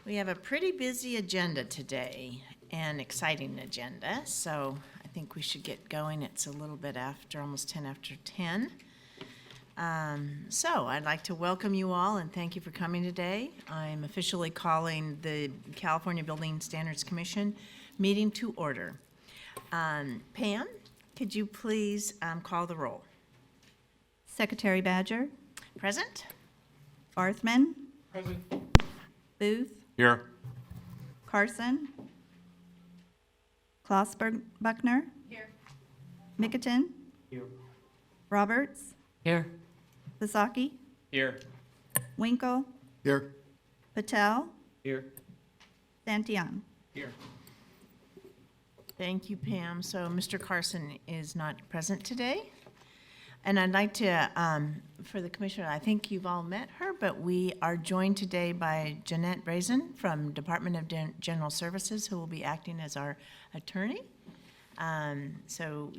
We have a pretty busy agenda today, an exciting agenda, so I think we should get going. It's a little bit after, almost 10 after 10. So I'd like to welcome you all and thank you for coming today. I'm officially calling the California Building Standards Commission meeting to order. Pam, could you please call the roll? Secretary Badger. Present? Barthman. Present. Booth. Here. Carson. Buckner. Here. Mickerton. Here. Roberts. Here. Vasaki. Here. Winkle. Here. Patel. Here. Santillan. Here. Thank you, Pam. So Mr. Carson is not present today. And I'd like to, for the commissioner, I think you've all met her, but we are joined today by Jeanette Brazen from Department of General Services, who will be acting as our attorney. So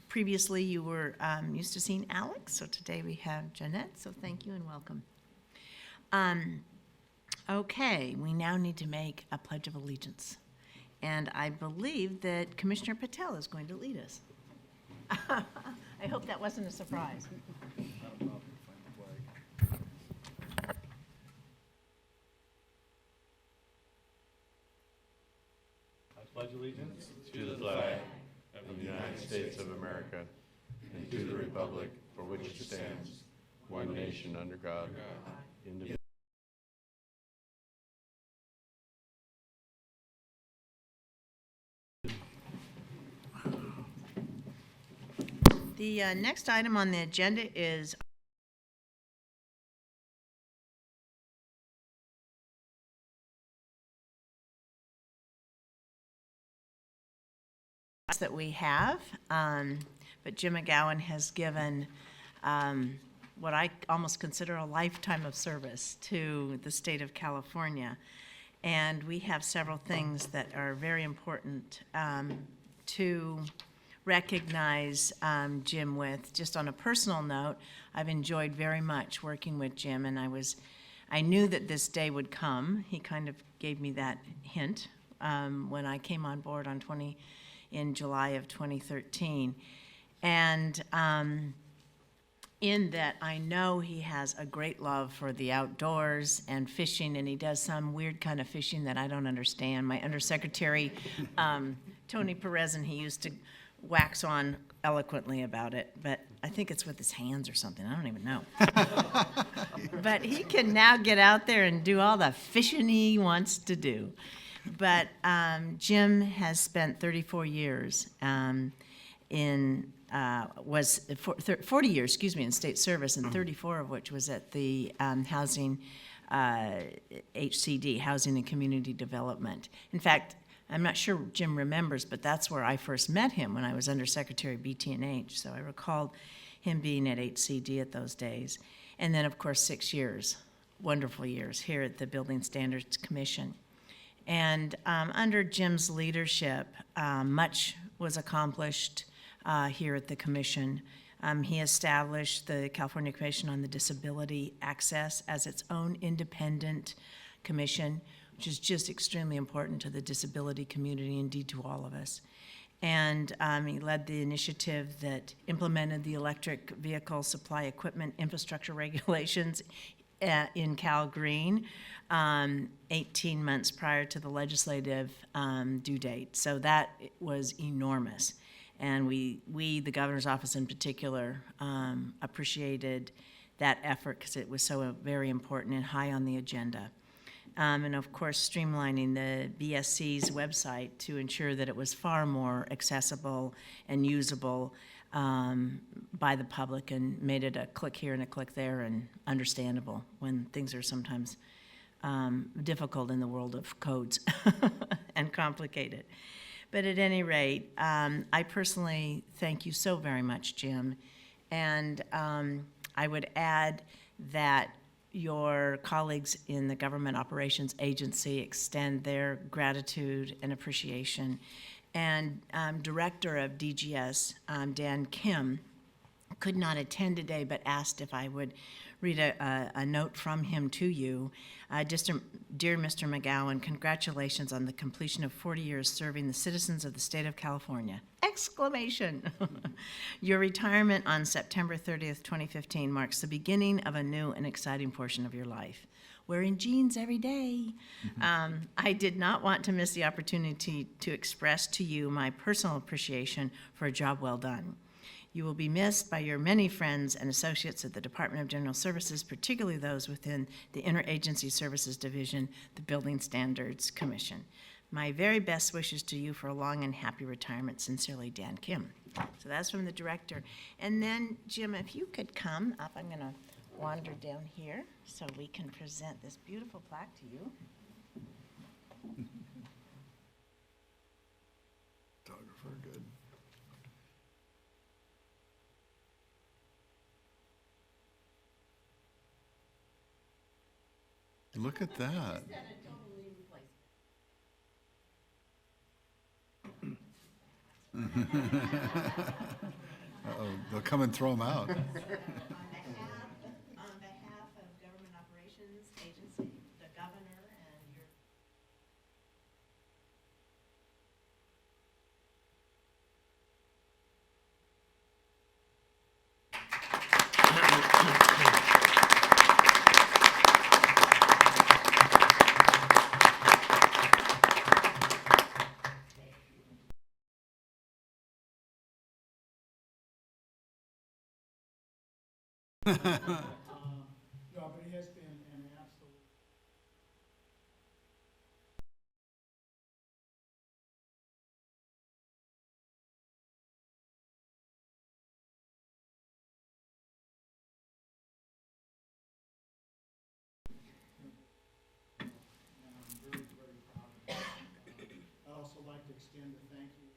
previously you were used to seeing Alex, so today we have Jeanette, so thank you and welcome. Okay, we now need to make a Pledge of Allegiance. And I believe that Commissioner Patel is going to lead us. I hope that wasn't a surprise. I pledge allegiance to the flag of the United States of America and to the republic for which it stands, one nation under God, indivisible. The next item on the agenda is that we have, but Jim McGowan has given what I almost consider a lifetime of service to the state of California. And we have several things that are very important to recognize Jim with. Just on a personal note, I've enjoyed very much working with Jim, and I knew that this day would come. He kind of gave me that hint when I came on board in July of 2013. And in that, I know he has a great love for the outdoors and fishing, and he does some weird kind of fishing that I don't understand. My undersecretary, Tony Perez, and he used to wax on eloquently about it, but I think it's with his hands or something. I don't even know. But he can now get out there and do all the fishing he wants to do. But Jim has spent 34 years 40 years, in state service, and 34 of which was at the housing, HCD, Housing and Community Development. In fact, I'm not sure Jim remembers, but that's where I first met him when I was Undersecretary BT&H. So I recalled him being at HCD at those days. And then, of course, 6 years, wonderful years, here at the Building Standards Commission. And under Jim's leadership, much was accomplished here at the Commission. He established the California Commission on the Disability Access as its own independent commission, which is just extremely important to the disability community, indeed to all of us. And he led the initiative that implemented the electric vehicle supply equipment infrastructure regulations in Cal Green 18 months prior to the legislative due date. So that was enormous. And we, the governor's office in particular, appreciated that effort because it was so very important and high on the agenda. And of course, streamlining the BSC's website to ensure that it was far more accessible and usable by the public, and made it a click here and a click there and understandable when things are sometimes difficult in the world of codes and complicated. But at any rate, I personally thank you so very much, Jim. And I would add that your colleagues in the Government Operations Agency extend their gratitude and appreciation. And Director of DGS, Dan Kim, could not attend today, but asked if I would read a note from him to you. Dear Mr. McGowan, congratulations on the completion of 40 years serving the citizens of the state of California! Exclamation! Your retirement on September 30th, 2015 marks the beginning of a new and exciting portion of your life. Wearing jeans every day. I did not want to miss the opportunity to express to you my personal appreciation for a job well done. You will be missed by your many friends and associates at the Department of General Services, particularly those within the Interagency Services Division, the Building Standards Commission. My very best wishes to you for a long and happy retirement. Sincerely, Dan Kim. So that's from the director. And then, Jim, if you could come up, I'm going to wander down here so we can present this beautiful plaque to you. Photographer, good. Look at that. Uh-oh, they'll come and throw them out. On behalf of Government Operations Agency, the governor, and your No, but it has been an absolute. And I'm very, very proud of it. I'd also like to extend a thank you.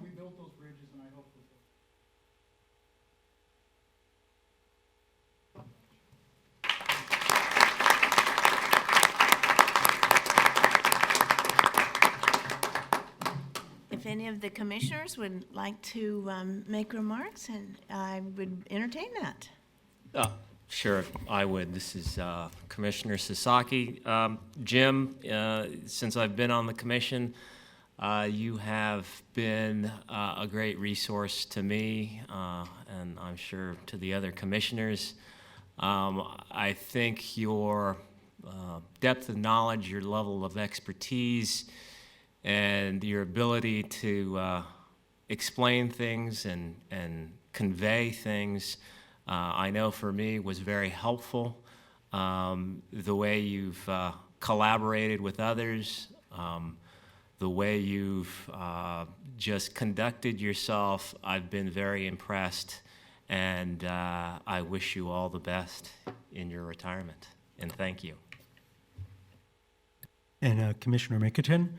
We built those bridges, and I hope we will. If any of the commissioners would like to make remarks, and I would entertain that. Sure, I would. This is Commissioner Sasaki. Jim, since I've been on the commission, you have been a great resource to me, and I'm sure to the other commissioners. I think your depth of knowledge, your level of expertise, and your ability to explain things and convey things, I know for me was very helpful. The way you've collaborated with others, the way you've just conducted yourself, I've been very impressed, and I wish you all the best in your retirement, and thank you. And Commissioner Mickelton,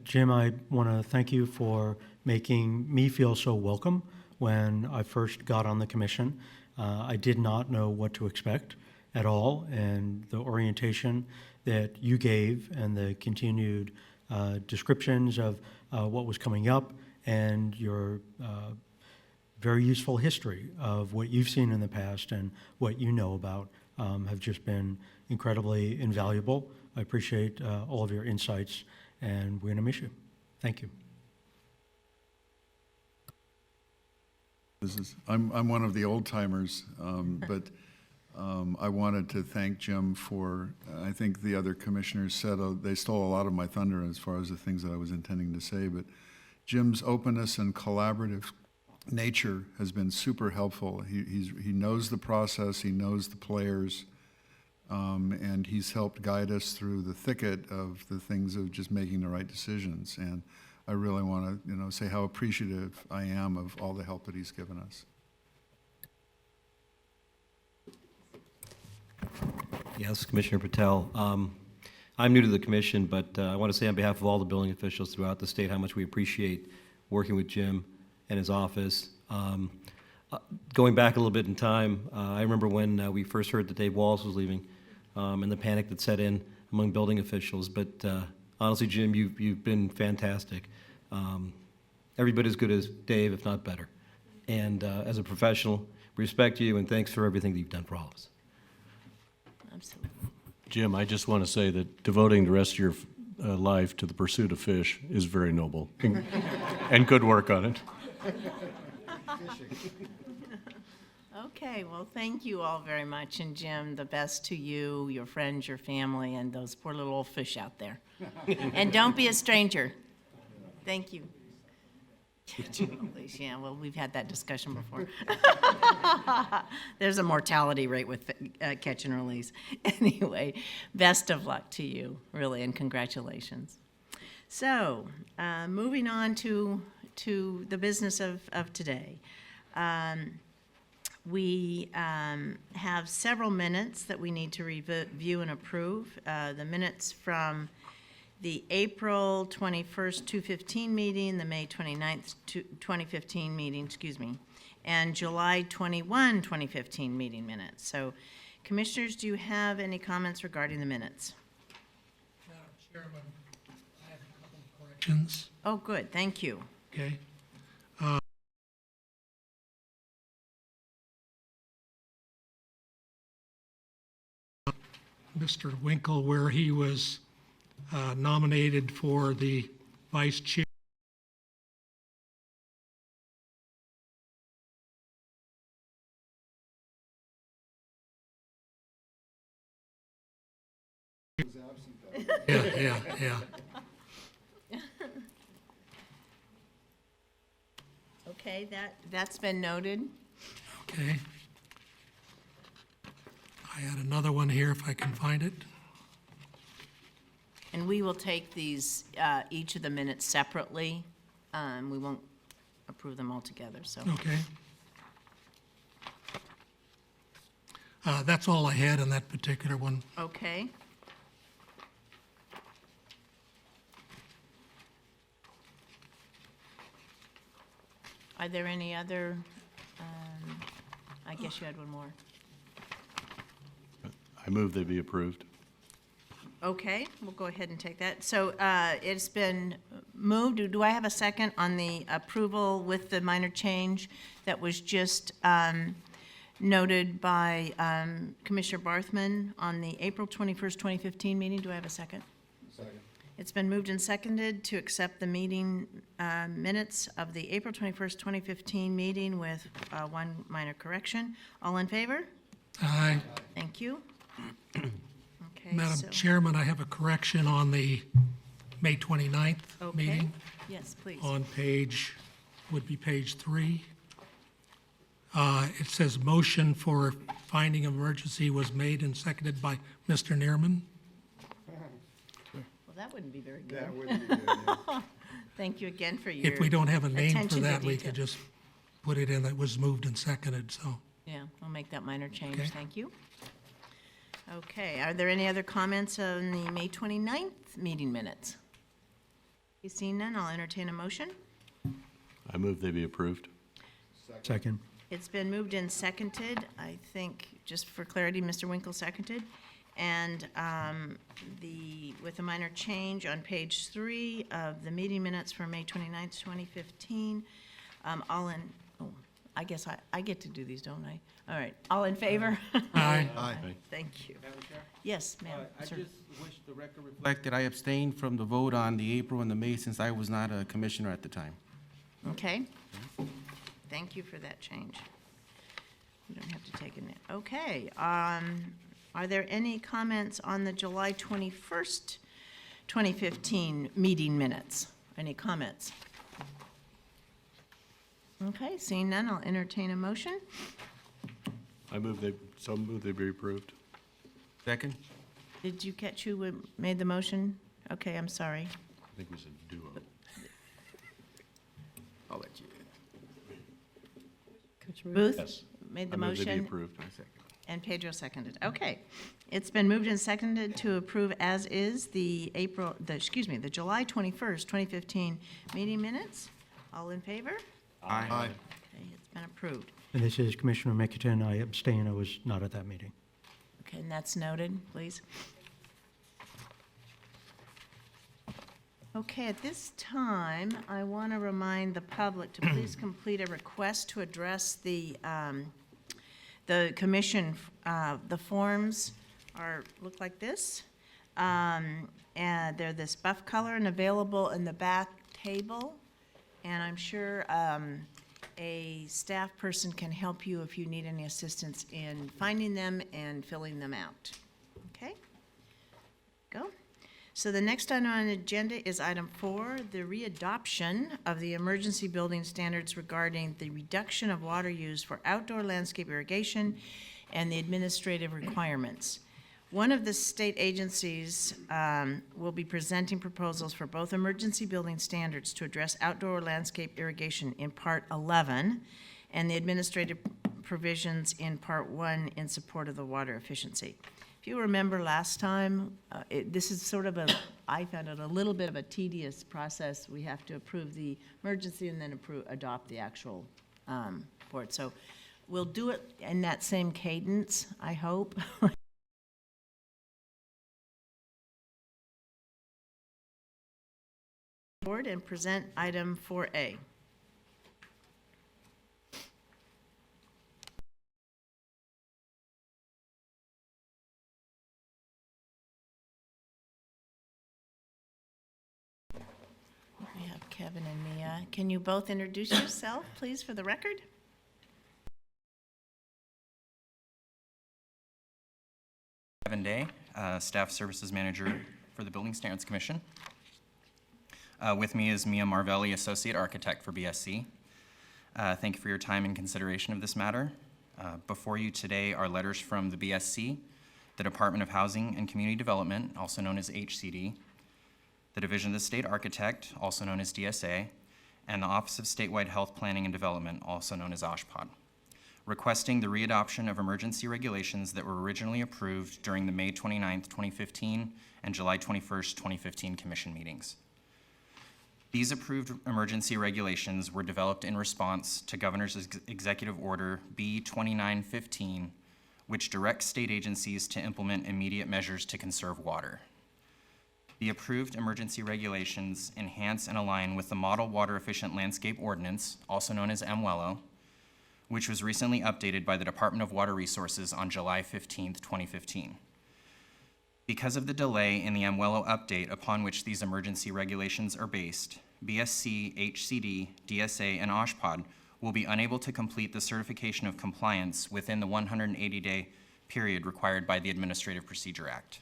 Jim, I want to thank you for making me feel so welcome when I first got on the commission. I did not know what to expect at all, and the orientation that you gave and the continued descriptions of what was coming up and your very useful history of what you've seen in the past and what you know about have just been incredibly invaluable. I appreciate all of your insights, and we're going to miss you. Thank you. I'm one of the old timers, but I wanted to thank Jim for, I think the other commissioners said they stole a lot of my thunder as far as the things that I was intending to say, but Jim's openness and collaborative nature has been super helpful. He knows the process, he knows the players, and he's helped guide us through the thicket of the things of just making the right decisions. And I really want to, say how appreciative I am of all the help that he's given us. Yes, Commissioner Patel. I'm new to the commission, but I want to say on behalf of all the building officials throughout the state how much we appreciate working with Jim and his office. Going back a little bit in time, I remember when we first heard that Dave Walls was leaving, and the panic that set in among building officials. But honestly, Jim, you've been fantastic. Every bit as good as Dave, if not better. And as a professional, respect you, and thanks for everything that you've done for all of us. Absolutely. Jim, I just want to say that devoting the rest of your life to the pursuit of fish is very noble, and good work on it. Okay, well, thank you all very much, and Jim, the best to you, your friends, your family, and those poor little old fish out there. And don't be a stranger. Thank you. Yeah, well, we've had that discussion before. There's a mortality rate with catch and release. Anyway, best of luck to you, really, and congratulations. So, moving on to the business of today. We have several minutes that we need to review and approve. The minutes from the April 21st, 2015 meeting, the May 29th, 2015 meeting, and July 21, 2015 meeting minutes. So, Commissioners, do you have any comments regarding the minutes? Madam Chairman, I have a couple of corrections, Oh, good, thank you. okay? Mr. Winkle, where he was nominated for the vice chair. Yeah. Okay, that's been noted. Okay. I had another one here if I can find it. And we will take these, each of the minutes separately. We won't approve them all together, so. Okay. That's all I had on that particular one. Okay. Are there any other, I guess you had one more. I move they be approved. Okay, we'll go ahead and take that. So it's been moved. Do I have a second on the approval with the minor change that was just noted by Commissioner Barthman on the April 21st, 2015 meeting? Do I have a second? Second. It's been moved and seconded to accept the meeting minutes of the April 21st, 2015 meeting with one minor correction. All in favor? Aye. Thank you. Okay, Madam so- Chairman, I have a correction on the May 29th Okay. meeting. Yes, please. On would be page 3. It says motion for finding of emergency was made and seconded by Mr. Neerman. Well, that wouldn't be very good. That wouldn't be good, Thank you again for your If we don't have a name for attention to that, we detail. could just put it in that was moved and seconded, so. Yeah, I'll make that minor change, Okay. thank you. Okay, are there any other comments on the May 29th meeting minutes? You seeing none, I'll entertain a motion. I move they be approved. Second. It's been moved and seconded, I think, just for clarity, Mr. Winkle seconded. And with a minor change on page 3 of the meeting minutes for May 29th, 2015, I guess I get to do these, don't I? All right, all in favor? Aye. Thank you. Madam Chair? Yes, ma'am. I Sir. just wish the record reflect that I abstained from the vote on the April and the May since I was not a commissioner at the time. Okay. Thank you for that change. You don't have to take it. Okay. Are there any comments on the July 21st, 2015 meeting minutes? Any comments? Okay, seeing none, I'll entertain a motion. I move they be approved. Second? Did you catch who made the motion? Okay, I'm sorry. I think we said duo. I'll let you. Booth Yes. made the I move they be motion, approved. and Pedro seconded. Okay. It's been moved and seconded to approve as is the July 21st, 2015 meeting minutes. All in favor? Aye. Okay, it's been approved. And this is Commissioner Mickelton. I abstain. I was not at that meeting. Okay, and that's noted, please. Okay, at this time, I want to remind the public to please complete a request to address the commission. The forms look like this. And they're this buff color and available in the back table. And I'm sure a staff person can help you if you need any assistance in finding them and filling them out. Okay? Go. So the next item on the agenda is item 4, the readoption of the emergency building standards regarding the reduction of water use for outdoor landscape irrigation and the administrative requirements. One of the state agencies will be presenting proposals for both emergency building standards to address outdoor landscape irrigation in Part 11 and the administrative provisions in Part 1 in support of the water efficiency. If you remember last time, this is sort of I found it a little bit of a tedious process. We have to approve the emergency and then adopt the actual report. So we'll do it in that same cadence, I hope. Board and present item 4A. We have Kevin and Mia. Can you both introduce yourself, please, for the record? Kevin Day, Staff Services Manager for the Building Standards Commission. With me is Mia Marvelli, Associate Architect for BSC. Thank you for your time and consideration of this matter. Before you today are letters from the BSC, the Department of Housing and Community Development, also known as HCD, the Division of the State Architect, also known as DSA, and the Office of Statewide Health Planning and Development, also known as OSHPD, requesting the readoption of emergency regulations that were originally approved during the May 29th, 2015 and July 21st, 2015 Commission meetings. These approved emergency regulations were developed in response to Governor's Executive Order B-2915, which directs state agencies to implement immediate measures to conserve water. The approved emergency regulations enhance and align with the Model Water Efficient Landscape Ordinance, also known as MWELO, which was recently updated by the Department of Water Resources on July 15, 2015. Because of the delay in the MWELO update upon which these emergency regulations are based, BSC, HCD, DSA, and OSHPD will be unable to complete the certification of compliance within the 180-day period required by the Administrative Procedure Act.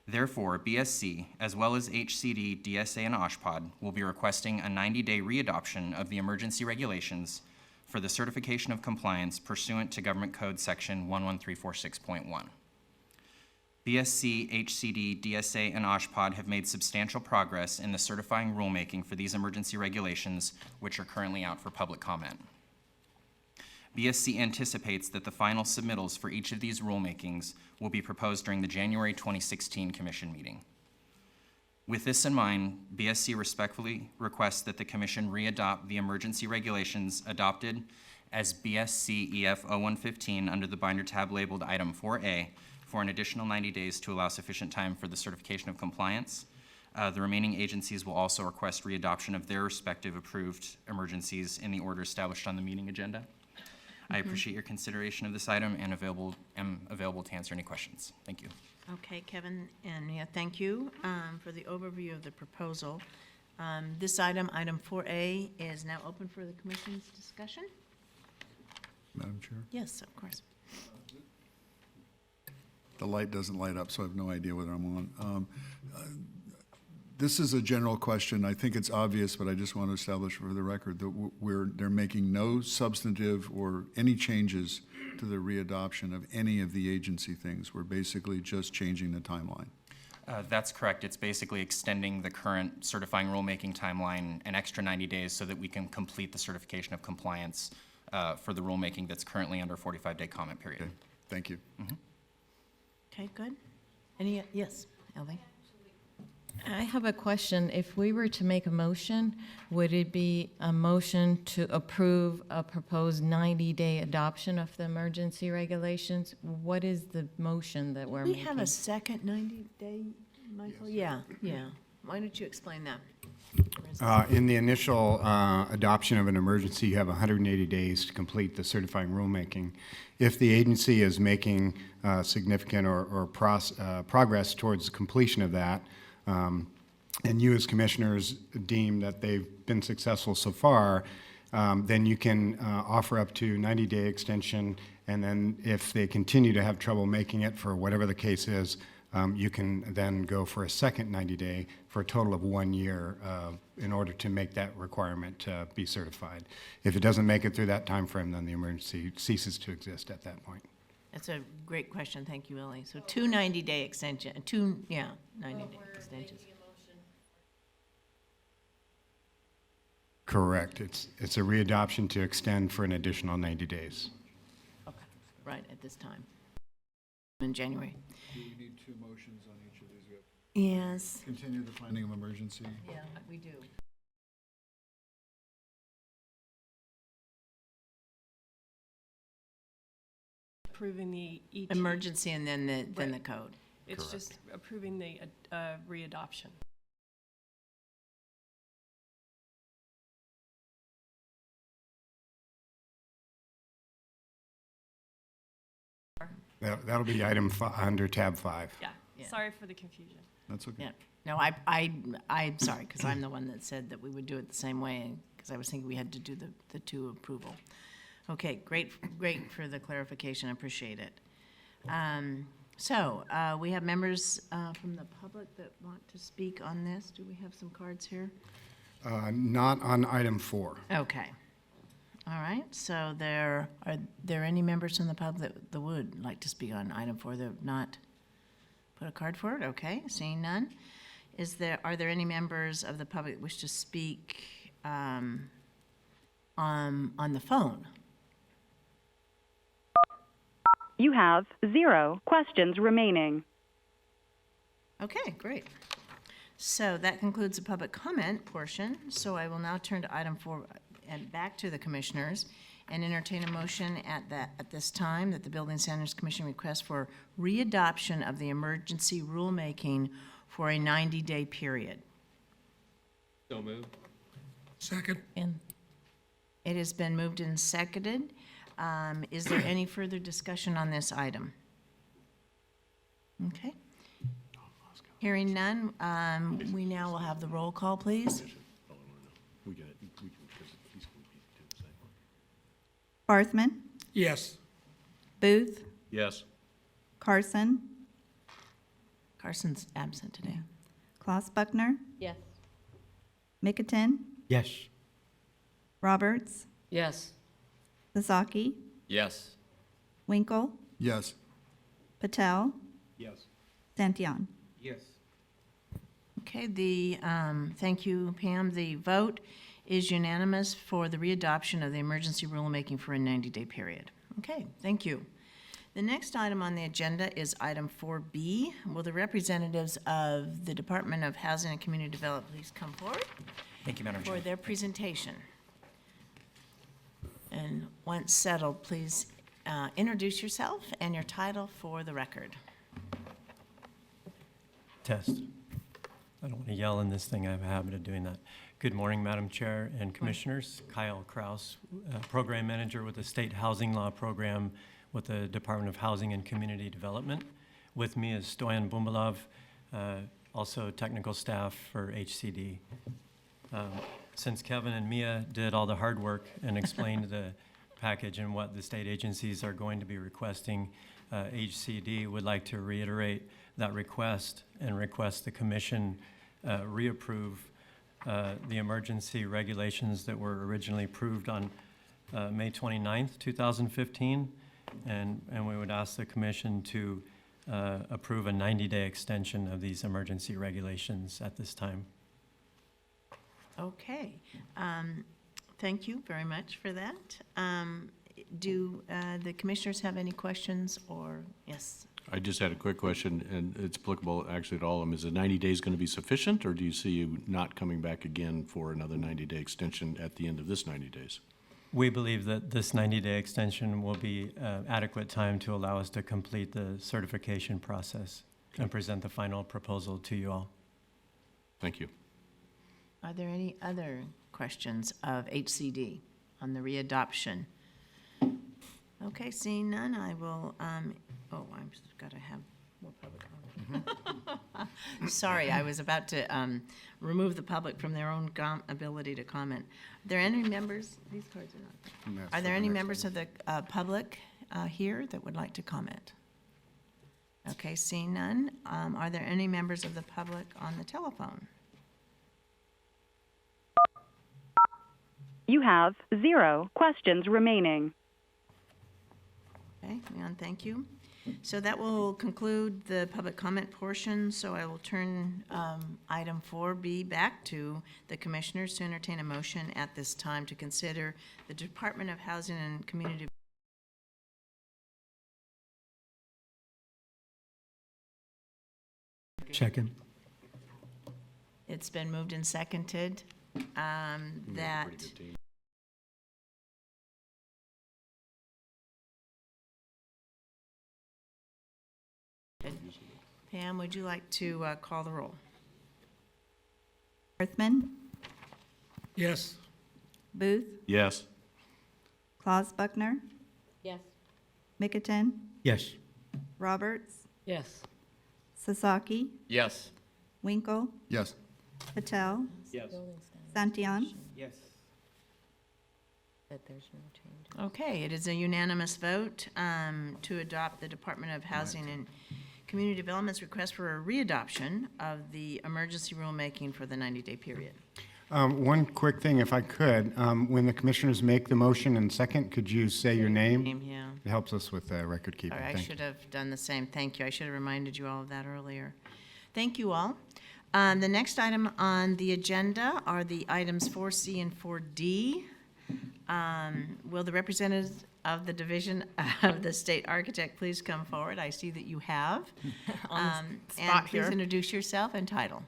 Therefore, BSC, as well as HCD, DSA, and OSHPD, will be requesting a 90-day readoption of the emergency regulations for the certification of compliance pursuant to Government Code Section 11346.1. BSC, HCD, DSA, and OSHPD have made substantial progress in the certifying rulemaking for these emergency regulations, which are currently out for public comment. BSC anticipates that the final submittals for each of these rulemakings will be proposed during the January 2016 Commission meeting. With this in mind, BSC respectfully requests that the Commission readopt the emergency regulations adopted as BSC EF 0115 under the binder tab labeled Item 4A for an additional 90 days to allow sufficient time for the certification of compliance. The remaining agencies will also request readoption of their respective approved emergencies in the order established on the meeting agenda. I appreciate your consideration of this item and am available to answer any questions. Thank you. Okay, Kevin and Mia, thank you for the overview of the proposal. This item, item 4A, is now open for the Commission's discussion. Madam Chair? Yes, of course. The light doesn't light up, so I have no idea whether I'm on. This is a general question. I think it's obvious, but I just want to establish for the record that they're making no substantive or any changes to the readoption of any of the agency things. We're basically just changing the timeline. That's correct. It's basically extending the current certifying rulemaking timeline an extra 90 days so that we can complete the certification of compliance for the rulemaking that's currently under 45-day comment period. Okay, thank you. Okay, good. Any, yes, Elvie? I have a question. If we were to make a motion, would it be a motion to approve a proposed 90-day adoption of the emergency regulations? What is the motion that we're We making? have a second 90-day, Michael? Yeah, yeah. Why don't you explain that? In the initial adoption of an emergency, you have 180 days to complete the certifying rulemaking. If the agency is making significant or progress towards completion of that, and you as commissioners deem that they've been successful so far, then you can offer up to 90-day extension, and then if they continue to have trouble making it for whatever the case is, you can then go for a second 90-day for a total of 1 year in order to make that requirement be certified. If it doesn't make it through that time frame, then the emergency ceases to exist at that point. That's a great question. Thank you, Ellie. So 2 90-day extension, 90-day extensions. Correct. It's a readoption to extend for an additional 90 days. Okay, right, at this time, in January. Do we need 2 motions on each of these? Yes. Continue the finding of emergency. Yeah, we do. Approving the ET. Emergency and then the code. It's just approving the readoption. That'll be item under tab 5. Yeah, Yeah. sorry for the confusion. That's okay. Yeah. No, I'm sorry, because I'm the one that said that we would do it the same way, because I was thinking we had to do the 2 approval. Okay, great for the clarification. I appreciate it. So we have members from the public that want to speak on this. Do we have some cards here? Not on item 4. Okay. All right, so are there any members from the public that would like to speak on item 4 that have not put a card for it? Okay, seeing none. Are there any members of the public that wish to speak on the phone? You have 0 questions remaining. Okay, great. So that concludes the public comment portion. So I will now turn to item 4 and back to the commissioners and entertain a motion at this time that the Building Standards Commission request for readoption of the emergency rulemaking for a 90-day period. So moved. Second? And It has been moved and seconded. Is there any further discussion on this item? Okay. Hearing none, we now will have the roll call, please. Barthman, Yes. Booth, Yes. Carson, Carson's absent today. Klaus Buckner, yes. Mickerton, Yes. Roberts, Yes. Sasaki, Yes. Winkle, Yes. Patel, Yes. Santillan. Yes. Okay, thank you, Pam. The vote is unanimous for the readoption of the emergency rulemaking for a 90-day period. Okay, thank you. The next item on the agenda is item 4B. Will the representatives of the Department of Housing and Community Development please come forward Thank you, Madam for Chair. their presentation? And once settled, please introduce yourself and your title for the record. Test. I don't want to yell in this thing. I have a habit of doing that. Good morning, Madam Chair and Commissioners. Kyle Kraus, Program Manager with the State Housing Law Program with the Department of Housing and Community Development. With me is Stoyan Bumbalov, also technical staff for HCD. Since Kevin and Mia did all the hard work and explained the package and what the state agencies are going to be requesting, HCD would like to reiterate that request and request the Commission reapprove the emergency regulations that were originally approved on May 29th, 2015, and we would ask the Commission to approve a 90-day extension of these emergency regulations at this time. Okay, thank you very much for that. Do the commissioners have any questions or, yes? I just had a quick question, and it's applicable actually to all of them. Is the 90 days going to be sufficient, or do you see you not coming back again for another 90-day extension at the end of this 90 days? We believe that this 90-day extension will be adequate time to allow us to complete the certification process and present the final proposal to you all. Thank you. Are there any other questions of HCD on the readoption? Okay, seeing none, I will, I've got to have more public comment. Sorry, I was about to remove the public from their own ability to comment. Are there any members, these cards are not, are there any members of the public here that would like to comment? Okay, seeing none, are there any members of the public on the telephone? You have 0 questions remaining. Okay, Leon, thank you. So that will conclude the public comment portion, so I will turn item 4B back to the commissioners to entertain a motion at this time to consider the Department of Housing and Community. Second. It's been moved and seconded that Pam, would you like to call the roll? Barthman, Yes. Booth, Yes. Claus Buckner, Yes. Mickelton, Yes. Roberts, Yes. Sasaki, Yes. Winkle, Yes. Patel, Yes. Santillan, Yes. That there's no change. Okay, it is a unanimous vote to adopt the Department of Housing and Community Development's request for a readoption of the emergency rulemaking for the 90-day period. One quick thing, if I could, when the commissioners make the motion and second, could you say your name? Yeah. It helps us with record keeping. All right, I Thank should you. have done the same. Thank you. I should have reminded you all of that earlier. Thank you all. The next item on the agenda are the items 4C and 4D. Will the representatives of the Division of the State Architect please come forward? I see that you have. On the And spot please here. introduce yourself and title.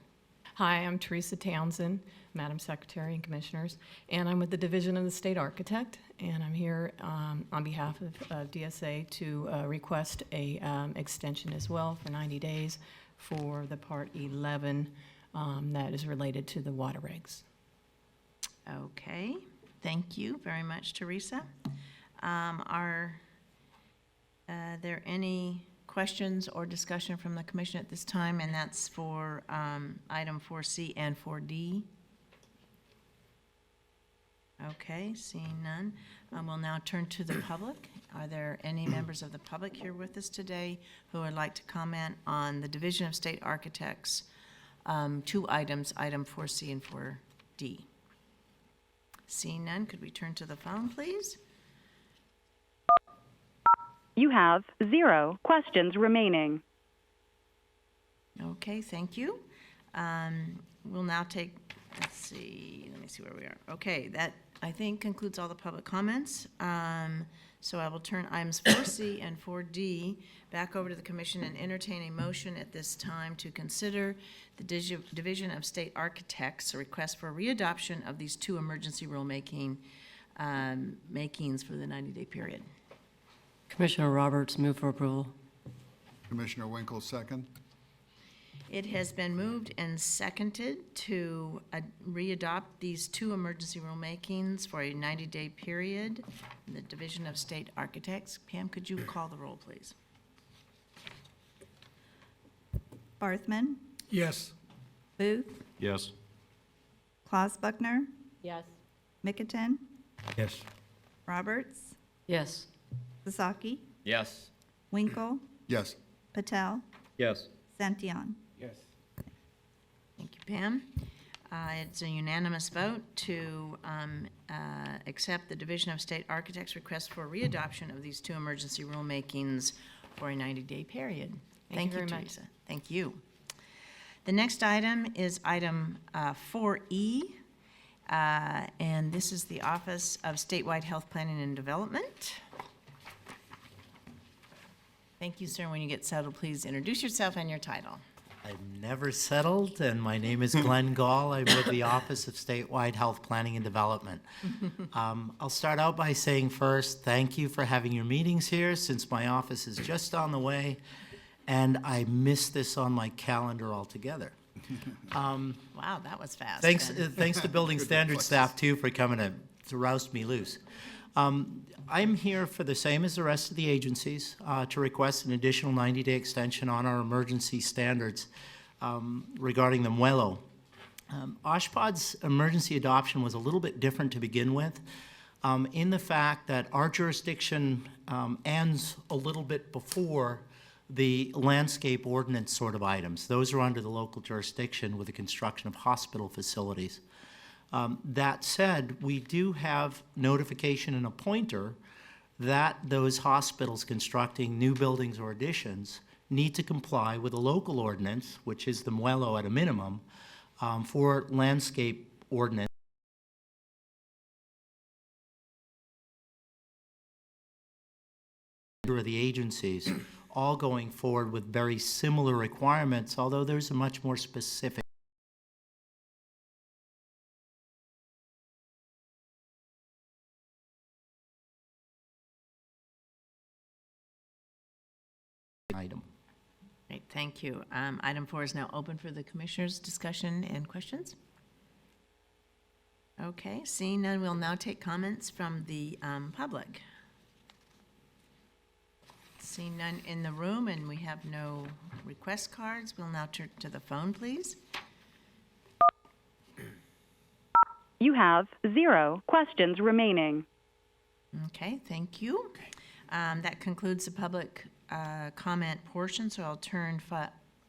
Hi, I'm Teresa Townsend, Madam Secretary and Commissioners, and I'm with the Division of the State Architect, and I'm here on behalf of DSA to request a extension as well for 90 days for the Part 11 that is related to the water regs. Okay, thank you very much, Teresa. Are there any questions or discussion from the commission at this time? And that's for item 4C and 4D. Okay, seeing none. We'll now turn to the public. Are there any members of the public here with us today who would like to comment on the Division of State Architects, two items, item 4C and 4D? Seeing none, could we turn to the phone, please? You have 0 questions remaining. Okay, thank you. We'll now take, let me see where we are. Okay, that, I think, concludes all the public comments. So I will turn items 4C and 4D back over to the commission and entertain a motion at this time to consider the Division of State Architects' request for readoption of these two emergency rulemaking makings for the 90-day period. Commissioner Roberts, move for approval. Commissioner Winkle, second. It has been moved and seconded to readopt these two emergency rulemakings for a 90-day period in the Division of State Architects. Pam, could you call the roll, please? Barthman, Yes. Booth, Yes. Claus Buckner, Yes. Mickelton, Yes. Roberts, Yes. Sasaki, Yes. Winkle, Yes. Patel, Yes. Santillan. Yes. Thank you, Pam. It's a unanimous vote to accept the Division of State Architects' request for readoption of these two emergency rulemakings for a 90-day period. Thank you very much. Teresa. Thank you. The next item is item 4E, and this is the Office of Statewide Health Planning and Development. Thank you, sir. When you get settled, please introduce yourself and your title. I'm never settled, and my name is Glenn Gall. I'm with the Office of Statewide Health Planning and Development. I'll start out by saying first, thank you for having your meetings here, since my office is just on the way, and I missed this on my calendar altogether. Wow, that was fast. Thanks, Ben. thanks to Building Standards staff too for coming to roust me loose. I'm here for the same as the rest of the agencies, to request an additional 90-day extension on our emergency standards regarding the Muelo. OSHPD's emergency adoption was a little bit different to begin with, in the fact that our jurisdiction ends a little bit before the landscape ordinance sort of items. Those are under the local jurisdiction with the construction of hospital facilities. That said, we do have notification and a pointer that those hospitals constructing new buildings or additions need to comply with a local ordinance, which is the Muelo at a minimum, for landscape ordinance. Of the agencies, all going forward with very similar requirements, although there's a much more specific item. Great, thank you. Item 4 is now open for the commissioners' discussion and questions. Okay, seeing none, we'll now take comments from the public. Seeing none in the room, and we have no request cards, we'll now turn to the phone, please. You have 0 questions remaining. Okay, thank you. That concludes the public comment portion, so I'll turn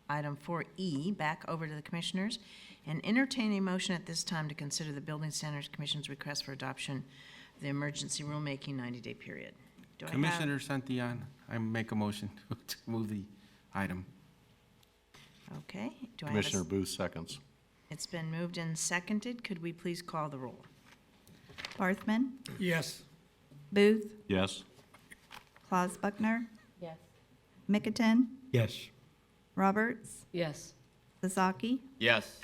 item 4E back over to the commissioners and entertain a motion at this time to consider the Building Standards Commission's request for adoption of the emergency rulemaking 90-day period. Do I have- Commissioner Santillan, I make a motion to move the item. Okay. Do I have a Commissioner Booth seconds. It's been moved and seconded. Could we please call the roll? Barthman, Yes. Booth, Yes. Claus Buckner, Yes. Mickelton, Yes. Roberts, Yes. Sasaki, Yes.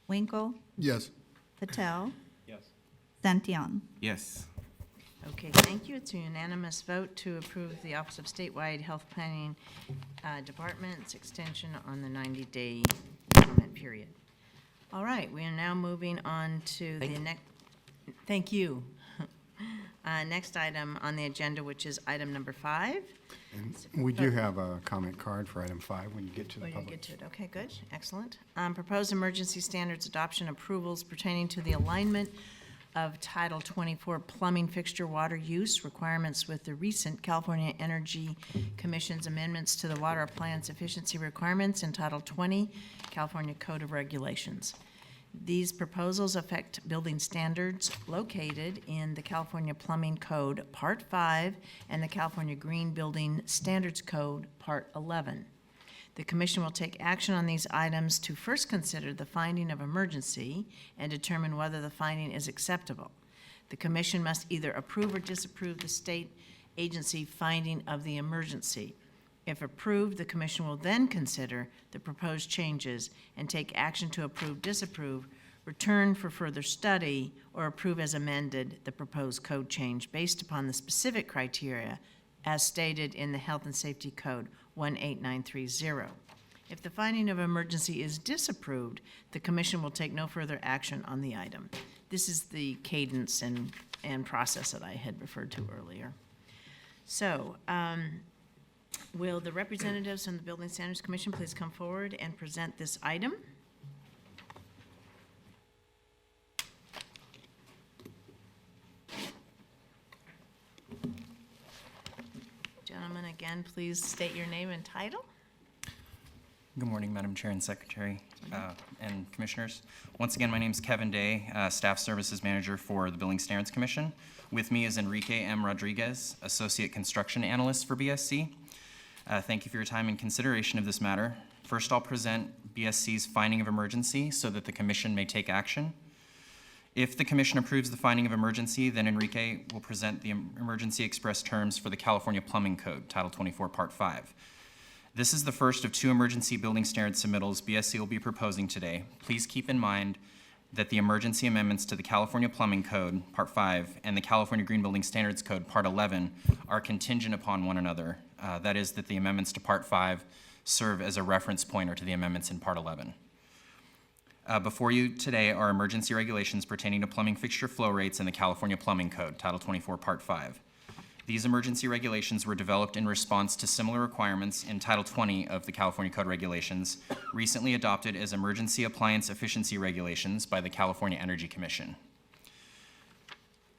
Winkle, Yes. Patel, Yes. Santillan. Yes. Okay, thank you. It's a unanimous vote to approve the Office of Statewide Health Planning Department's extension on the 90-day comment period. All right, we are now moving on to the next, thank you. Next item on the agenda, which is item number 5. And we do have a comment card for item 5 when you get to the Oh, you public. get to it. Okay, good. Excellent. Proposed emergency standards adoption approvals pertaining to the alignment of Title 24 plumbing fixture water use requirements with the recent California Energy Commission's amendments to the water appliance efficiency requirements in Title 20 California Code of Regulations. These proposals affect building standards located in the California Plumbing Code, Part 5, and the California Green Building Standards Code, Part 11. The Commission will take action on these items to first consider the finding of emergency and determine whether the finding is acceptable. The Commission must either approve or disapprove the state agency finding of the emergency. If approved, the Commission will then consider the proposed changes and take action to approve, disapprove, return for further study, or approve as amended the proposed code change based upon the specific criteria as stated in the Health and Safety Code 18930. If the finding of emergency is disapproved, the Commission will take no further action on the item. This is the cadence and process that I had referred to earlier. So, will the representatives from the Building Standards Commission please come forward and present this item? Gentlemen, again, please state your name and title. Good morning, Madam Chair and Secretary and Commissioners. Once again, my name is Kevin Day, Staff Services Manager for the Building Standards Commission. With me is Enrique M. Rodriguez, Associate Construction Analyst for BSC. Thank you for your time and consideration of this matter. First, I'll present BSC's finding of emergency so that the Commission may take action. If the commission approves the finding of emergency, then Enrique will present the emergency express terms for the California Plumbing Code, Title 24, Part 5. This is the first of 2 emergency building standard submittals BSC will be proposing today. Please keep in mind that the emergency amendments to the California Plumbing Code, Part 5, and the California Green Building Standards Code, Part 11, are contingent upon one another. That is, that the amendments to Part 5 serve as a reference pointer to the amendments in Part 11. Before you today are emergency regulations pertaining to plumbing fixture flow rates in the California Plumbing Code, Title 24, Part 5. These emergency regulations were developed in response to similar requirements in Title 20 of the California Code Regulations, recently adopted as Emergency Appliance Efficiency Regulations by the California Energy Commission.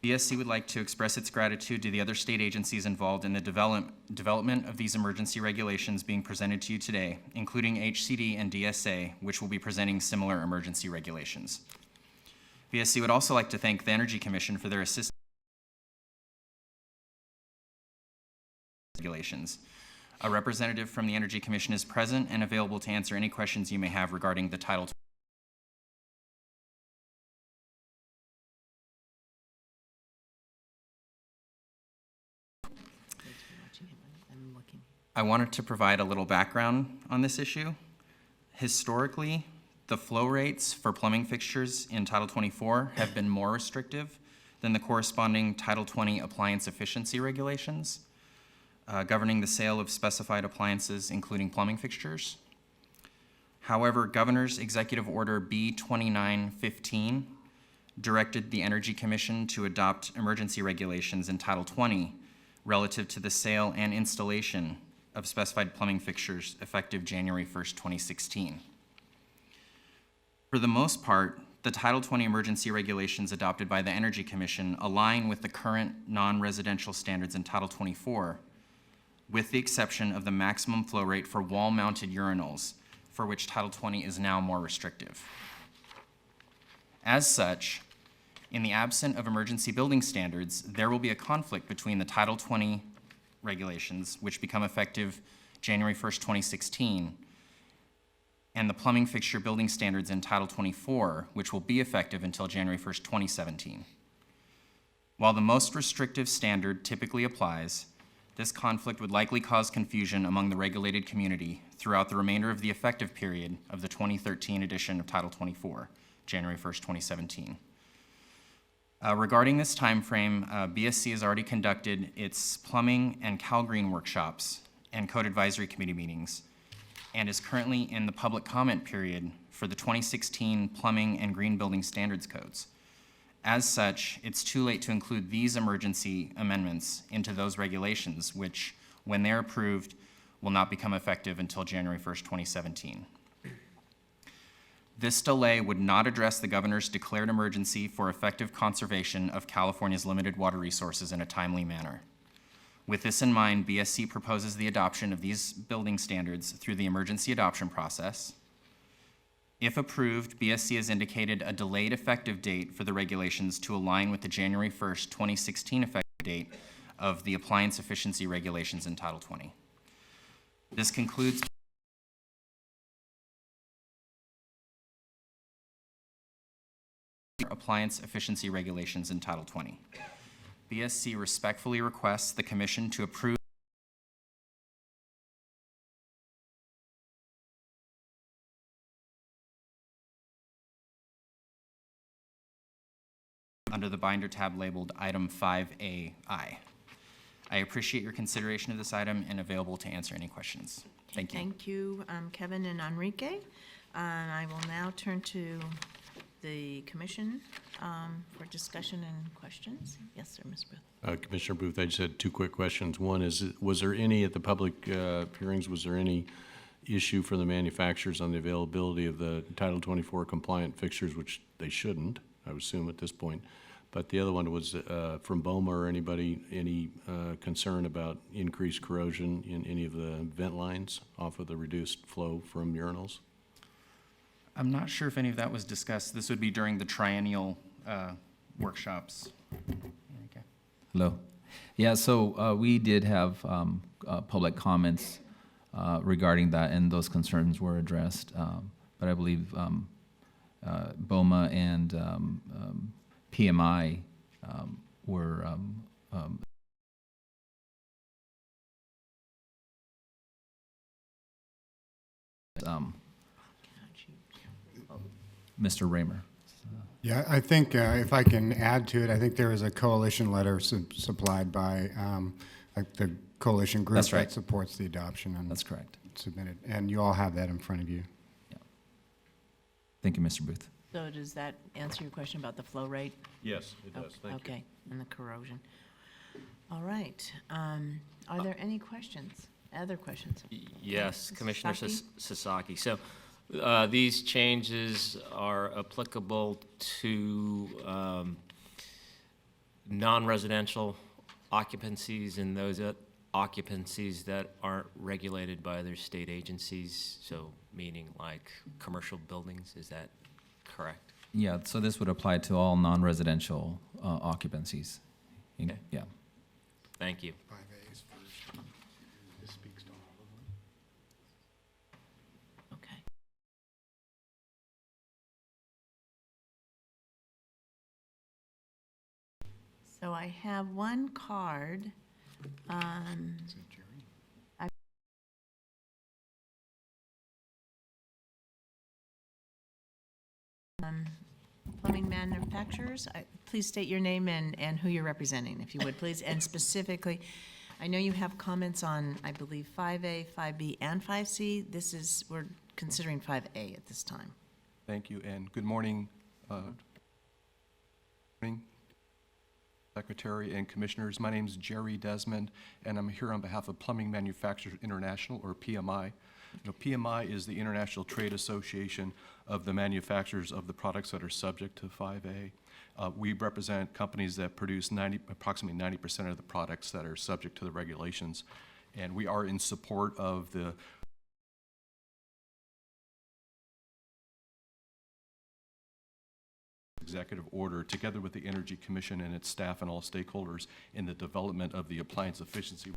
BSC would like to express its gratitude to the other state agencies involved in the development of these emergency regulations being presented to you today, including HCD and DSA, which will be presenting similar emergency regulations. BSC would also like to thank the Energy Commission for their assistance in regulations. A representative from the Energy Commission is present and available to answer any questions you may have regarding the Title I wanted to provide a little background on this issue. Historically, the flow rates for plumbing fixtures in Title 24 have been more restrictive than the corresponding Title 20 appliance efficiency regulations, governing the sale of specified appliances, including plumbing fixtures. However, Governor's Executive Order B-2915 directed the Energy Commission to adopt emergency regulations in Title 20 relative to the sale and installation of specified plumbing fixtures effective January 1st, 2016. For the most part, the Title 20 emergency regulations adopted by the Energy Commission align with the current non-residential standards in Title 24, with the exception of the maximum flow rate for wall-mounted urinals, for which Title 20 is now more restrictive. As such, in the absence of emergency building standards, there will be a conflict between the Title 20 regulations, which become effective January 1st, 2016, and the plumbing fixture building standards in Title 24, which will be effective until January 1st, 2017. While the most restrictive standard typically applies, this conflict would likely cause confusion among the regulated community throughout the remainder of the effective period of the 2013 edition of Title 24, January 1st, 2017. Regarding this time frame, BSC has already conducted its plumbing and CalGreen workshops and code advisory committee meetings, and is currently in the public comment period for the 2016 plumbing and green building standards codes. As such, it's too late to include these emergency amendments into those regulations, which, when they're approved, will not become effective until January 1st, 2017. This delay would not address the governor's declared emergency for effective conservation of California's limited water resources in a timely manner. With this in mind, BSC proposes the adoption of these building standards through the emergency adoption process. If approved, BSC has indicated a delayed effective date for the regulations to align with the January 1st, 2016 effective date of the appliance efficiency regulations in Title 20. This concludes appliance efficiency regulations in Title 20. BSC respectfully requests the Commission to approve under the binder tab labeled Item 5AI. I appreciate your consideration of this item and available to answer any questions. Thank you. Thank you, Kevin and Enrique. I will now turn to the commission for discussion and questions. Yes, sir, Ms. Booth. Commissioner Booth, I just had 2 quick questions. One is, was there any, at the public hearings, was there any issue for the manufacturers on the availability of the Title 24 compliant fixtures, which they shouldn't, I would assume at this point. But the other one was from BOMA or anybody, any concern about increased corrosion in any of the vent lines off of the reduced flow from urinals? I'm not sure if any of that was discussed. This would be during the triennial workshops. Okay. Hello. Yeah, so we did have public comments regarding that, and those concerns were addressed. But I believe BOMA and PMI were Mr. Raymer. Yeah, I think if I can add to it, I think there is a coalition letter supplied by the coalition group That's right. that supports the adoption and That's correct. submitted. And you all have that in front of you. Thank you, Mr. Booth. So does that answer your question about the flow rate? Yes, it does. Thank you. Okay, and the corrosion. All right. Are there any questions? Other questions? Yes, Mr. Commissioner Sasaki? Sasaki. So these changes are applicable to non-residential occupancies and those occupancies that aren't regulated by other state agencies, so meaning like commercial buildings, is that correct? Yeah, so this would apply to all non-residential occupancies. Okay. Yeah. Thank you. 5A is first. This speaks to all of them. Okay. So I have one card. Is it Jerry? Plumbing manufacturers, please state your name and who you're representing, if you would, please. And specifically, I know you have comments on, I believe, 5A, 5B, and 5C. We're considering 5A at this time. Thank you, and good morning, Secretary and Commissioners. My name is Jerry Desmond, and I'm here on behalf of Plumbing Manufacturers International, or PMI. PMI is the International Trade Association of the manufacturers of the products that are subject to 5A. We represent companies that produce approximately 90% of the products that are subject to the regulations, and we are in support of the executive order, together with the Energy Commission and its staff and all stakeholders, in the development of the appliance efficiency.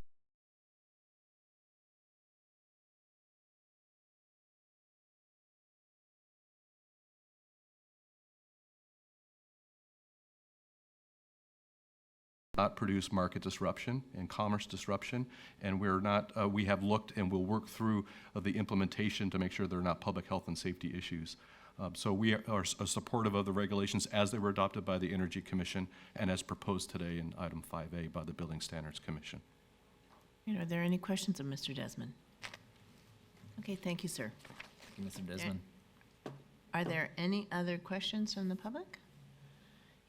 Not produce market disruption and commerce disruption, and we're not. We have looked and will work through the implementation to make sure there are not public health and safety issues. So we are supportive of the regulations as they were adopted by the Energy Commission and as proposed today in item 5A by the Building Standards Commission. Are there any questions of Mr. Desmond? Okay, thank you, sir. Thank you, Mr. Desmond. Are there any other questions from the public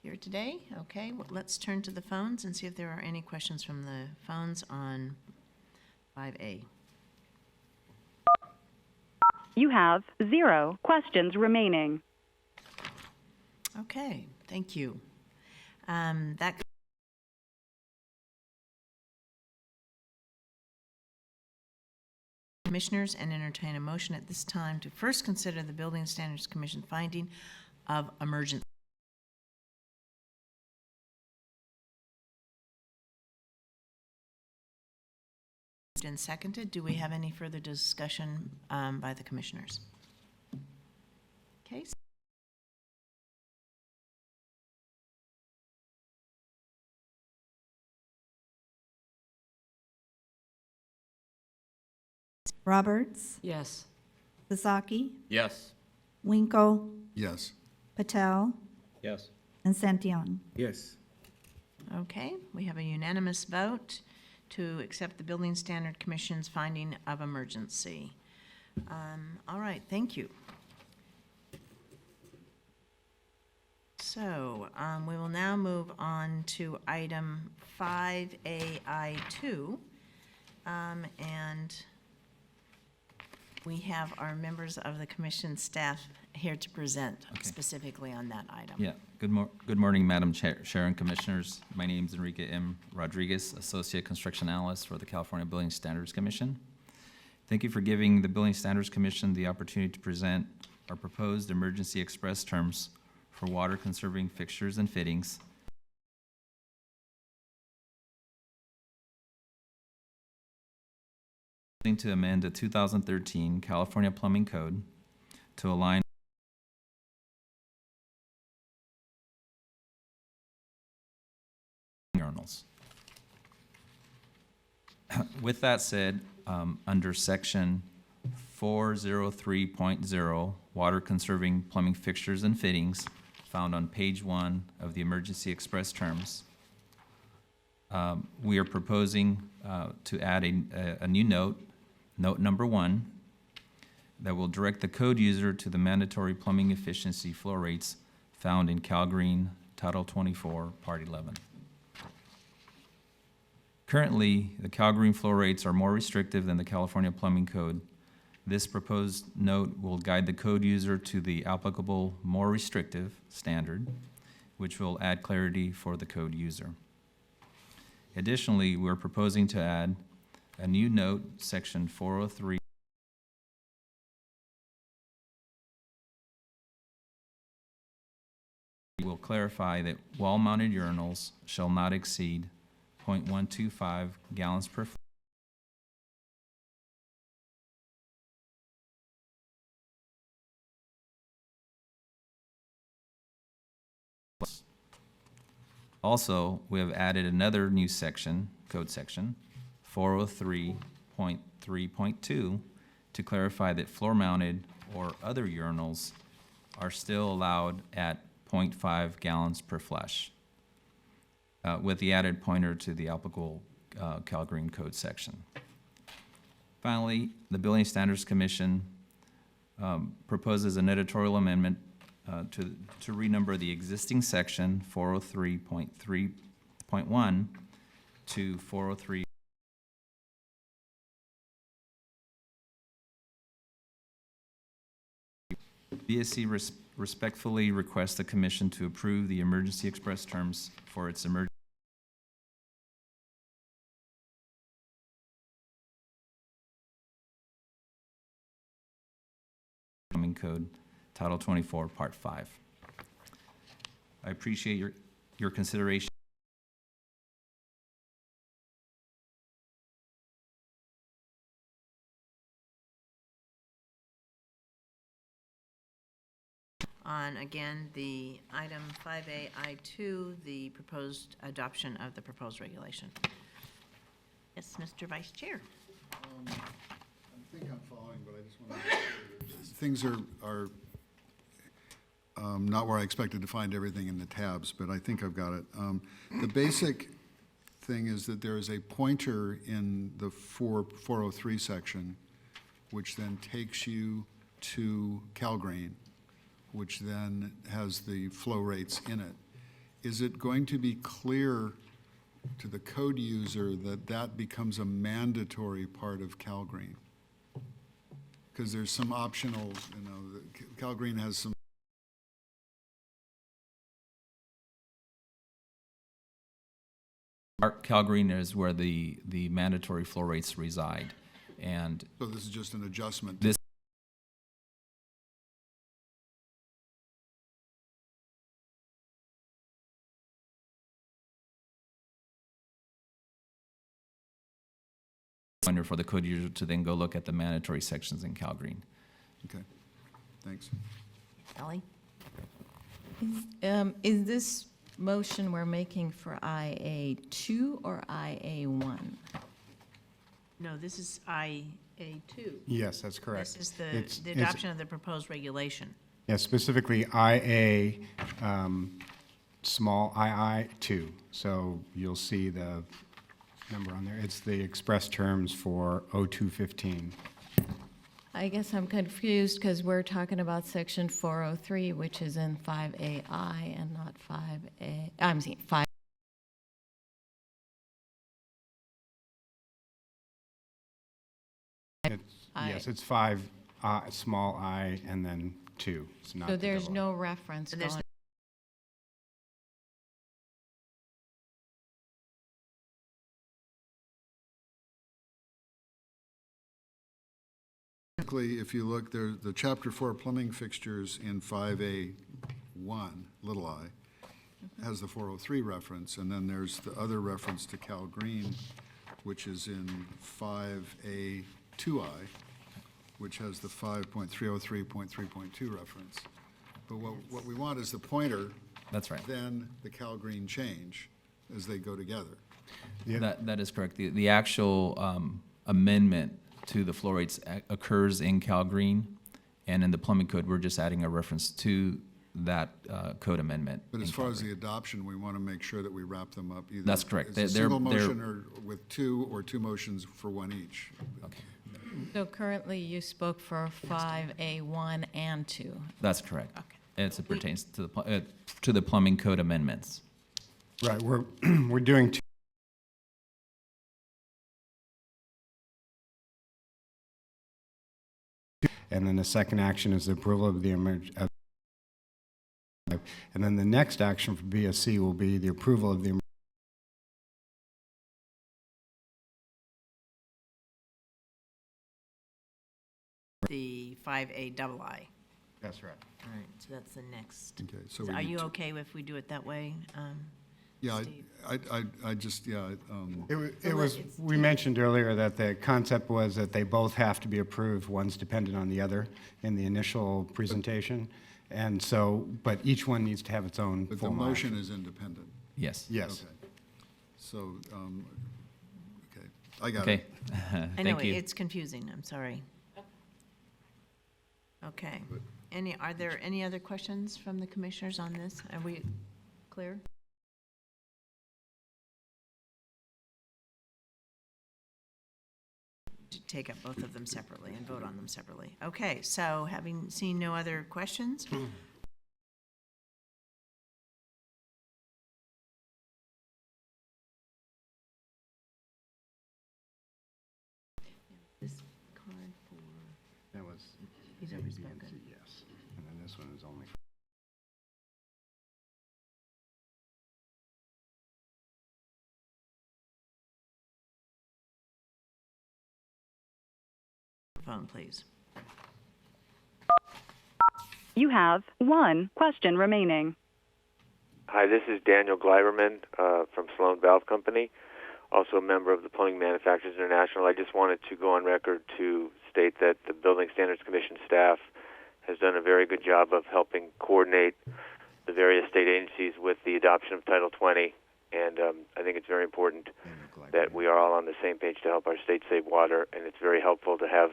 here today? Okay, well, let's turn to the phones and see if there are any questions from the phones on 5A. You have 0 questions remaining. Okay, thank you. That commissioners, and entertain a motion at this time to first consider the Building Standards Commission finding of emergency. And seconded. Do we have any further discussion by the commissioners? Okay. Roberts, Yes. Sasaki, Yes. Winkle, Yes. Patel, Yes. and Santillan. Yes. Okay, we have a unanimous vote to accept the Building Standard Commission's finding of emergency. All right, thank you. So we will now move on to item 5AI2. And we have our members of the commission staff here to present specifically on that item. Yeah. Good morning, Madam Chair and Commissioners. My name is Enrique M. Rodriguez, Associate Construction Analyst for the California Building Standards Commission. Thank you for giving the Building Standards Commission the opportunity to present our proposed emergency express terms for water conserving fixtures and fittings to amend the 2013 California Plumbing Code to align With that said, under section 403.0, water conserving plumbing fixtures and fittings, found on page 1 of the emergency express terms, we are proposing to add a new note, note number 1, that will direct the code user to the mandatory plumbing efficiency flow rates found in Cal Green Title 24, Part 11. Currently, the Cal Green flow rates are more restrictive than the California Plumbing Code. This proposed note will guide the code user to the applicable, more restrictive standard, which will add clarity for the code user. Additionally, we're proposing to add a new note, section 403, will clarify that wall-mounted urinals shall not exceed 0.125 gallons per floor. Also, we have added another new section, code section, 403.3.2, to clarify that floor-mounted or other urinals are still allowed at 0.5 gallons per flush, with the added pointer to the applicable Cal Green Code section. Finally, the Building Standards Commission proposes an editorial amendment to renumber the existing section 403.3.1 to 403. BSC respectfully requests the Commission to approve the emergency express terms for its emergency Plumbing Code, Title 24, Part 5. I appreciate your consideration. On, again, the item 5A I2, the proposed adoption of the proposed regulation. Yes, Mr. Vice Chair. I think I'm following, but I just want to make sure that things are not where I expected to find everything in the tabs, but I think I've got it. The basic thing is that there is a pointer in the 403 section, which then takes you to Cal Green, which then has the flow rates in it. Is it going to be clear to the code user that that becomes a mandatory part of Cal Green? Because there's some optional, Cal Green has some Cal Green is where the mandatory flow rates reside, and so this is just an adjustment. This for the code user to then go look at the mandatory sections in Cal Green. Okay, thanks. Ellie? Is this motion we're making for IA2 or IA1? No, this is IA2. Yes, that's correct. This is It's- the adoption of the proposed regulation. Yeah, specifically IA, small II2. So you'll see the number on there. It's the express terms for 0215. I guess I'm confused because we're talking about section 403, which is in 5AI and not 5A. I'm saying 5. Yes, it's 5, small I, and then 2. It's not So the there's double I. no reference And there's going. Technically, if you look, there, the Chapter 4 plumbing fixtures in 5A1, little I, has the 403 reference, and then there's the other reference to Cal Green, which is in 5A2I, which has the 5.303.3.2 reference. But what we want is the pointer. That's right. Then the Cal Green change as they go together. That is correct. The actual amendment to the flow rates occurs in Cal Green, and in the plumbing code, we're just adding a reference to that code amendment. But as in far Cal as the Green. adoption, we want to make sure that we wrap them up either. That's correct. As a They're- single they're- motion or with two, or two motions for one each. Okay. So currently, you spoke for 5A1 and 2. That's correct. Okay. As it pertains to the plumbing code amendments. Right, we're, we're doing two. And then the second action is the approval of the and then the next action for BSC will be the approval of the The 5A double I. That's right. All right, so that's the next. Okay, so So we are need you to- okay if we do it that way? Yeah, Steve? I just, yeah. It was, we mentioned earlier that the concept was that they both have to be approved, one's dependent on the other in the initial presentation. And so, but each one needs to have its own But the formal motion action. is independent. Yes. Yes. Okay. So, okay, I got Okay. it. I know, Thank you. it's confusing, I'm sorry. Okay. Are there any other questions from the commissioners on this? Are we clear? To take up both of them separately and vote on them separately. Okay, so having seen no other questions, this card for, That was. He's already spoken. Yes, and then this one is only. phone, please. You have one question remaining. Hi, this is Daniel Gleiberman from Sloan Valve Company, also a member of the Plumbing Manufacturers International. I just wanted to go on record to state that the Building Standards Commission staff has done a very good job of helping coordinate the various state agencies with the adoption of Title 20, and I think it's very important that we are all on the same page to help our state save water, and it's very helpful to have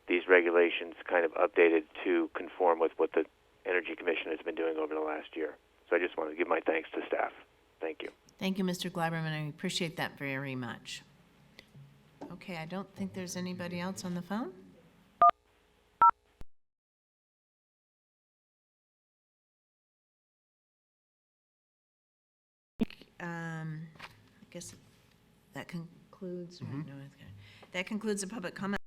these regulations kind of updated to conform with what the Energy Commission has been doing over the last year. So I just want to give my thanks to staff. Thank you. Thank you, Mr. Gleiberman. I appreciate that very much. Okay, I don't think there's anybody else on the phone. I guess that concludes, no, okay. That concludes the public comment.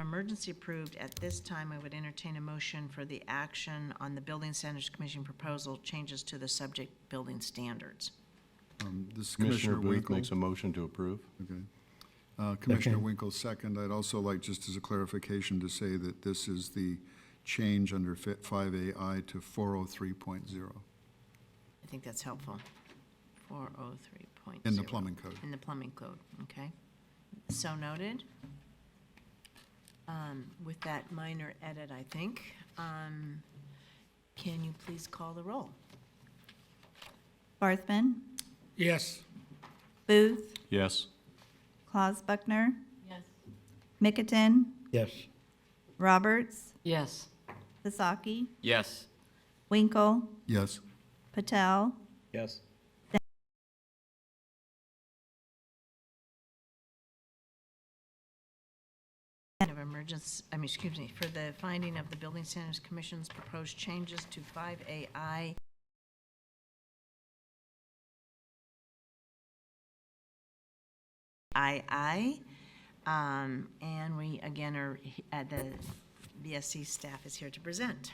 Emergency approved. At this time, I would entertain a motion for the action on the Building Standards Commission proposal changes to the subject building standards. This is Commissioner Commissioner Booth Winkle. makes a motion to approve. Okay. Commissioner Winkle, second. I'd also like, just as a clarification, to say that this is the change under 5AI to 403.0 I think that's helpful. 403.0. in the plumbing code. In the plumbing code, okay. So noted. With that minor edit, I think, can you please call the roll? Barthman, Yes. Booth, Yes. Claus Buckner, Yes. Mickelton, Yes. Roberts, Yes. Sasaki, Yes. Winkle, Yes. Patel, Yes. Of emergency, excuse me, for the finding of the Building Standards Commission's proposed changes to 5AI. And we again are, the BSC staff is here to present.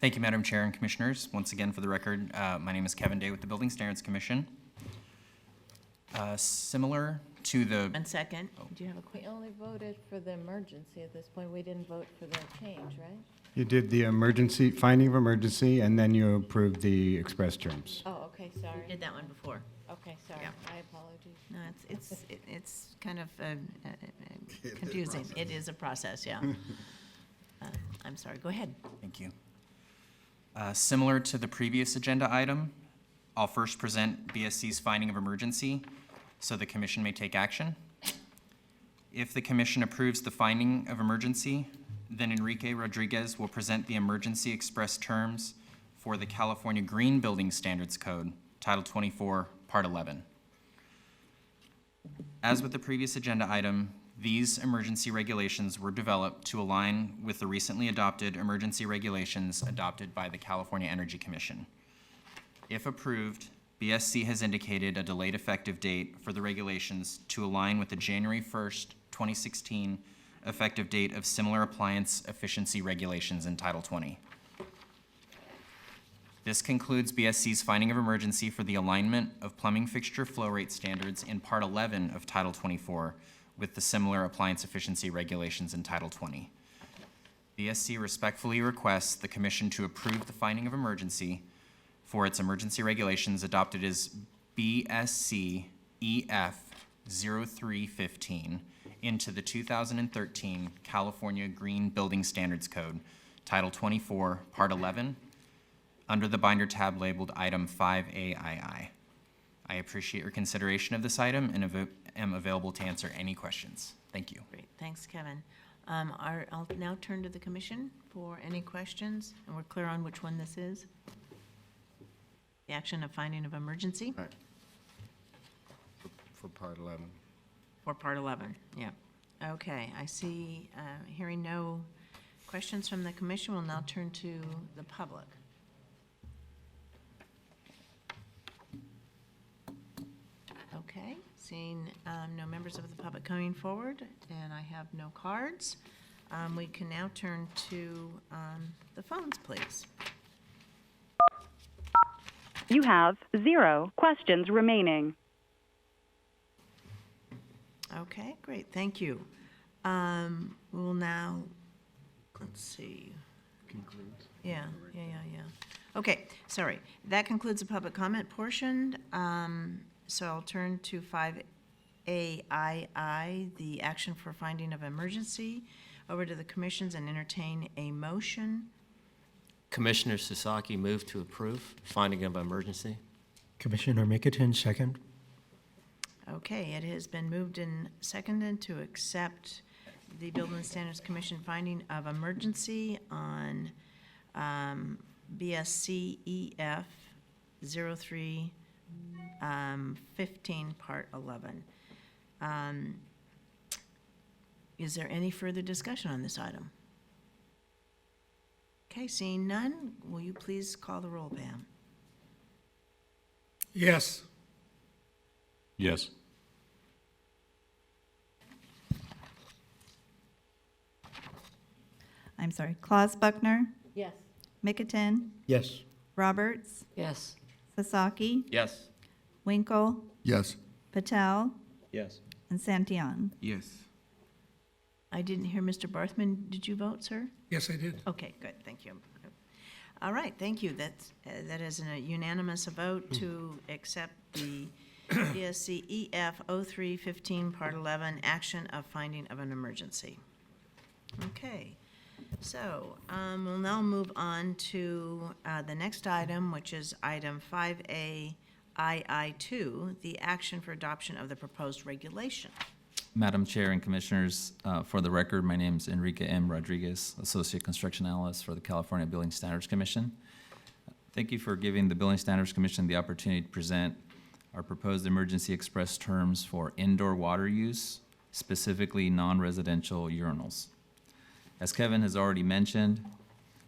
Thank you, Madam Chair and Commissioners. Once again, for the record, my name is Kevin Day with the Building Standards Commission. Similar to the... 1 second. Do you have a We quick? only voted for the emergency at this point. We didn't vote for the change, right? You did the emergency, finding of emergency, and then you approved the express terms. Oh, okay, sorry. Did that one before. Okay, sorry. Yeah. My apologies. No, it's kind of confusing. It is a process, yeah. I'm sorry, go ahead. Thank you. Similar to the previous agenda item, I'll first present BSC's finding of emergency so the commission may take action. If the commission approves the finding of emergency, then Enrique Rodriguez will present the emergency express terms for the California Green Building Standards Code, Title 24, Part 11. As with the previous agenda item, these emergency regulations were developed to align with the recently adopted emergency regulations adopted by the California Energy Commission. If approved, BSC has indicated a delayed effective date for the regulations to align with the January 1st, 2016 effective date of similar appliance efficiency regulations in Title 20. This concludes BSC's finding of emergency for the alignment of plumbing fixture flow rate standards in Part 11 of Title 24 with the similar appliance efficiency regulations in Title 20. BSC respectfully requests the Commission to approve the finding of emergency for its emergency regulations adopted as BSC EF 0315 into the 2013 California Green Building Standards Code, Title 24, Part 11, under the binder tab labeled Item 5AII. I appreciate your consideration of this item and am available to answer any questions. Thank you. Great, thanks, Kevin. I'll now turn to the commission for any questions, and we're clear on which one this is. The action of finding of emergency Right. For Part 11. for Part 11, yeah. Okay, I see, hearing no questions from the commission, we'll now turn to the public. Okay, seeing no members of the public coming forward, and I have no cards, we can now turn to the phones, please. You have 0 questions remaining. Okay, great, thank you. We'll now, let's see. Concludes. Yeah. Okay, sorry. That concludes the public comment portion. So I'll turn to 5AII, the action for finding of emergency, over to the commissions and entertain a motion. Commissioner Sasaki moved to approve finding of emergency. Commissioner Mikitin, second. Okay, it has been moved and seconded to accept the Building Standards Commission finding of emergency on BSC EF 0315, Part 11. Is there any further discussion on this item? Okay, seeing none, will you please call the roll, Pam? Yes. Yes. I'm sorry, Claus Buckner, Yes. Mikitin, Yes. Roberts, Yes. Sasaki, Yes. Winkle, Yes. Patel, Yes. and Santillan. Yes. I didn't hear Mr. Barthman. Did you vote, sir? Yes, I did. Okay, good, thank you. All right, thank you. That is a unanimous vote to accept the BSC EF 0315, Part 11, action of finding of an emergency. Okay, so we'll now move on to the next item, which is item 5AII2, the action for adoption of the proposed regulation. Madam Chair and Commissioners, for the record, my name is Enrique M. Rodriguez, Associate Construction Analyst for the California Building Standards Commission. Thank you for giving the Building Standards Commission the opportunity to present our proposed emergency express terms for indoor water use, specifically non-residential urinals. As Kevin has already mentioned,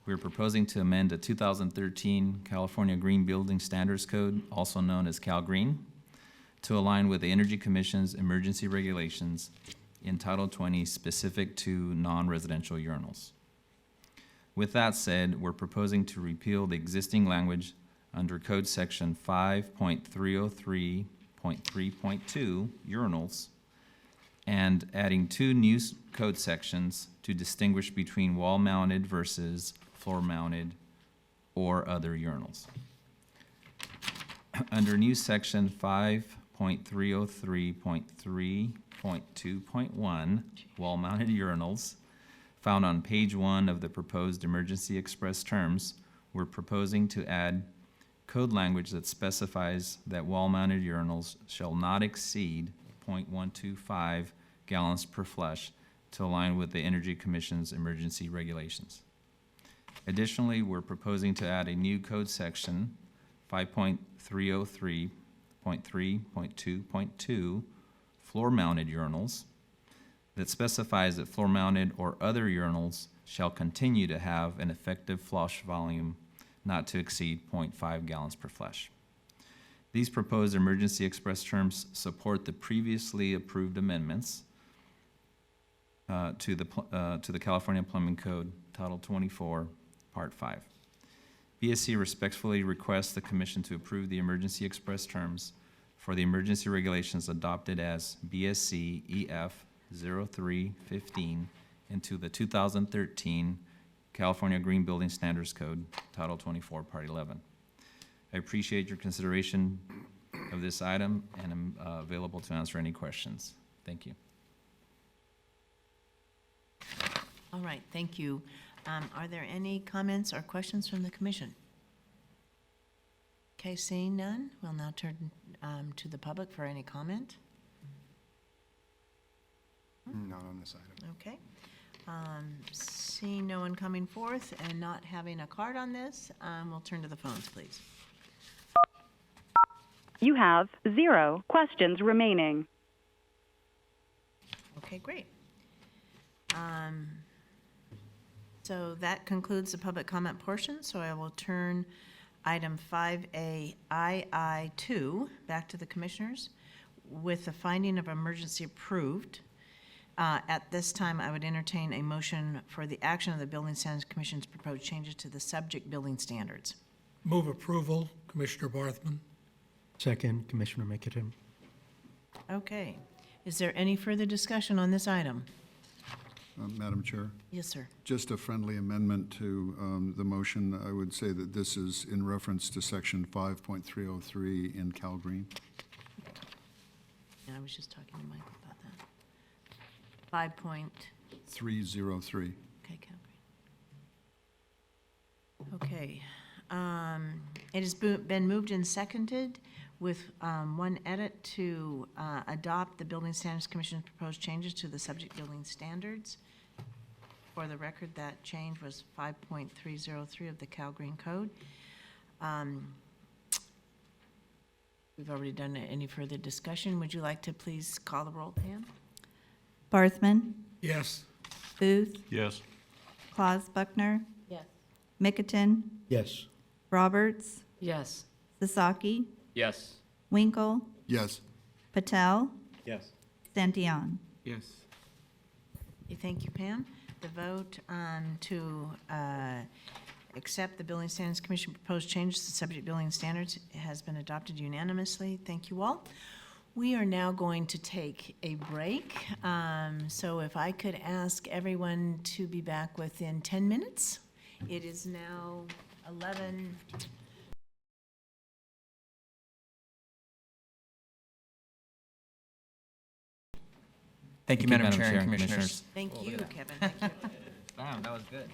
we're proposing to amend the 2013 California Green Building Standards Code, also known as Cal Green, to align with the Energy Commission's emergency regulations in Title 20 specific to non-residential urinals. With that said, we're proposing to repeal the existing language under Code Section 5.303.3.2 urinals and adding 2 new code sections to distinguish between wall-mounted versus floor-mounted or other urinals. Under new Section 5.303.3.2.1, wall-mounted urinals, found on page 1 of the proposed emergency express terms, we're proposing to add code language that specifies that wall-mounted urinals shall not exceed 0.125 gallons per flush to align with the Energy Commission's emergency regulations. Additionally, we're proposing to add a new code section, 5.303.3.2.2, floor-mounted urinals, that specifies that floor-mounted or other urinals shall continue to have an effective flush volume not to exceed 0.5 gallons per flush. These proposed emergency express terms support the previously approved amendments to the California Plumbing Code, Title 24, Part 5. BSC respectfully requests the Commission to approve the emergency express terms for the emergency regulations adopted as BSC EF 0315 into the 2013 California Green Building Standards Code, Title 24, Part 11. I appreciate your consideration of this item and am available to answer any questions. Thank you. All right, thank you. Are there any comments or questions from the commission? Okay, seeing none, we'll now turn to the public for any comment. Not on this item. Okay. Seeing no one coming forth and not having a card on this, we'll turn to the phones, please. You have 0 questions remaining. Okay, great. So that concludes the public comment portion, so I will turn item 5A II back to the commissioners with the finding of emergency approved. At this time, I would entertain a motion for the action of the Building Standards Commission's proposed changes to the subject building standards. Move approval, Commissioner Barthman. Second, Commissioner McKittin. Okay. Is there any further discussion on this item? Madam Chair, Yes, sir. just a friendly amendment to the motion. I would say that this is in reference to section 5.303 in Cal Green. Yeah, I was just talking to Michael about that. 5 point, 303. okay, Calgary. Okay. It has been moved and seconded with one edit to adopt the Building Standards Commission's proposed changes to the subject building standards. For the record, that change was 5.303 of the Cal Green Code. We've already done any further discussion. Would you like to please call the roll, Pam? Barthman, Yes. Booth, Yes. Claus Buckner, Yes. Mickelton, Yes. Roberts, Yes. Sasaki, Yes. Winkle, Yes. Patel, Yes. Santillan. Yes. Okay, thank you, Pam. The vote to accept the Building Standards Commission proposed changes to subject building standards has been adopted unanimously. Thank you all. We are now going to take a break. So if I could ask everyone to be back within 10 minutes. It is now 11. Thank you, Madam Chair and Commissioners. Thank you, Kevin. Thank you. Wow, that was good.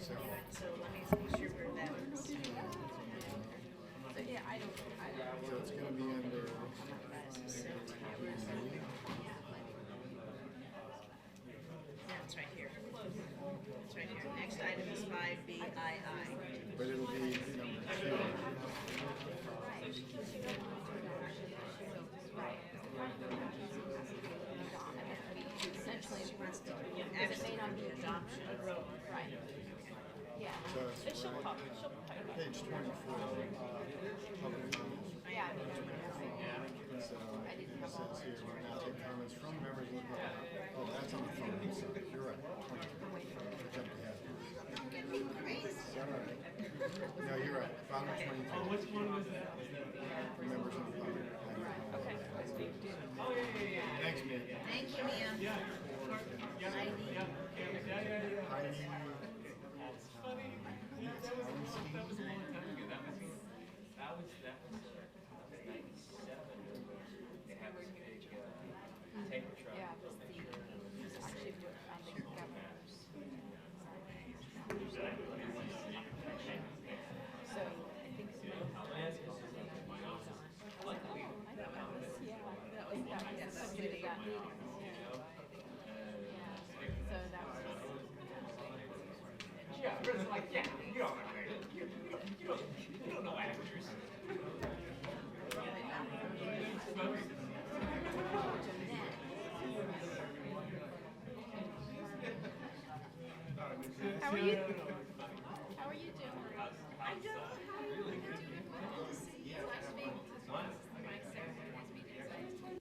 So let me make sure where that is. So yeah, I don't. So it's gonna be under. Yeah, it's right here. It's right here. Next item is 5BII. But it'll be number 2. Essentially, she wants to actually do adoption. Right. Yeah. So it's right, page 24. Public comments. Yeah. So it says here, we'll now take comments from members of the public. Oh, that's on the phone, so you're right. Jumped ahead. It's all right. No, you're right. Bottom 23. Oh, which one was that? From members of the public. Okay. Thanks, man. Thank you, ma'am. Heidi. How are you? How are you doing? I'm doing. How are you? Good to see you. Nice to meet you. Nice to meet you.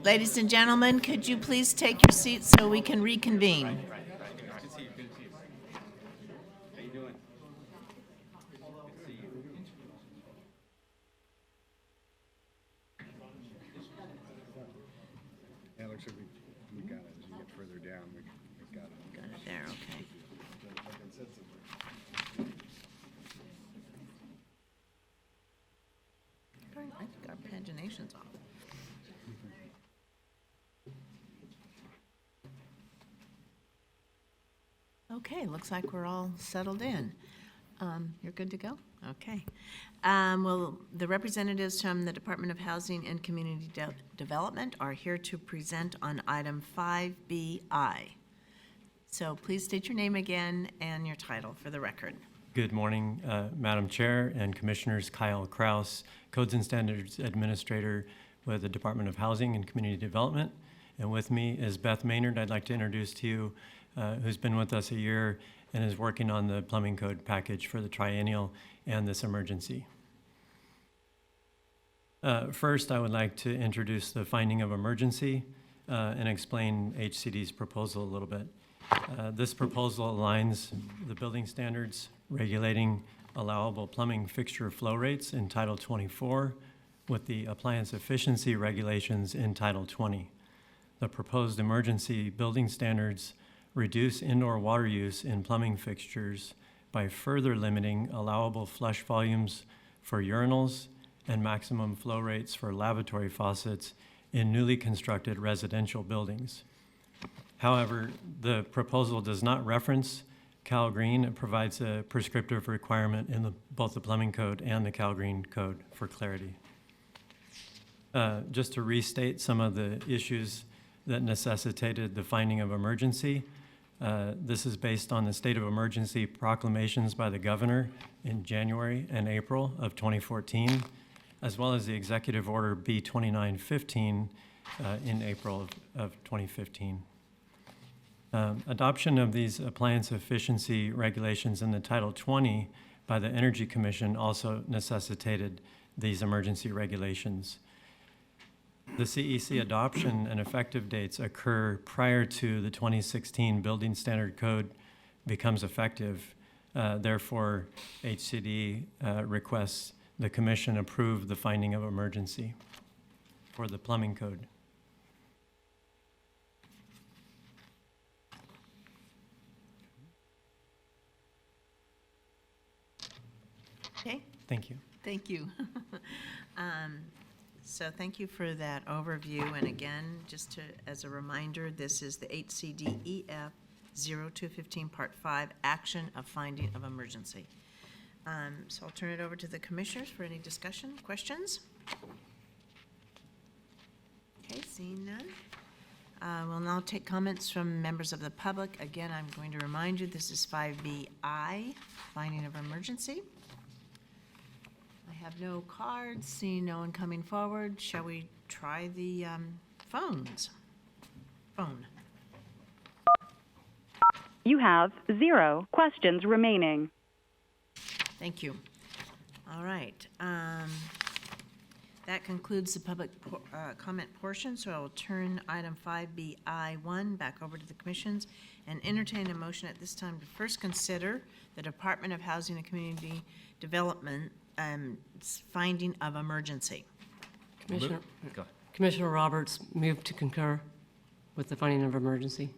Ladies and gentlemen, could you please take your seats so we can reconvene? Yeah, it looks like we got it. As we get further down, we got it. Got it there, okay. I think our pagination's off. Okay, looks like we're all settled in. You're good to go? Okay. Well, the representatives from the Department of Housing and Community Development are here to present on item 5BI. So please state your name again and your title for the record. Good morning, Madam Chair and Commissioners. Kyle Kraus, Codes and Standards Administrator with the Department of Housing and Community Development. And with me is Beth Maynard. I'd like to introduce to you, who's been with us a year and is working on the plumbing code package for the triennial and this emergency. First, I would like to introduce the finding of emergency and explain HCD's proposal a little bit. This proposal aligns the building standards regulating allowable plumbing fixture flow rates in Title 24 with the appliance efficiency regulations in Title 20. The proposed emergency building standards reduce indoor water use in plumbing fixtures by further limiting allowable flush volumes for urinals and maximum flow rates for lavatory faucets in newly constructed residential buildings. However, the proposal does not reference Cal Green. It provides a prescriptive requirement in both the plumbing code and the Cal Green code for clarity. Just to restate some of the issues that necessitated the finding of emergency, this is based on the state of emergency proclamations by the governor in January and April of 2014, as well as the executive order B2915 in April of 2015. Adoption of these appliance efficiency regulations in the Title 20 by the Energy Commission also necessitated these emergency regulations. The CEC adoption and effective dates occur prior to the 2016 Building Standard Code becomes effective. Therefore, HCD requests the Commission approve the finding of emergency for the plumbing code. Okay. Thank you. Thank you. So thank you for that overview. And again, just as a reminder, this is the HCDEF 0215 Part 5, Action of Finding of Emergency. So I'll turn it over to the commissioners for any discussion, questions? Okay, seeing none. We'll now take comments from members of the public. Again, I'm going to remind you, this is 5BI, Finding of Emergency. I have no cards, seeing no one coming forward. Shall we try the phones? Phone. You have 0 questions remaining. Thank you. All right. That concludes the public comment portion, so I will turn item 5BI1 back over to the commissions and entertain a motion at this time to first consider the Department of Housing and Community Development finding of emergency. Commissioner Roberts moved to concur with the finding of emergency.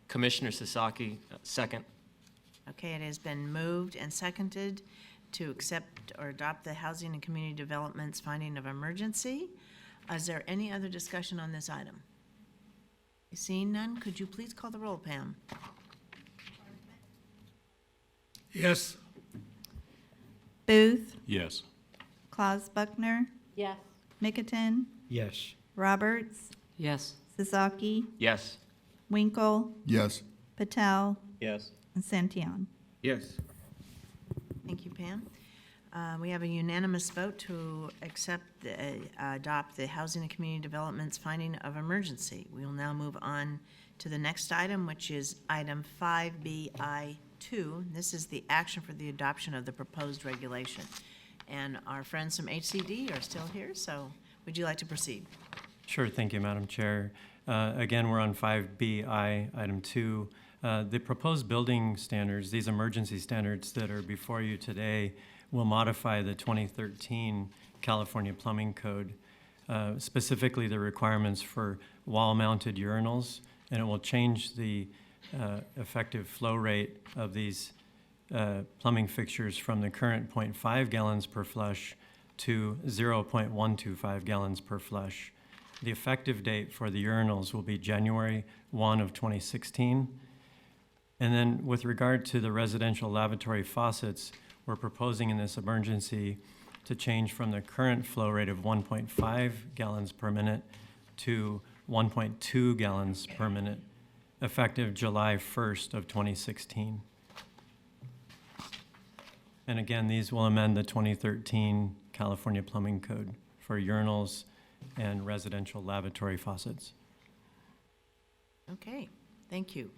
Commissioner Sasaki, second. Okay, it has been moved and seconded to accept or adopt the Housing and Community Development's finding of emergency. Is there any other discussion on this item? Seeing none, could you please call the roll, Pam? Yes. Booth, Yes. Claus Buckner, Yes. Mickleton, Yes. Roberts, Yes. Sasaki, Yes. Winkle, Yes. Patel, Yes. and Santillan. Yes. Thank you, Pam. We have a unanimous vote to adopt the Housing and Community Development's finding of emergency. We will now move on to the next item, which is item 5BI2. This is the action for the adoption of the proposed regulation. And our friends from HCD are still here, so Would you like to proceed? Sure, thank you, Madam Chair. Again, we're on 5BI, item 2. The proposed building standards, these emergency standards that are before you today, will modify the 2013 California Plumbing Code, specifically the requirements for wall-mounted urinals, and it will change the effective flow rate of these plumbing fixtures from the current 0.5 gallons per flush to 0.125 gallons per flush. The effective date for the urinals will be January 1 of 2016. And then with regard to the residential lavatory faucets, we're proposing in this emergency to change from the current flow rate of 1.5 gallons per minute to 1.2 gallons per minute, effective July 1st of 2016. And again, these will amend the 2013 California Plumbing Code for urinals and residential lavatory faucets. Okay, thank you.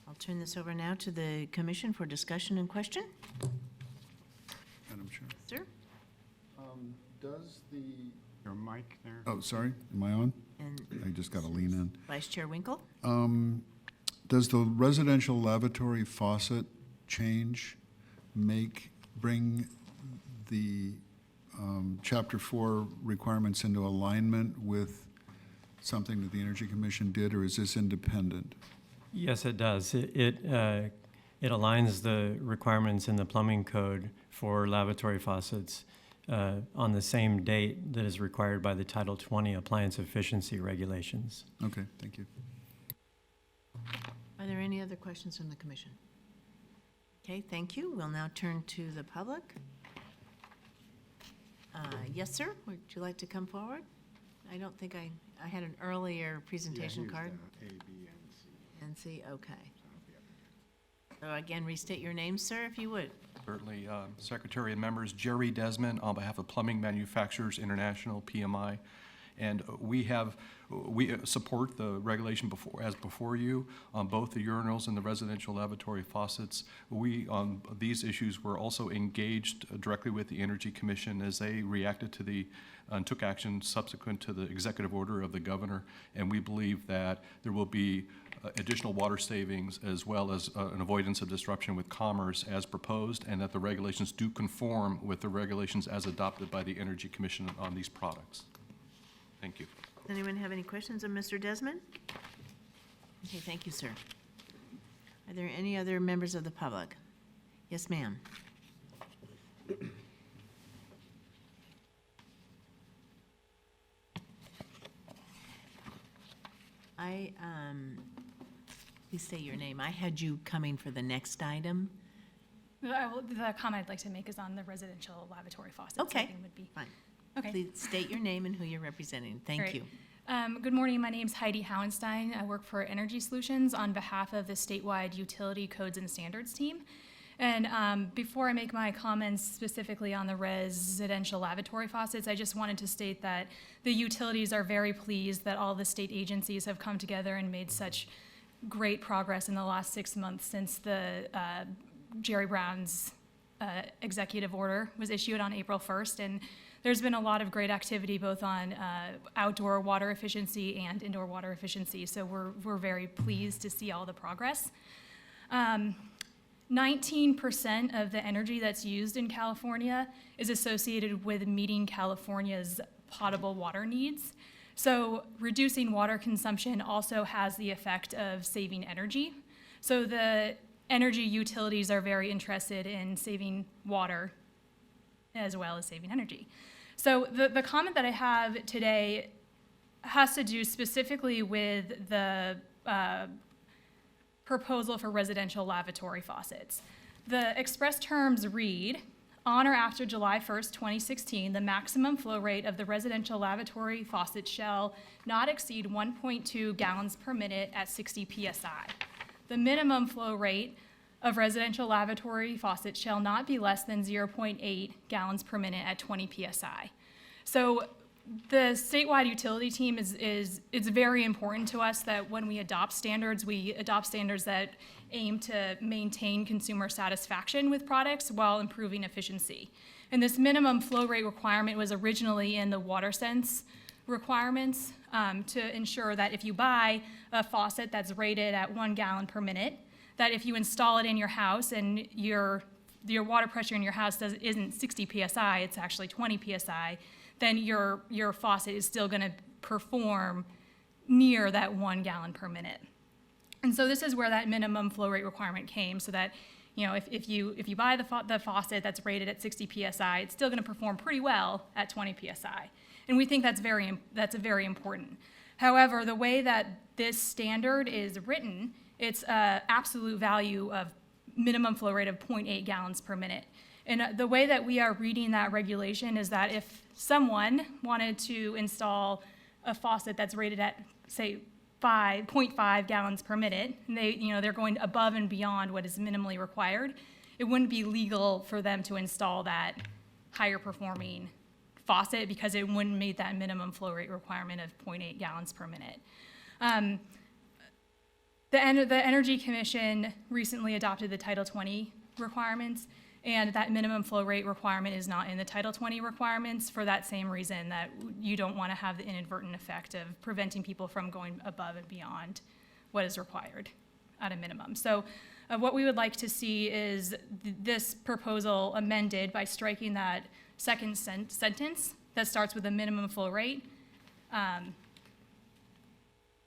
I'll turn this over now to the commission for discussion and question. Madam Chair. Sir? Does your mic there? Oh, sorry, am I on? And I just got to lean in. Vice Chair Winkle? Does the residential lavatory faucet change bring the Chapter 4 requirements into alignment with something that the Energy Commission did, or is this independent? Yes, it does. It aligns the requirements in the plumbing code for lavatory faucets on the same date that is required by the Title 20 appliance efficiency regulations. Okay, thank you. Are there any other questions from the commission? Okay, thank you. We'll now turn to the public. Yes, sir? Would you like to come forward? I don't think I had an earlier presentation card. A, B, and C. And C, okay. So again, restate your name, sir, if you would. Certainly, Secretary and members, Jerry Desmond on behalf of Plumbing Manufacturers International, PMI. And we support the regulation before you on both the urinals and the residential lavatory faucets. We, on these issues, were also engaged directly with the Energy Commission as they reacted to and took action subsequent to the executive order of the governor. And we believe that there will be additional water savings as well as an avoidance of disruption with commerce as proposed, and that the regulations do conform with the regulations as adopted by the Energy Commission on these products. Thank you. Does anyone have any questions of Mr. Desmond? Okay, thank you, sir. Are there any other members of the public? Yes, ma'am. Please say your name. I had you coming for the next item. The comment I'd like to make is on the residential lavatory faucets. Okay, I think would be fine. Okay. Please state your name and who you're representing. Thank Great. you. Good morning. My name is Heidi Howenstein. I work for Energy Solutions on behalf of the statewide Utility Codes and Standards team. And before I make my comments specifically on the residential lavatory faucets, I just wanted to state that the utilities are very pleased that all the state agencies have come together and made such great progress in the last 6 months since the Jerry Brown's executive order was issued on April 1st. And there's been a lot of great activity both on outdoor water efficiency and indoor water efficiency. So we're very pleased to see all the progress. 19% of the energy that's used in California is associated with meeting California's potable water needs. So reducing water consumption also has the effect of saving energy. So the energy utilities are very interested in saving water as well as saving energy. So the comment that I have today has to do specifically with the proposal for residential lavatory faucets. The express terms read, on or after July 1st, 2016, the maximum flow rate of the residential lavatory faucet shall not exceed 1.2 gallons per minute at 60 psi. The minimum flow rate of residential lavatory faucets shall not be less than 0.8 gallons per minute at 20 psi. So the statewide utility team it's very important to us that when we adopt standards that aim to maintain consumer satisfaction with products while improving efficiency. And this minimum flow rate requirement was originally in the WaterSense requirements to ensure that if you buy a faucet that's rated at 1 gallon per minute, that if you install it in your house and your water pressure in your house isn't 60 psi, it's actually 20 psi, then your faucet is still going to perform near that 1 gallon per minute. And so this is where that minimum flow rate requirement came, so that if you buy the faucet that's rated at 60 psi, it's still going to perform pretty well at 20 psi. And we think that's very important. However, the way that this standard is written, it's an absolute value of minimum flow rate of 0.8 gallons per minute. And the way that we are reading that regulation is that if someone wanted to install a faucet that's rated at, say, 0.5 gallons per minute, and they're going above and beyond what is minimally required, it wouldn't be legal for them to install that higher performing faucet because it wouldn't meet that minimum flow rate requirement of 0.8 gallons per minute. The Energy Commission recently adopted the Title 20 requirements, and that minimum flow rate requirement is not in the Title 20 requirements for that same reason, that you don't want to have the inadvertent effect of preventing people from going above and beyond what is required at a minimum. So what we would like to see is this proposal amended by striking that second sentence that starts with a minimum flow rate.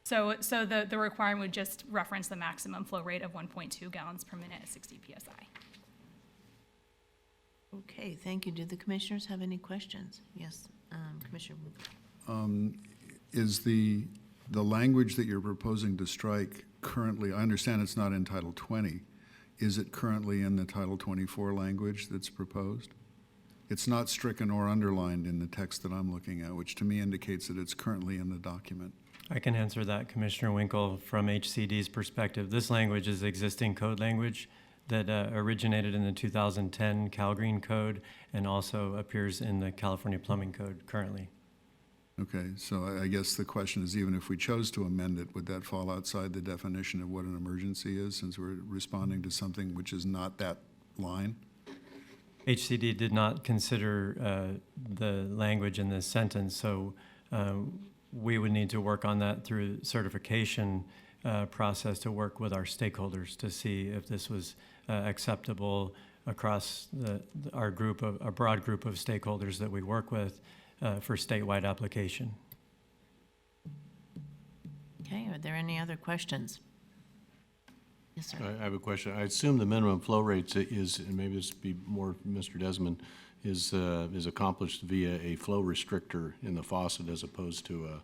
So the requirement would just reference the maximum flow rate of 1.2 gallons per minute at 60 psi. Okay, thank you. Do the commissioners have any questions? Yes, Commissioner Winkle. Is the language that you're proposing to strike currently, I understand it's not in Title 20, is it currently in the Title 24 language that's proposed? It's not stricken or underlined in the text that I'm looking at, which to me indicates that it's currently in the document. I can answer that, Commissioner Winkle, from HCD's perspective. This language is existing code language that originated in the 2010 Cal Green Code and also appears in the California Plumbing Code currently. Okay, so I guess the question is, even if we chose to amend it, would that fall outside the definition of what an emergency is, since we're responding to something which is not that line? HCD did not consider the language in this sentence, so we would need to work on that through certification process to work with our stakeholders to see if this was acceptable across our broad group of stakeholders that we work with for statewide application. Okay, are there any other questions? Yes, sir. I have a question. I assume the minimum flow rates is, and maybe this would be more Mr. Desmond, is accomplished via a flow restrictor in the faucet as opposed to a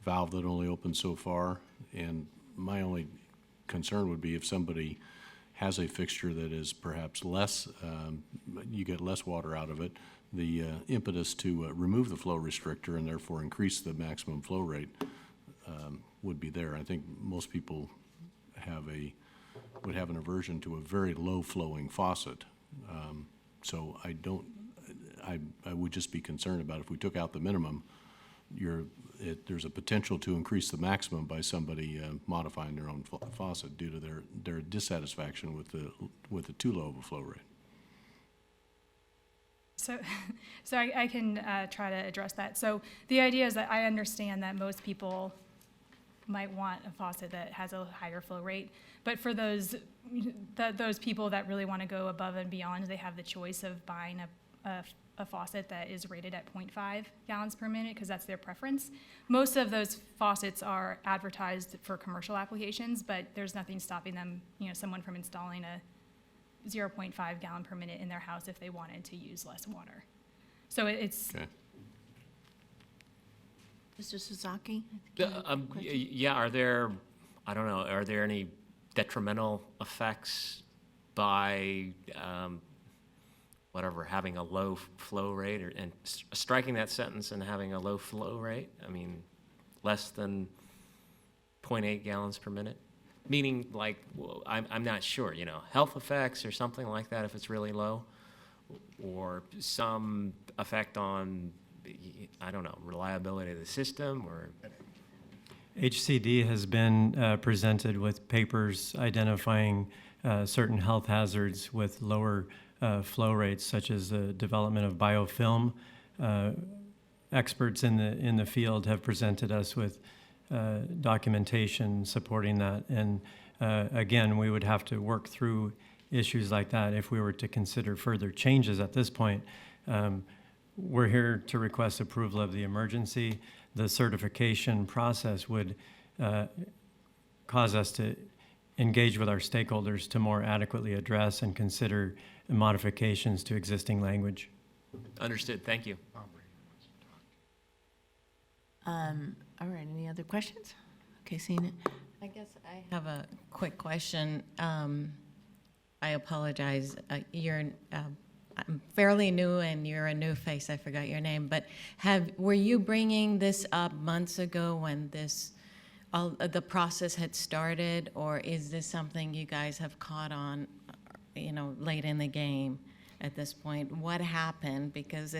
valve that only opens so far. And my only concern would be if somebody has a fixture that is perhaps less, you get less water out of it, the impetus to remove the flow restrictor and therefore increase the maximum flow rate would be there. I think most people would have an aversion to a very low flowing faucet. So I would just be concerned about if we took out the minimum, there's a potential to increase the maximum by somebody modifying their own faucet due to their dissatisfaction with the too low of a flow rate. So I can try to address that. So the idea is that I understand that most people might want a faucet that has a higher flow rate, but for those people that really want to go above and beyond, they have the choice of buying a faucet that is rated at 0.5 gallons per minute because that's their preference. Most of those faucets are advertised for commercial applications, but there's nothing stopping them, someone from installing a 0.5 gallon per minute in their house if they wanted to use less water. So it's. Okay. Mr. Sasaki? Yeah, are there any detrimental effects by having a low flow rate and striking that sentence and having a low flow rate? I mean, less than 0.8 gallons per minute? Meaning, I'm not sure, health effects or something like that if it's really low, or some effect on, reliability of the system, or. HCD has been presented with papers identifying certain health hazards with lower flow rates, such as the development of biofilm experts in the field have presented us with documentation supporting that. And again, we would have to work through issues like that if we were to consider further changes at this point. We're here to request approval of the emergency. The certification process would cause us to engage with our stakeholders to more adequately address and consider modifications to existing language. Understood. Thank you. All right, any other questions? Okay, seeing it. I guess I have a quick question. I apologize. I'm fairly new, and you're a new face. I forgot your name. But were you bringing this up months ago when the process had started, or is this something you guys have caught on, late in the game at this point? What happened? Because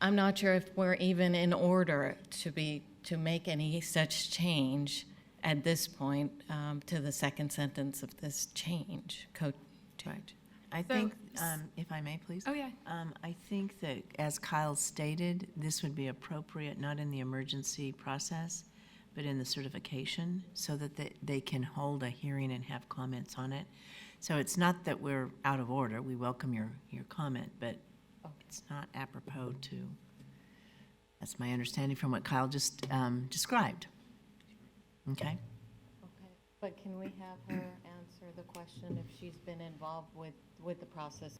I'm not sure if we're even in order to make any such change at this point to the second sentence of this code change. I think, if I may, please. Oh, yeah. I think that, as Kyle stated, this would be appropriate not in the emergency process, but in the certification, so that they can hold a hearing and have comments on it. So it's not that we're out of order. We welcome your comment, but it's not apropos to. That's my understanding from what Kyle just described. Okay. Okay, but can we have her answer the question if she's been involved with the process?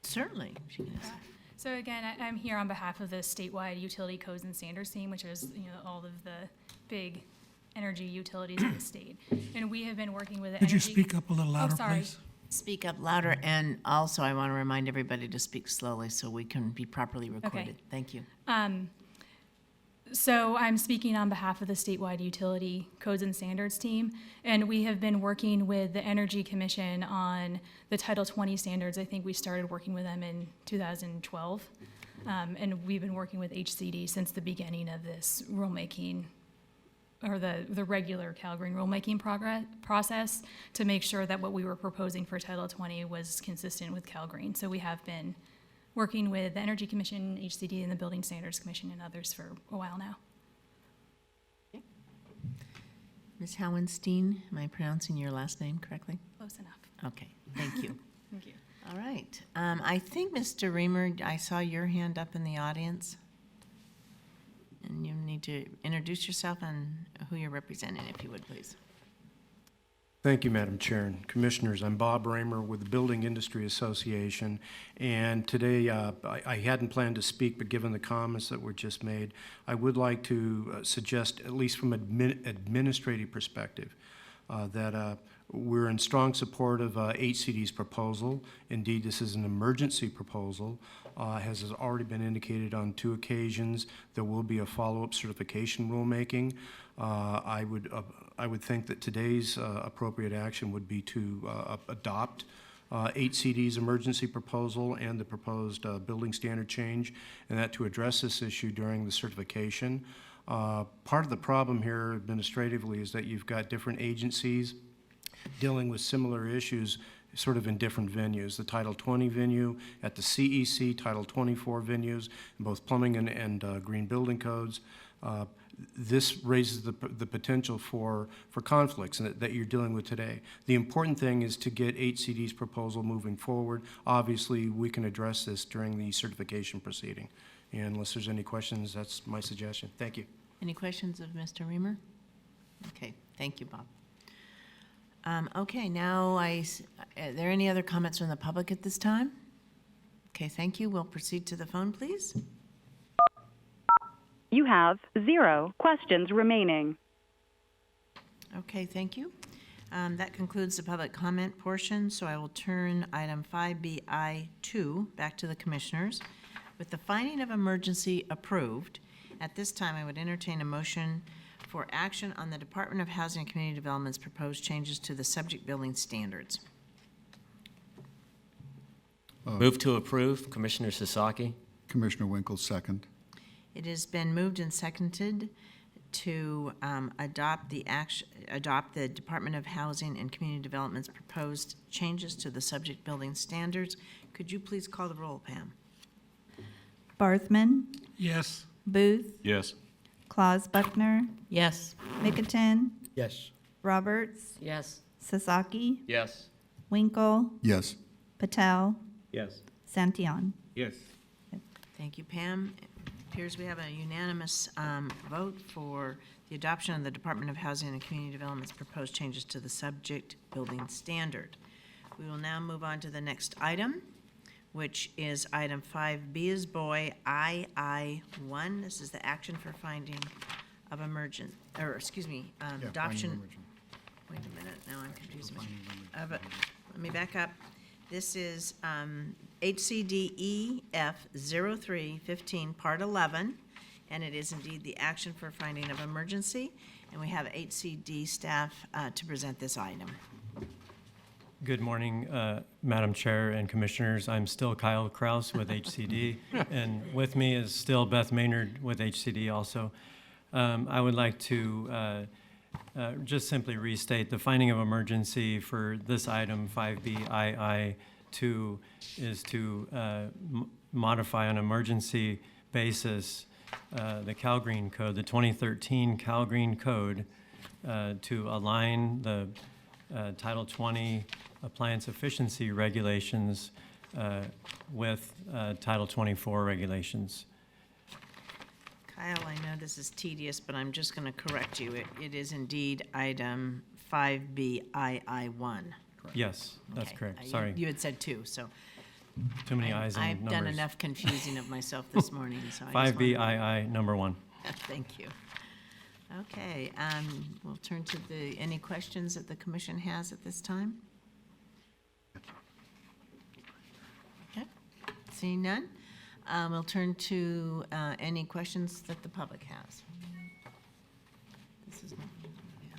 Certainly, she can answer. So again, I'm here on behalf of the statewide utility codes and standards team, which is all of the big energy utilities in the state. And we have been working with the Could you energy. speak up a little louder, Oh, sorry. please? Speak up louder, and also I want to remind everybody to speak slowly so we can be properly recorded. Thank you. So I'm speaking on behalf of the statewide utility codes and standards team, and we have been working with the Energy Commission on the Title 20 standards. I think we started working with them in 2012, and we've been working with HCD since the beginning of this rulemaking, or the regular Cal Green rulemaking process, to make sure that what we were proposing for Title 20 was consistent with Cal Green. So we have been working with the Energy Commission, HCD, and the Building Standards Commission and others for a while now. Ms. Howenstein, am I pronouncing your last name correctly? Close enough. Okay, thank you. Thank you. All right. I think, Mr. Reamer, I saw your hand up in the audience. And you need to introduce yourself and who you're representing, if you would, please. Thank you, Madam Chair and Commissioners. I'm Bob Raymer with the Building Industry Association, and today I hadn't planned to speak, but given the comments that were just made, I would like to suggest, at least from an administrative perspective, that we're in strong support of HCD's proposal. Indeed, this is an emergency proposal. As has already been indicated on 2 occasions, there will be a follow-up certification rulemaking. I would think that today's appropriate action would be to adopt HCD's emergency proposal and the proposed building standard change, and that to address this issue during the certification. Part of the problem here administratively is that you've got different agencies dealing with similar issues sort of in different venues. The Title 20 venue, at the CEC, Title 24 venues, in both plumbing and green building codes. This raises the potential for conflicts that you're dealing with today. The important thing is to get HCD's proposal moving forward. Obviously, we can address this during the certification proceeding. And unless there's any questions, that's my suggestion. Thank you. Any questions of Mr. Reamer? Okay, thank you, Bob. Okay, now are there any other comments from the public at this time? Okay, thank you. We'll proceed to the phone, please. You have 0 questions remaining. Okay, thank you. That concludes the public comment portion, so I will turn item 5BI2 back to the commissioners. With the finding of emergency approved, at this time I would entertain a motion for action on the Department of Housing and Community Development's proposed changes to the subject building standards. Move to approve. Commissioner Sasaki. Commissioner Winkle, second. It has been moved and seconded to adopt the Department of Housing and Community Development's proposed changes to the subject building standards. Could you please call the roll, Pam? Barthman, Yes. Booth, Yes. Claus Buckner, Yes. Micketen, Yes. Roberts, Yes. Sasaki, Yes. Winkle, Yes. Patel, Yes. Santillan. Yes. Thank you, Pam. It appears we have a unanimous vote for the adoption of the Department of Housing and Community Development's proposed changes to the subject building standard. We will now move on to the next item, which is item 5B as boy, II1. This is the action for finding of emergent, or excuse me, adoption. Wait a minute, now I'm confusing me. Let me back up. This is HCDEF 0315, Part 11, and it is indeed the action for finding of emergency. And we have HCD staff to present this item. Good morning, Madam Chair and Commissioners. I'm still Kyle Kraus with HCD, and with me is still Beth Maynard with HCD also. I would like to just simply restate the finding of emergency for this item 5BII2 is to modify on emergency basis the Cal Green Code, the 2013 Cal Green Code, to align the Title 20 appliance efficiency regulations with Title 24 regulations. Kyle, I know this is tedious, but I'm just going to correct you. It is indeed item 5BII1. Yes, that's Okay. correct. Sorry. You had said 2, so. Too many eyes and I've numbers. done enough confusing of myself this morning, so I just 5BII number 1. Thank you. Okay, we'll turn to any questions that the commission has at this time? Okay, seeing none, we'll turn to any questions that the public has. This is not, yeah.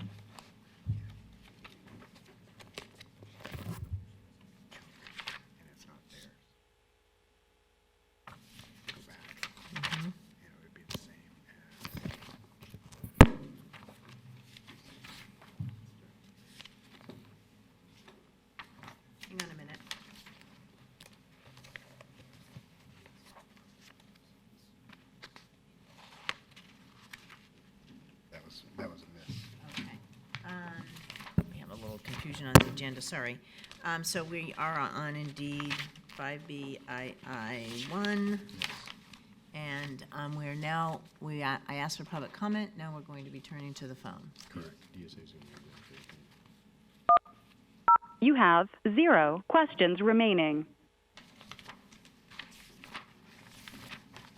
Mhm. Hang on a minute. That was a miss. Okay. We have a little confusion on the agenda, sorry. So we are on indeed 5BII1. And we're now, I asked for public comment, now we're going to be turning to the phone. Correct. You have 0 questions remaining.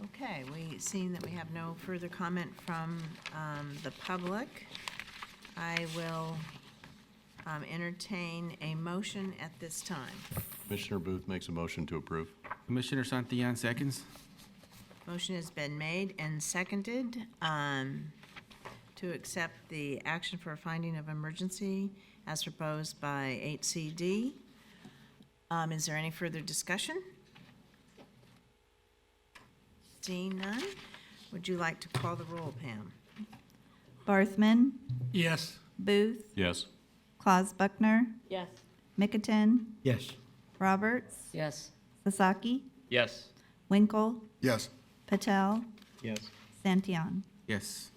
Okay, seeing that we have no further comment from the public, I will entertain a motion at this time. Commissioner Booth makes a motion to approve. Commissioner Santillan seconds. Motion has been made and seconded to accept the action for a finding of emergency as proposed by HCD. Is there any further discussion? Seeing none, would you like to call the roll, Pam? Barthman, Yes. Booth, Yes. Claus Buckner, Yes. Micketen, Yes. Roberts, Yes. Sasaki, Yes. Winkle, Yes. Patel, Yes. Santillan. Yes.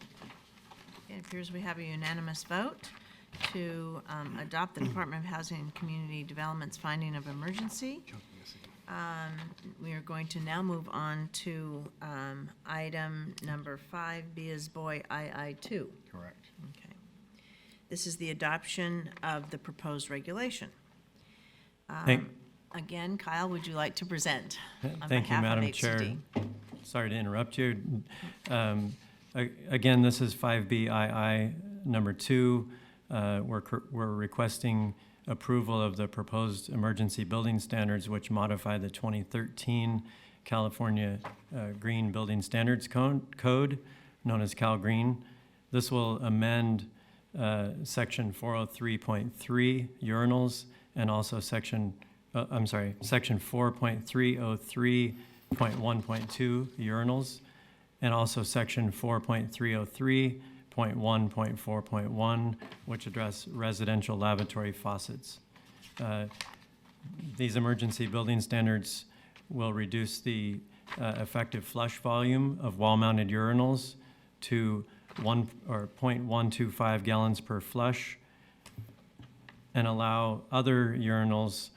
It appears we have a unanimous vote to adopt the Department of Housing and Community Development's finding of emergency. We are going to now move on to item number 5B as boy, II2. Correct. Okay. This is the adoption of the proposed regulation. Again, Kyle, would you like to present on Thank you, behalf of Madam HCD? Chair. Sorry to interrupt you. Again, this is 5BII number 2. We're requesting approval of the proposed emergency building standards, which modify the 2013 California Green Building Standards Code, known as Cal Green. This will amend section 403.3 urinals and also section 4.303.1.2 urinals, and also section 4.303.1.4.1, which address residential lavatory faucets. These emergency building standards will reduce the effective flush volume of wall-mounted urinals to 0.125 gallons per flush, and allow other urinals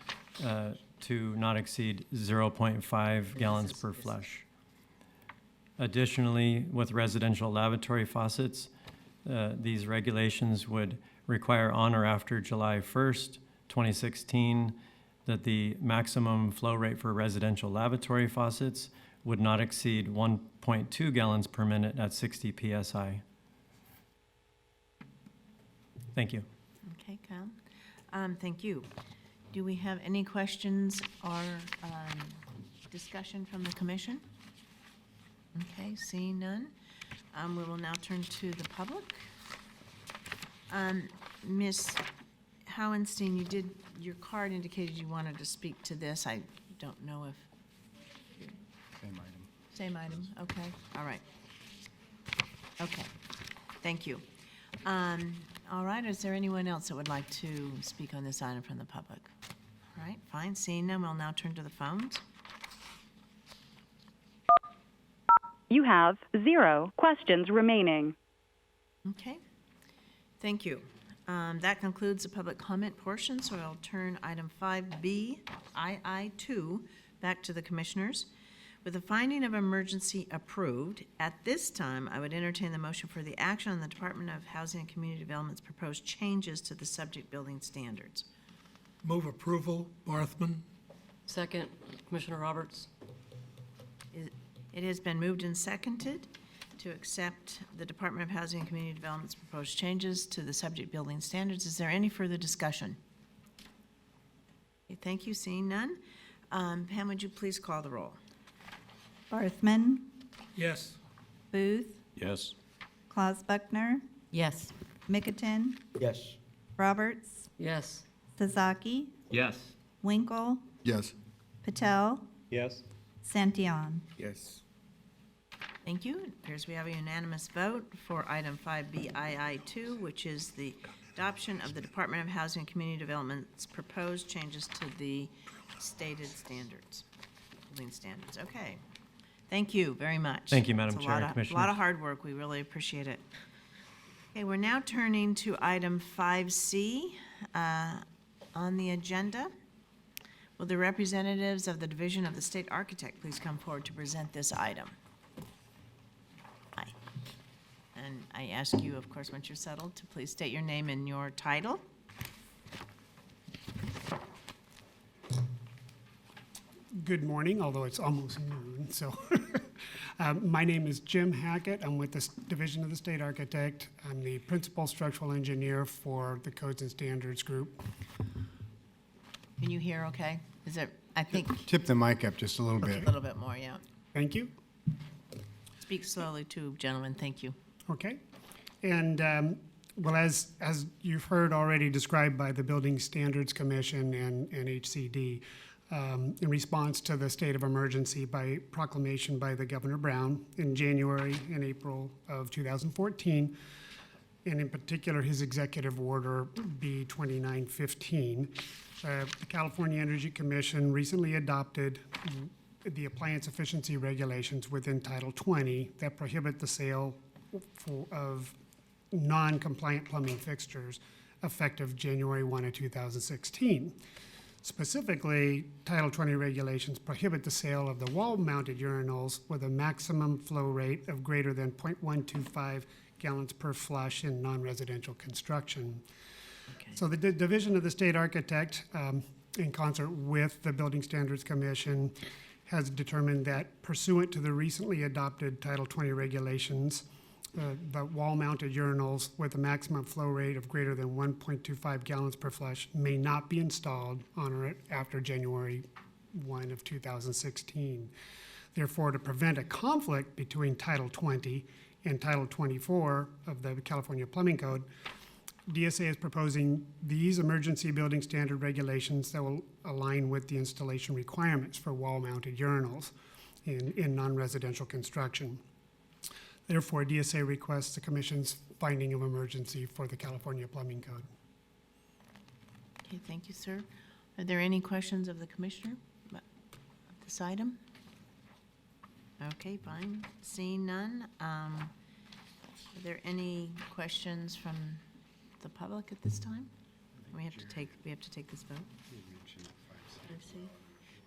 to not exceed 0.5 gallons per flush. Additionally, with residential lavatory faucets, these regulations would require on or after July 1st, 2016, that the maximum flow rate for residential lavatory faucets would not exceed 1.2 gallons per minute at 60 psi. Thank you. Okay, Kyle. Thank you. Do we have any questions or discussion from the commission? Okay, seeing none, we will now turn to the public. Ms. Howenstein, your card indicated you wanted to speak to this. I don't know if. Same item. Same item, okay, all right. Okay, thank you. All right, is there anyone else that would like to speak on this item from the public? All right, fine, seeing none, we'll now turn to the phones. You have 0 questions remaining. Okay, thank you. That concludes the public comment portion, so I'll turn item 5B, II2, back to the commissioners. With the finding of emergency approved, at this time, I would entertain the motion for the action on the Department of Housing and Community Development's proposed changes to the subject building standards. Move approval, Barthman. Second, Commissioner Roberts. It has been moved and seconded to accept the Department of Housing and Community Development's proposed changes to the subject building standards. Is there any further discussion? Okay, thank you. Seeing none. Pam, would you please call the roll? Barthman, Yes. Booth, Yes. Claus Buckner, Yes. Mickelton, Yes. Roberts, Yes. Sazaki, Yes. Winkle, Yes. Patel, Yes. Santillan. Yes. Thank you. It appears we have a unanimous vote for item 5BII2, which is the adoption of the Department of Housing and Community Development's proposed changes to the stated standards, building standards. Okay. Thank you very much. Thank you, Madam It's a Chair and lot of Commissioners. hard work. We really appreciate it. Okay, we're now turning to item 5C on the agenda. Will the representatives of the Division of the State Architect please come forward to present this item? Hi. And I ask you, of course, once you're settled, to please state your name and your title. Good morning, although it's almost noon, so. My name is Jim Hackett. I'm with the Division of the State Architect. I'm the Principal Structural Engineer for the Codes and Standards Group. Can you hear okay? Is it, I think, Tip the mic up just a little a bit. little bit more, yeah. Thank you. Speak slowly too, gentlemen, thank you. Okay. And, well, as you've heard already described by the Building Standards Commission and HCD, in response to the state of emergency by proclamation by the Governor Brown in January and April of 2014, and in particular his executive order B 2915, the California Energy Commission recently adopted the appliance efficiency regulations within Title 20 that prohibit the sale of non-compliant plumbing fixtures effective January 1 of 2016. Specifically, Title 20 regulations prohibit the sale of the wall-mounted urinals with a maximum flow rate of greater than 0.125 gallons per flush in non-residential construction. Okay. So the Division of the State Architect, in concert with the Building Standards Commission, has determined that pursuant to the recently adopted Title 20 regulations, the wall-mounted urinals with a maximum flow rate of greater than 1.25 gallons per flush may not be installed on or after January 1 of 2016. Therefore, to prevent a conflict between Title 20 and Title 24 of the California Plumbing Code, DSA is proposing these emergency building standard regulations that will align with the installation requirements for wall-mounted urinals in non-residential construction. Therefore, DSA requests the Commission's finding of emergency for the California Plumbing Code. Okay, thank you, sir. Are there any questions of the Commissioner about this item? Okay, fine. Seeing none, are there any questions from the public at this time? We have to take this vote.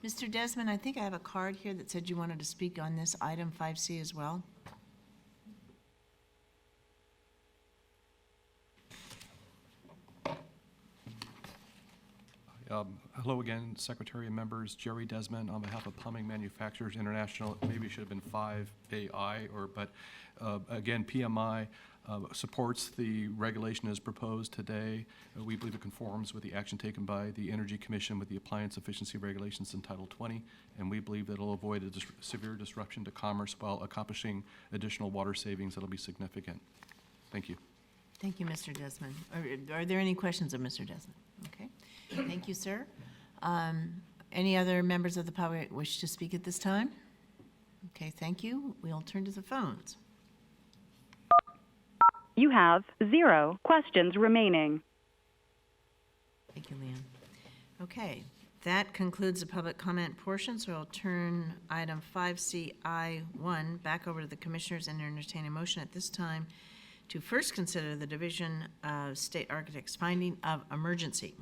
Mr. Desmond, I think I have a card here that said you wanted to speak on this item 5C as well. Hello again, Secretary and members. Jerry Desmond on behalf of Plumbing Manufacturers International. Maybe it should have been 5AI, but again, PMI supports the regulation as proposed today. We believe it conforms with the action taken by the Energy Commission with the appliance efficiency regulations in Title 20, and we believe that it'll avoid a severe disruption to commerce while accomplishing additional water savings that'll be significant. Thank you. Thank you, Mr. Desmond. Are there any questions of Mr. Desmond? Okay. Thank you, sir. Any other members of the public wish to speak at this time? Okay, thank you. We'll turn to the phones. You have 0 questions remaining. Thank you, Leanne. Okay, that concludes the public comment portion, so I'll turn item 5CI1 back over to the commissioners and entertain a motion at this time to first consider the Division of State Architects' finding of emergency.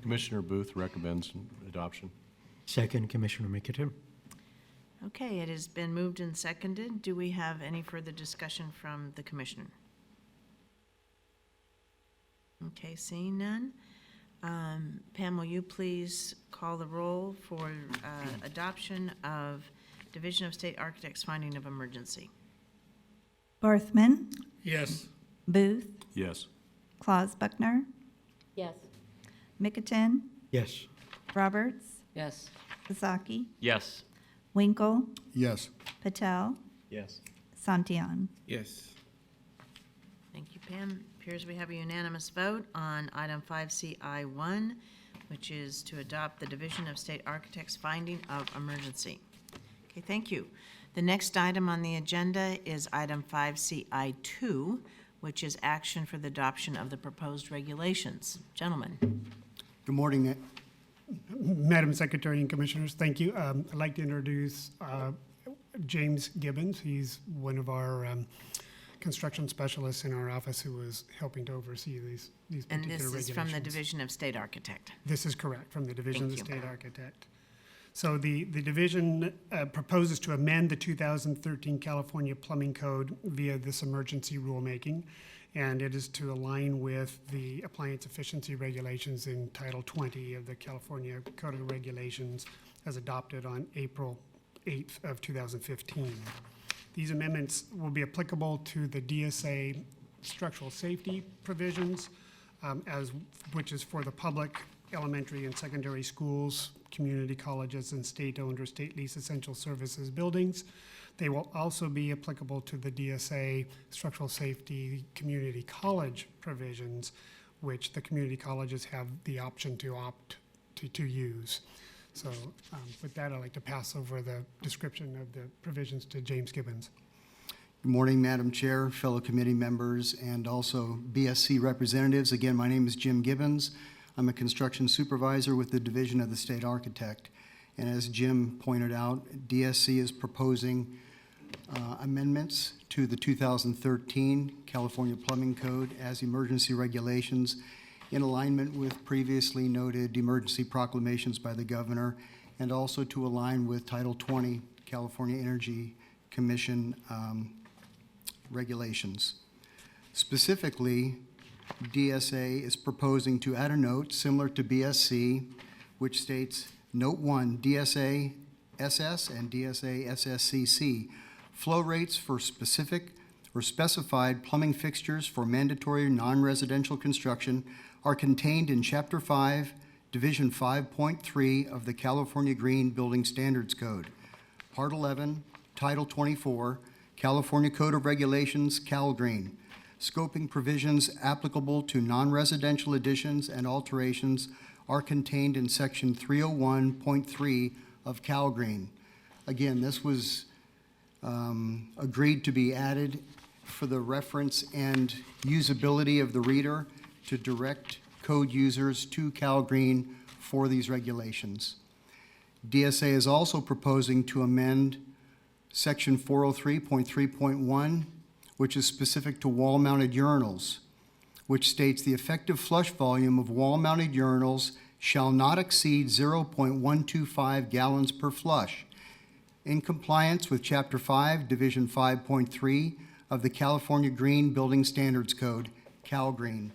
Commissioner Booth recommends adoption. Second, Commissioner McKittrick. Okay, it has been moved and seconded. Do we have any further discussion from the commissioner? Okay, seeing none. Pam, will you please call the roll for adoption of Division of State Architects' finding of emergency? Barthman, Yes. Booth, Yes. Claus Buckner, Yes. Mickelton, Yes. Roberts, Yes. Sasaki, Yes. Winkle, Yes. Patel, Yes. Santillan. Yes. Thank you, Pam. Appears we have a unanimous vote on item 5CI1, which is to adopt the Division of State Architects' finding of emergency. Okay, thank you. The next item on the agenda is item 5CI2, which is action for the adoption of the proposed regulations. Gentlemen. Good morning, Madam Secretary and Commissioners. Thank you. I'd like to introduce James Gibbons. He's one of our construction specialists in our office who is helping to oversee these particular And regulations. this is from the Division of State Architect. This is correct, from the Division of the Thank you. State Architect. So the division proposes to amend the 2013 California Plumbing Code via this emergency rulemaking, and it is to align with the appliance efficiency regulations in Title 20 of the California Code of Regulations as adopted on April 8th of 2015. These amendments will be applicable to the DSA structural safety provisions, which is for the public elementary and secondary schools, community colleges, and state-owned or state-leased essential services buildings. They will also be applicable to the DSA structural safety community college provisions, which the community colleges have the option to opt to use. So with that, I'd like to pass over the description of the provisions to James Gibbons. Good morning, Madam Chair, fellow committee members, and also BSC representatives. Again, my name is Jim Gibbons. I'm a construction supervisor with the Division of the State Architect. And as Jim pointed out, DSC is proposing amendments to the 2013 California Plumbing Code as emergency regulations in alignment with previously noted emergency proclamations by the governor, and also to align with Title 20 California Energy Commission regulations. Specifically, DSA is proposing to add a note similar to BSC, which states, Note 1, DSA SS and DSA SSCC, flow rates for specific or specified plumbing fixtures for mandatory non-residential construction are contained in Chapter 5, Division 5.3 of the California Green Building Standards Code, Part 11, Title 24, California Code of Regulations, Cal Green. Scoping provisions applicable to non-residential additions and alterations are contained in Section 301.3 of Cal Green. Again, this was agreed to be added for the reference and usability of the reader to direct code users to Cal Green for these regulations. DSA is also proposing to amend Section 403.3.1, which is specific to wall-mounted urinals, which states the effective flush volume of wall-mounted urinals shall not exceed 0.125 gallons per flush, in compliance with Chapter 5, Division 5.3 of the California Green Building Standards Code, CalGreen.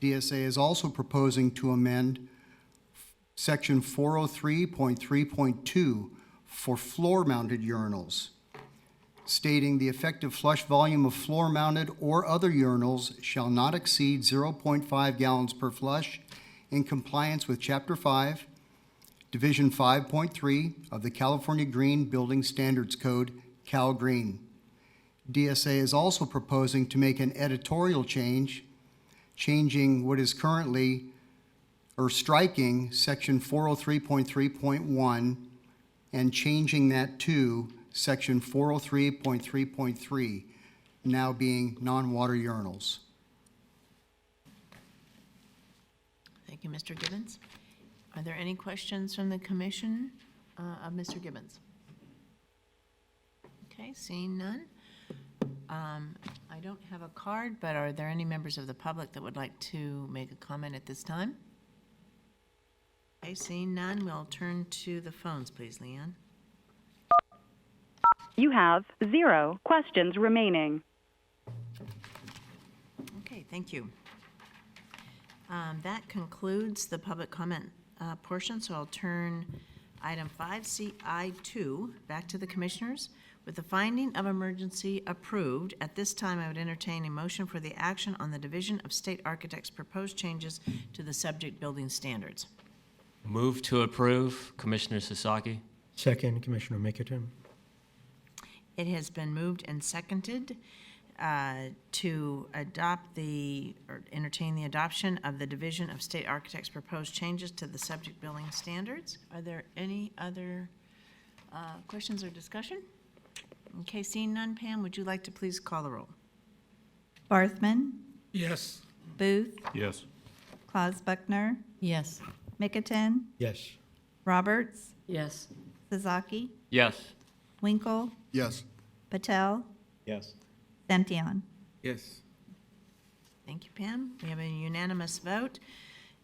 DSA is also proposing to amend Section 403.3.2 for floor-mounted urinals, stating the effective flush volume of floor-mounted or other urinals shall not exceed 0.5 gallons per flush, in compliance with Chapter 5, Division 5.3 of the California Green Building Standards Code, CalGreen. DSA is also proposing to make an editorial change, changing what is currently, or striking Section 403.3.1 and changing that to Section 403.3.3, now being non-water urinals. Thank you, Mr. Gibbons. Are there any questions from the commission of Mr. Gibbons? Okay, seeing none. I don't have a card, but are there any members of the public that would like to make a comment at this time? Okay, seeing none, we'll turn to the phones, please, Leanne. You have 0 questions remaining. Okay, thank you. That concludes the public comment portion, so I'll turn item 5CI2 back to the commissioners. With the finding of emergency approved, at this time I would entertain a motion for the action on the Division of State Architects' proposed changes to the subject building standards. Move to approve, Commissioner Sasaki. Second, Commissioner Mickelton. It has been moved and seconded to adopt or entertain the adoption of the Division of State Architects' proposed changes to the subject building standards. Are there any other questions or discussion? Okay, seeing none, Pam, would you like to please call the roll? Barthman, Yes. Booth, Yes. Claus Buckner, Yes. Mickelton, Yes. Roberts, Yes. Sasaki, Yes. Winkle, Yes. Patel, Yes. Santillan. Yes. Thank you, Pam. We have a unanimous vote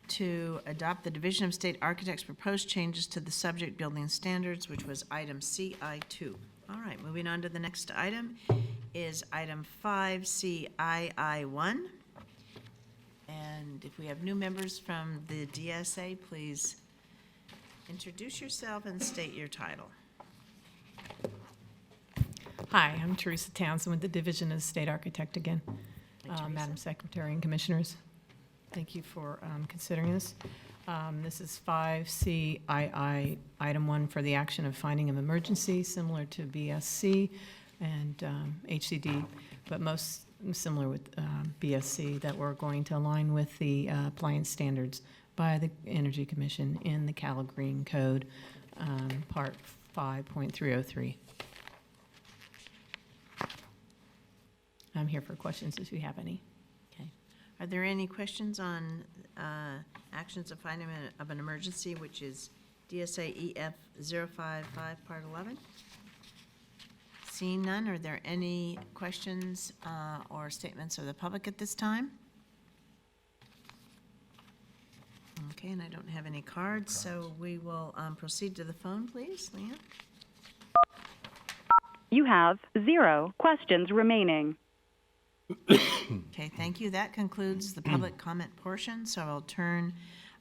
to adopt the Division of State Architects' proposed changes to the subject building standards, which was item CI2. All right, moving on to the next item is item 5CII1. And if we have new members from the DSA, please introduce yourself and state your title. Hi, I'm Teresa Townsend with the Division of State Architect again. Madam Secretary and Commissioners, thank you for considering this. This is 5CII, Item 1 for the action of finding of emergency, similar to BSC and HCD, but most similar with BSC, that we're going to align with the appliance standards by the Energy Commission in the CalGreen Code, Part 5.303. I'm here for questions if you have any. Okay. Are there any questions on actions of finding of an emergency, which is DSA EF 055, Part 11? Seeing none, are there any questions or statements of the public at this time? Okay, and I don't have any cards, so we will proceed to the phone, please. Leanne? You have 0 questions remaining. Okay, thank you. That concludes the public comment portion, so I'll turn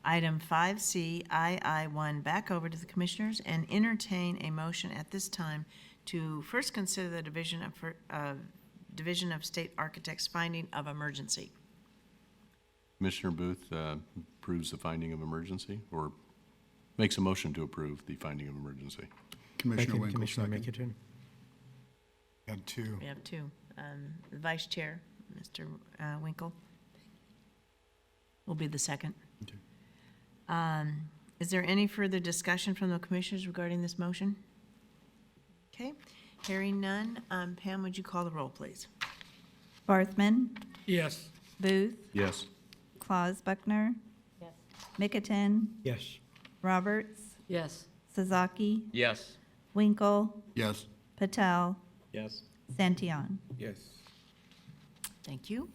item 5CII1 back over to the commissioners and entertain a motion at this time to first consider the Division of State Architects' finding of emergency. Commissioner Booth approves the finding of emergency, or makes a motion to approve the finding of emergency. Commissioner Second, Winkle, Commissioner second. Mickelton. Had two. We have two. The Vice Chair, Mr. Winkle, will be the second. Okay. Is there any further discussion from the commissioners regarding this motion? Okay, hearing none. Pam, would you call the roll, please? Barthman, Yes. Booth, Yes. Claus Buckner, Mickelton, Yes. Roberts, Yes. Sasaki, Yes. Winkle, Yes. Patel, Yes. Santillan. Yes. Thank you.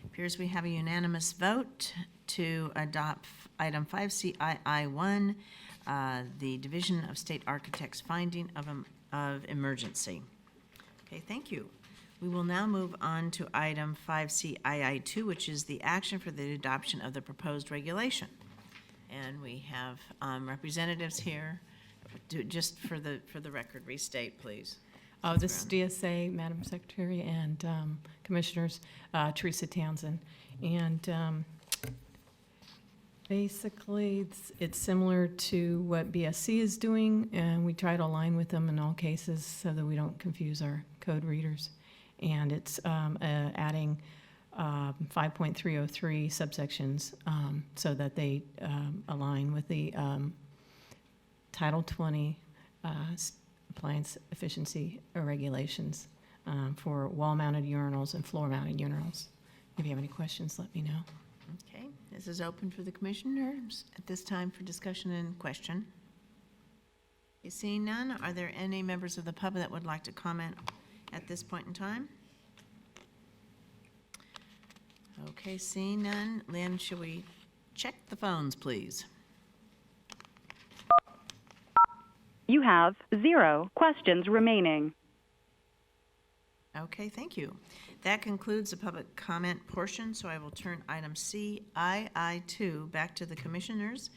Appears we have a unanimous vote to adopt item 5CII1, the Division of State Architects finding of emergency. Okay, thank you. We will now move on to item 5CII2, which is the action for the adoption of the proposed regulation. And we have representatives here. Just for the record, restate, please. This is DSA, Madam Secretary and Commissioners, Teresa Townsend. And basically, it's similar to what BSC is doing, and we try to align with them in all cases so that we don't confuse our code readers. And it's adding 5.303 subsections so that they align with the Title 20 appliance efficiency regulations for wall-mounted urinals and floor-mounted urinals. If you have any questions, let me know. Okay, this is open for the commissioners at this time for discussion and question. Okay, seeing none, are there any members of the public that would like to comment at this point in time? Okay, seeing none, Lynn, should we check the phones, please? You have 0 questions remaining. Okay, thank you. That concludes the public comment portion, so I will turn item CII2 back to the commissioners.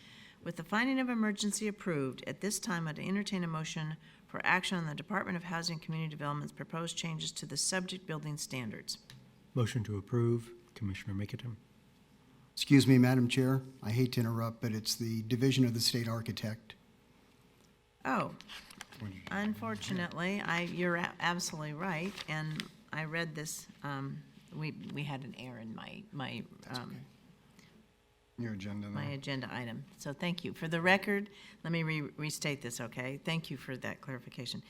With the finding of emergency approved, at this time I'd entertain a motion for action on the Department of Housing and Community Development's proposed changes to the subject building standards. Motion to approve, Commissioner Mickerton. Excuse me, Madam Chair, I hate to interrupt, but it's the Division of the State Architect. Oh, unfortunately, you're absolutely right, and I read this, we had an error in my Your agenda my now. agenda item. So thank you. For the record, let me restate this, okay? Thank you for that clarification.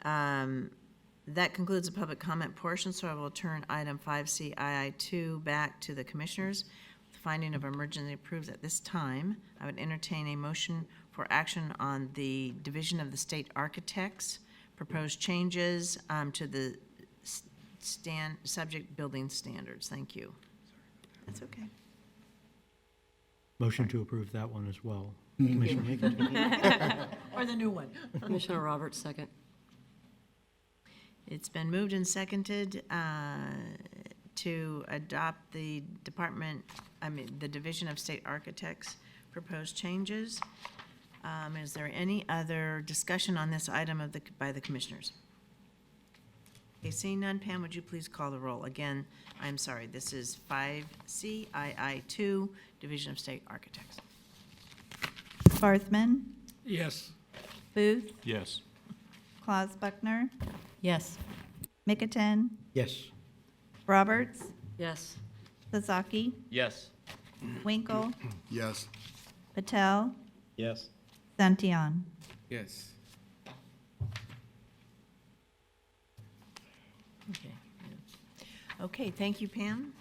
That concludes the public comment portion, so I will turn item 5CII2 back to the commissioners. The finding of emergency approved at this time. I would entertain a motion for action on the Division of the State Architects proposed changes to the subject building standards. Thank you. That's okay. Motion to approve that one as well. Commissioner Mickerton. Or the new one. Commissioner Roberts, second. It's been moved and seconded to adopt the the Division of State Architects proposed changes. Is there any other discussion on this item by the commissioners? Okay, seeing none, Pam, would you please call the roll? Again, I'm sorry, this is 5CII2, Division of State Architects. Barthman, Yes. Booth, Yes. Claus Buckner, Yes. Mickerton, Yes. Roberts, Yes. Sasaki, Yes. Winkle, Yes. Patel, Yes. Santillan. Yes. Okay. Okay, thank you, Pam.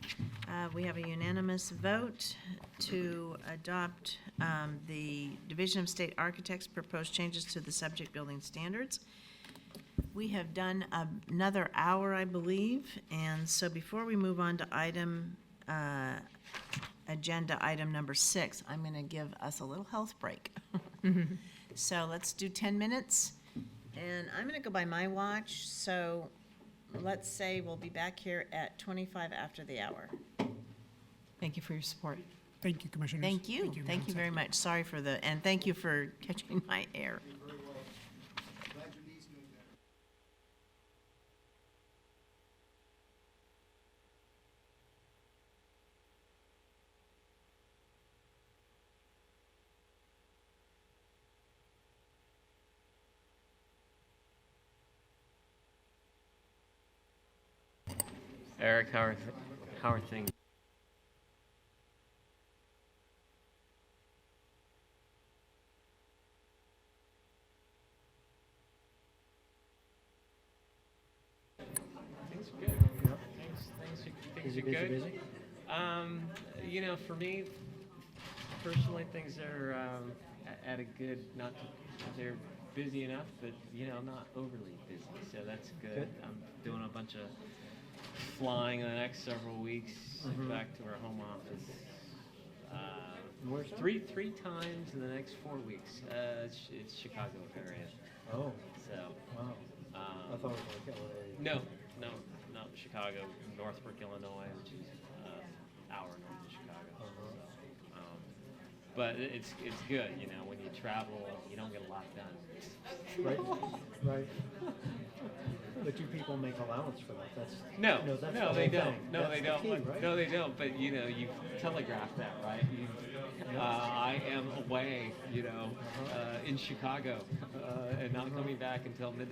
We have a unanimous vote to adopt the Division of State Architects proposed changes to the subject building standards. We have done another hour, I believe, and so before we move on to agenda item number 6, I'm going to give us a little health break. So let's do 10 minutes, and I'm going to go by my watch, so let's say we'll be back here at 25 after the hour. Thank you for your support. Thank you, Commissioners. Thank you. Madam Thank you very Secretary. much. Sorry for and thank you for catching my error. Eric, how are things? Things are good. You know, for me, personally, things are at a good, not, they're busy enough, but, you know, not overly busy, so that's good. I'm doing a bunch of flying in the next several weeks back to our home office. Three times in the next 4 weeks. It's Chicago area. Oh, So. wow. I thought it was like LA. No, not Chicago, Northbrook, Illinois, which is hour north of Chicago. So, but it's good, you know, when you travel, you don't get a lot done. Right, right. But you people make allowance for that. That's No, that's the no, whole they don't. thing. No, That's they the don't. key, right? No, they don't. But you know, you telegraph that, right? I am away, you know, in Chicago, and not coming back until midnight.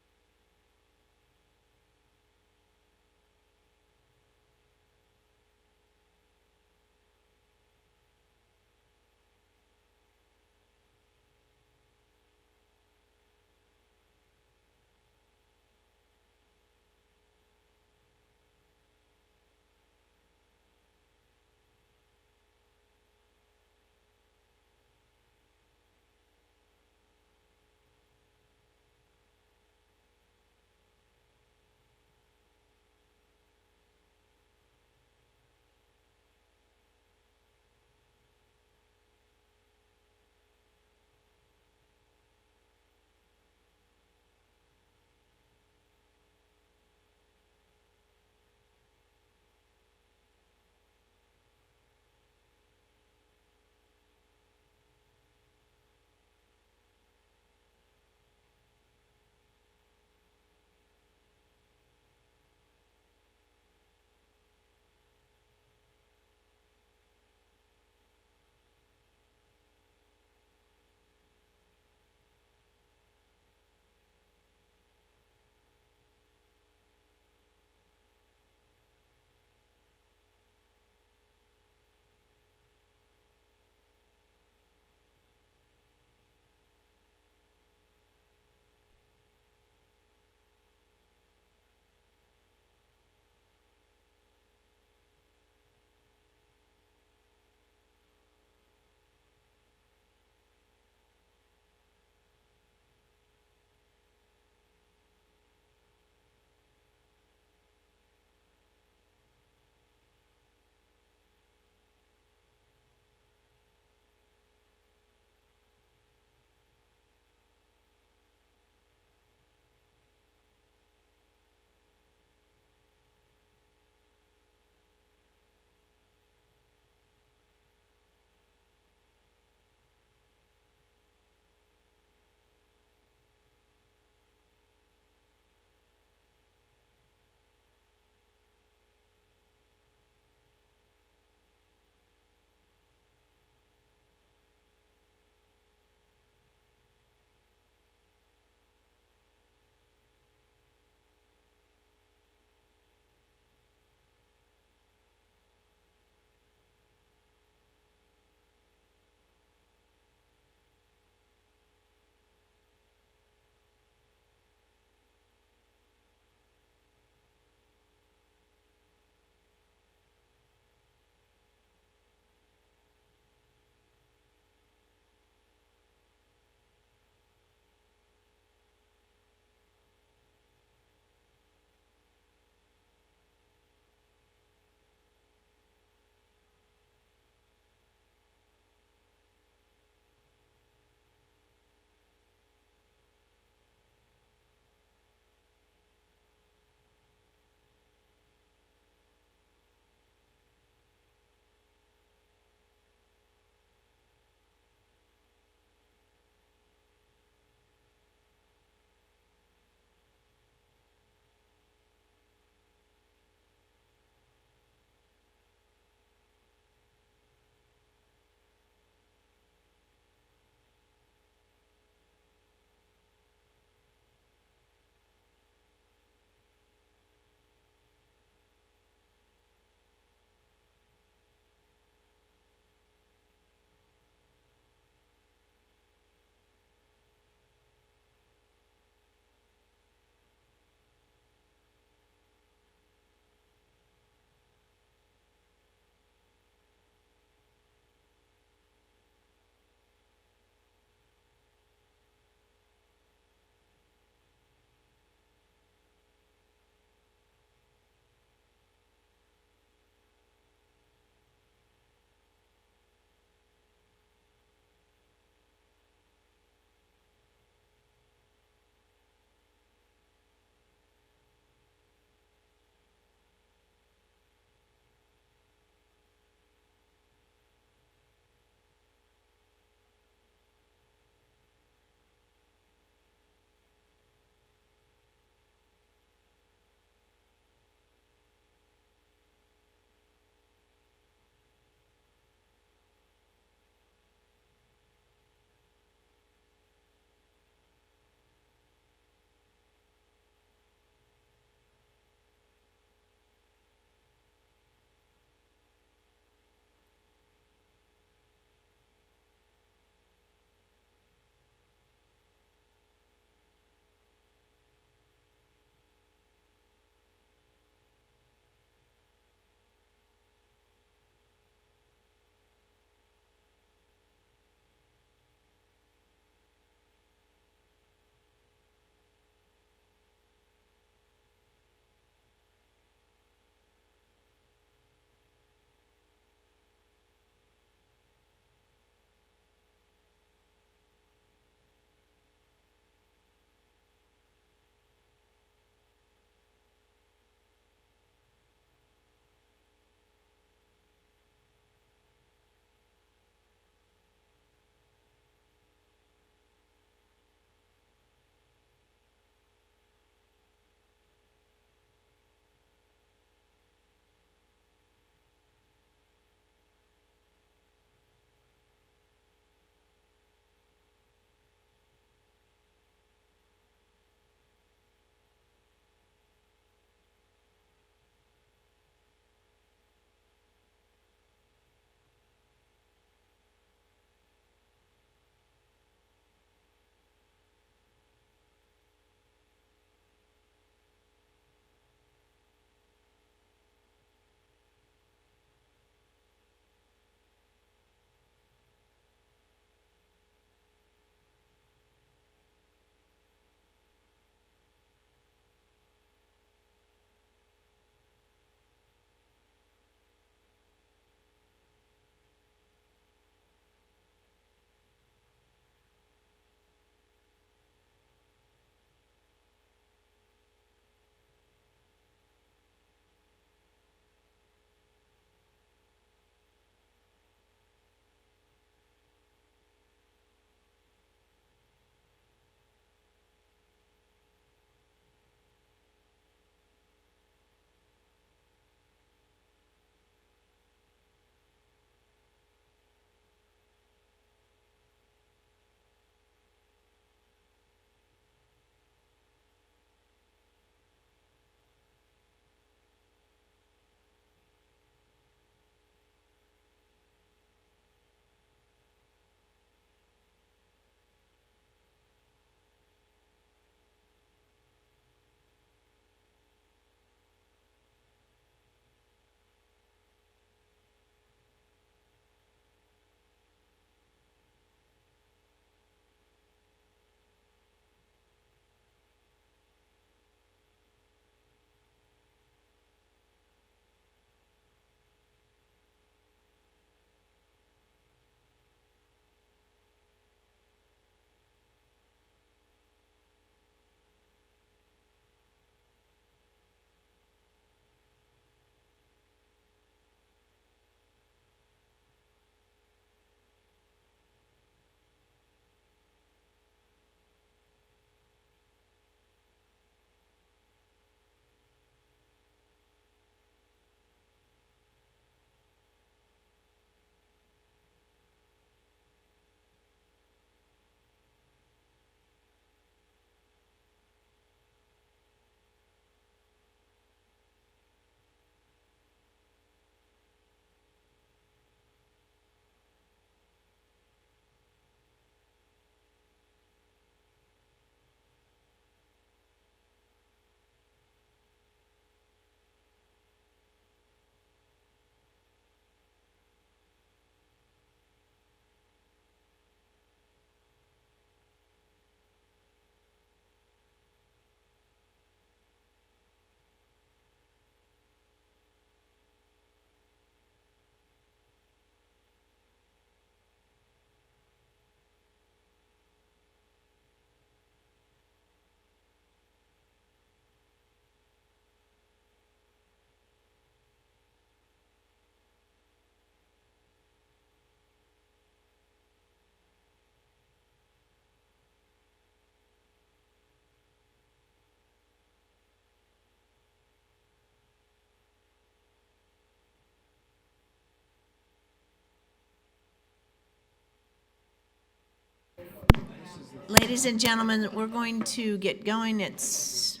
Ladies and gentlemen, we're going to get going. It's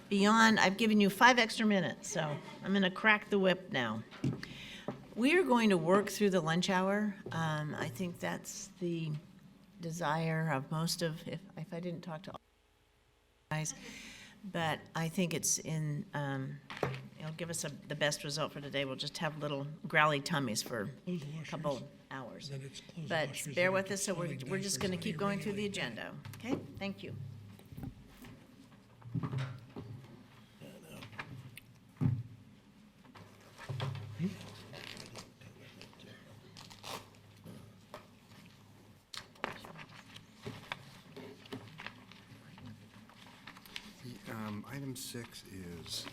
beyond, I've given you 5 extra minutes, so I'm going to crack the whip now. We are going to work through the lunch hour. I think that's the desire of most of, if I didn't talk to all guys, but I think it's in, it'll give us the best result for today. We'll just have little growly tummies for a couple hours. But bear with us, so we're just going to keep going through the agenda. Okay, thank you. Item 6 is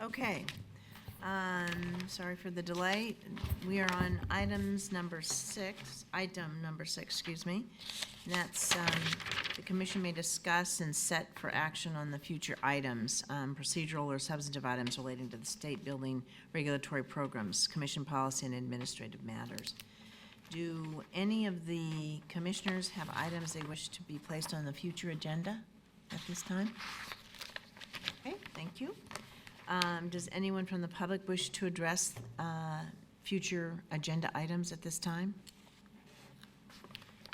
Okay. Sorry for the delay. We are on item number 6, excuse me. And that's, the commission may discuss and set for action on the future items, procedural or substantive items relating to the state building regulatory programs, commission policy, and administrative matters. Do any of the commissioners have items they wish to be placed on the future agenda at this time? Okay, thank you. Does anyone from the public wish to address future agenda items at this time?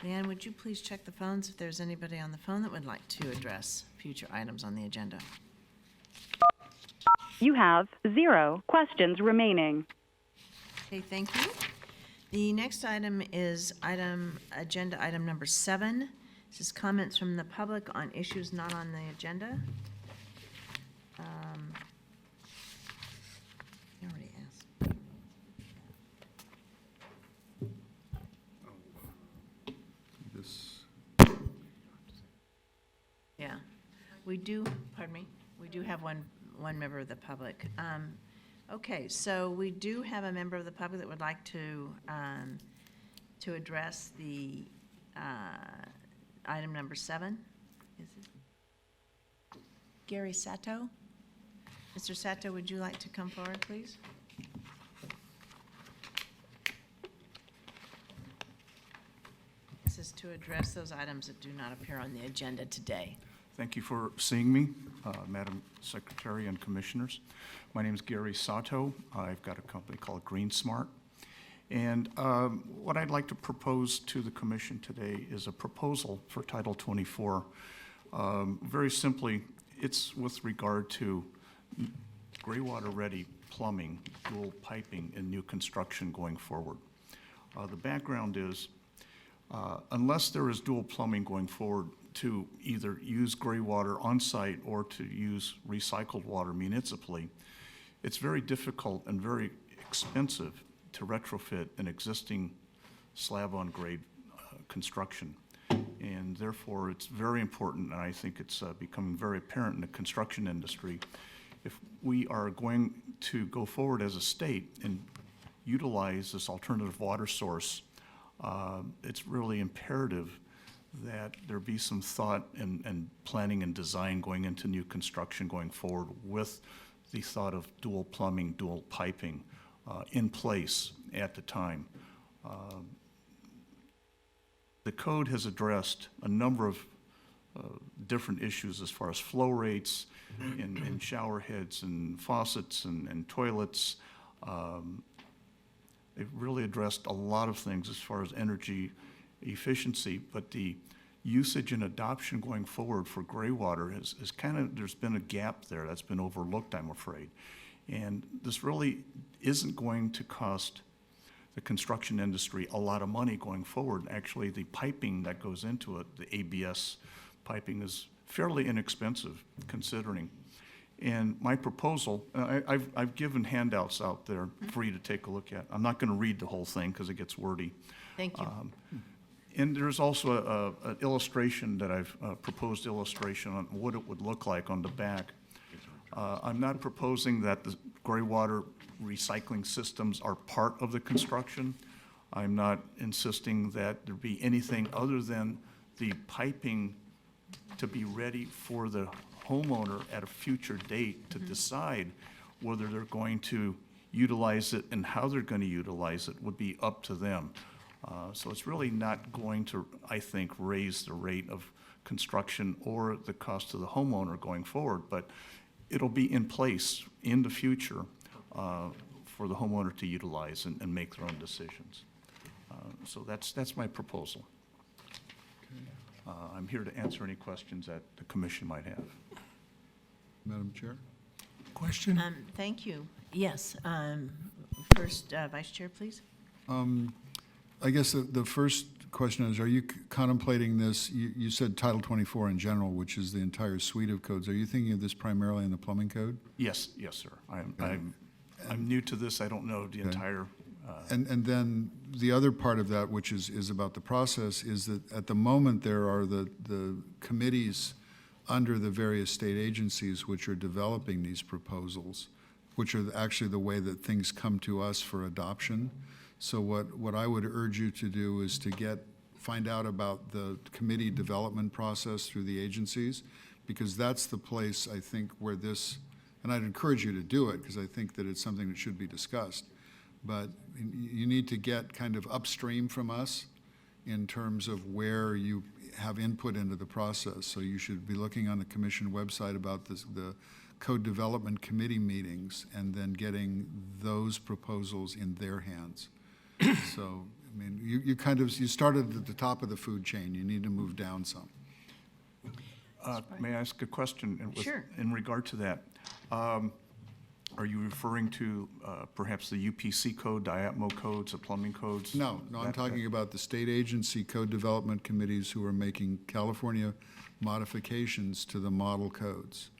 Leanne, would you please check the phones if there's anybody on the phone that would like to address future items on the agenda? You have 0 questions remaining. Okay, thank you. The next item is agenda item number 7. This is comments from the public on issues not on the agenda. I already asked. This, Yeah, we do, pardon me, we do have one member of the public. Okay, so we do have a member of the public that would like to address the item number 7. Is it Gary Sato? Mr. Sato, would you like to come forward, please? This is to address those items that do not appear on the agenda today. Thank you for seeing me, Madam Secretary and Commissioners. My name is Gary Sato. I've got a company called Green Smart. And what I'd like to propose to the Commission today is a proposal for Title 24. Very simply, it's with regard to gray water ready plumbing, dual piping, and new construction going forward. The background is, unless there is dual plumbing going forward to either use gray water on site or to use recycled water municipally, it's very difficult and very expensive to retrofit an existing slab-on-grade construction. And therefore, it's very important, and I think it's becoming very apparent in the construction industry, if we are going to go forward as a state and utilize this alternative water source, it's really imperative that there be some thought and planning and design going into new construction going forward with the thought of dual plumbing, dual piping in place at the time. The code has addressed a number of different issues as far as flow rates in shower heads and faucets and toilets. They've really addressed a lot of things as far as energy efficiency, but the usage and adoption going forward for gray water is kind of, there's been a gap there that's been overlooked, I'm afraid. And this really isn't going to cost the construction industry a lot of money going forward. Actually, the piping that goes into it, the ABS piping, is fairly inexpensive considering. And my proposal, I've given handouts out there for you to take a look at. I'm not going to read the whole thing because it gets wordy. Thank you. And there's also an illustration that I've proposed illustration on what it would look like on the back. I'm not proposing that the gray water recycling systems are part of the construction. I'm not insisting that there be anything other than the piping to be ready for the homeowner at a future date to decide whether they're going to utilize it and how they're going to utilize it would be up to them. So it's really not going to, I think, raise the rate of construction or the cost to the homeowner going forward, but it'll be in place in the future for the homeowner to utilize and make their own decisions. So that's my proposal. I'm here to answer any questions that the commission might have. Madam Chair? Question? Thank you. Yes. First, Vice Chair, please. I guess the first question is, are you contemplating this, you said Title 24 in general, which is the entire suite of codes. Are you thinking of this primarily in the plumbing code? Yes, sir. I'm new to this. I don't know the entire. And then the other part of that, which is about the process, is that at the moment there are the committees under the various state agencies which are developing these proposals, which are actually the way that things come to us for adoption. So what I would urge you to do is to find out about the committee development process through the agencies, because that's the place, I think, where this, and I'd encourage you to do it, because I think that it's something that should be discussed. But you need to get kind of upstream from us in terms of where you have input into the process. So you should be looking on the commission website about the code development committee meetings and then getting those proposals in their hands. So, I mean, you started at the top of the food chain. You need to move down some. May I ask a question? Sure. In regard to that? Are you referring to perhaps the UPC code, DIAPMO codes, the plumbing codes? No, I'm talking about the state agency code development committees who are making California modifications to the model codes.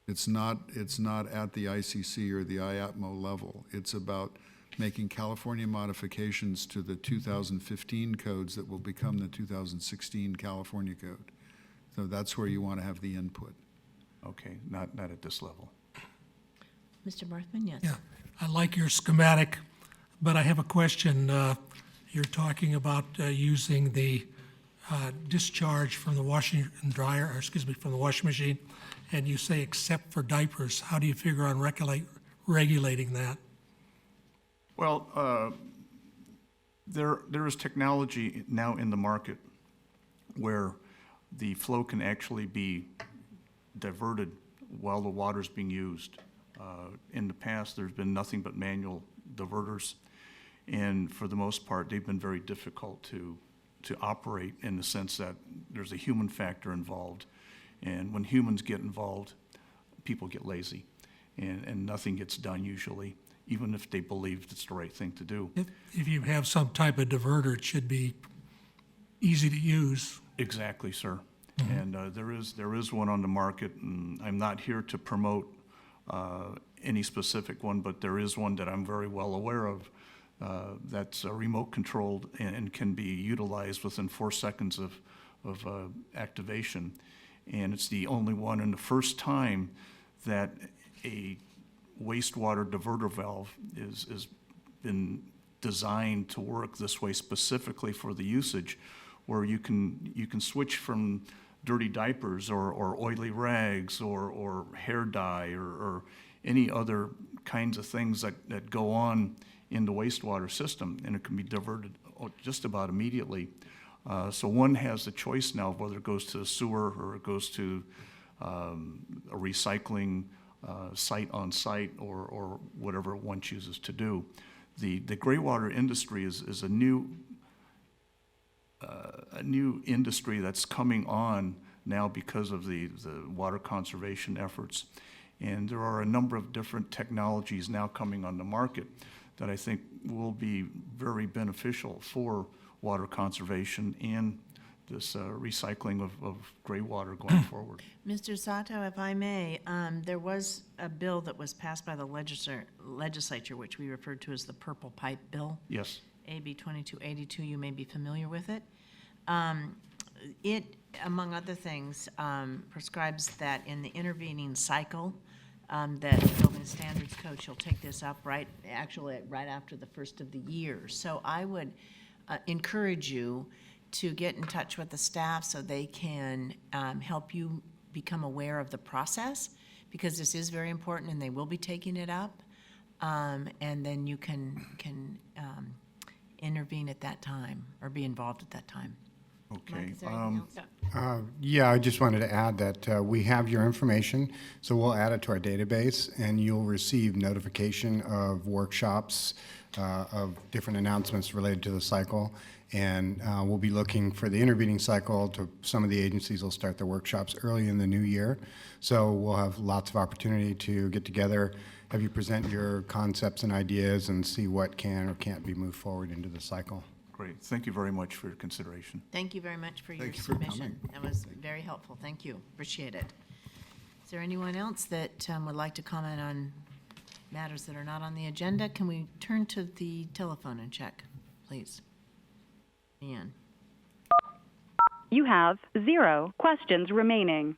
It's not at the ICC or the IAPMO level. It's about making California modifications to the 2015 codes that will become the 2016 California code. So that's where you want to have the input. Okay, not at this level. Mr. Barthman, yes. Yeah, I like your schematic, but I have a question. You're talking about using the discharge from the washing and dryer, or excuse me, from the washing machine, and you say except for diapers. How do you figure on regulating that? Well, there is technology now in the market where the flow can actually be diverted while the water's being used. In the past, there's been nothing but manual diverters, and for the most part, they've been very difficult to operate in the sense that there's a human factor involved, and when humans get involved, people get lazy, and nothing gets done usually, even if they believe it's the right thing to do. If you have some type of diverter, it should be easy to use. Exactly, sir. And there is one on the market, and I'm not here to promote any specific one, but there is one that I'm very well aware of that's remote controlled and can be utilized within 4 seconds of activation. And it's the only one and the first time that a wastewater diverter valve is been designed to work this way specifically for the usage, where you can switch from dirty diapers or oily rags or hair dye or any other kinds of things that go on in the wastewater system, and it can be diverted just about immediately. So one has the choice now of whether it goes to the sewer or it goes to a recycling site on site or whatever one chooses to do. The gray water industry is a new industry that's coming on now because of the water conservation efforts. And there are a number of different technologies now coming on the market that I think will be very beneficial for water conservation and this recycling of gray water going forward. Mr. Sato, if I may, there was a bill that was passed by the legislature, which we referred to as the Purple Pipe Bill. Yes. AB 2282, you may be familiar with it. It, among other things, prescribes that in the intervening cycle, that the Building Standards Coach will take this up right after the first of the year. So I would encourage you to get in touch with the staff so they can help you become aware of the process, because this is very important and they will be taking it up. And then you can intervene at that time or be involved at that time. Okay. Mike, is there anything else? Yeah, I just wanted to add that we have your information, so we'll add it to our database, and you'll receive notification of workshops, of different announcements related to the cycle. And we'll be looking for the intervening cycle. To some of the agencies will start their workshops early in the new year. So we'll have lots of opportunity to get together, have you present your concepts and ideas, and see what can or can't be moved forward into the cycle. Great. Thank you very much for your consideration. Thank you very much for your Thank you for submission. That was very helpful. Thank you. Appreciate it. Is there anyone else that would like to comment on matters that are not on the agenda? Can we turn to the telephone and check, please? Ian. You have 0 questions remaining.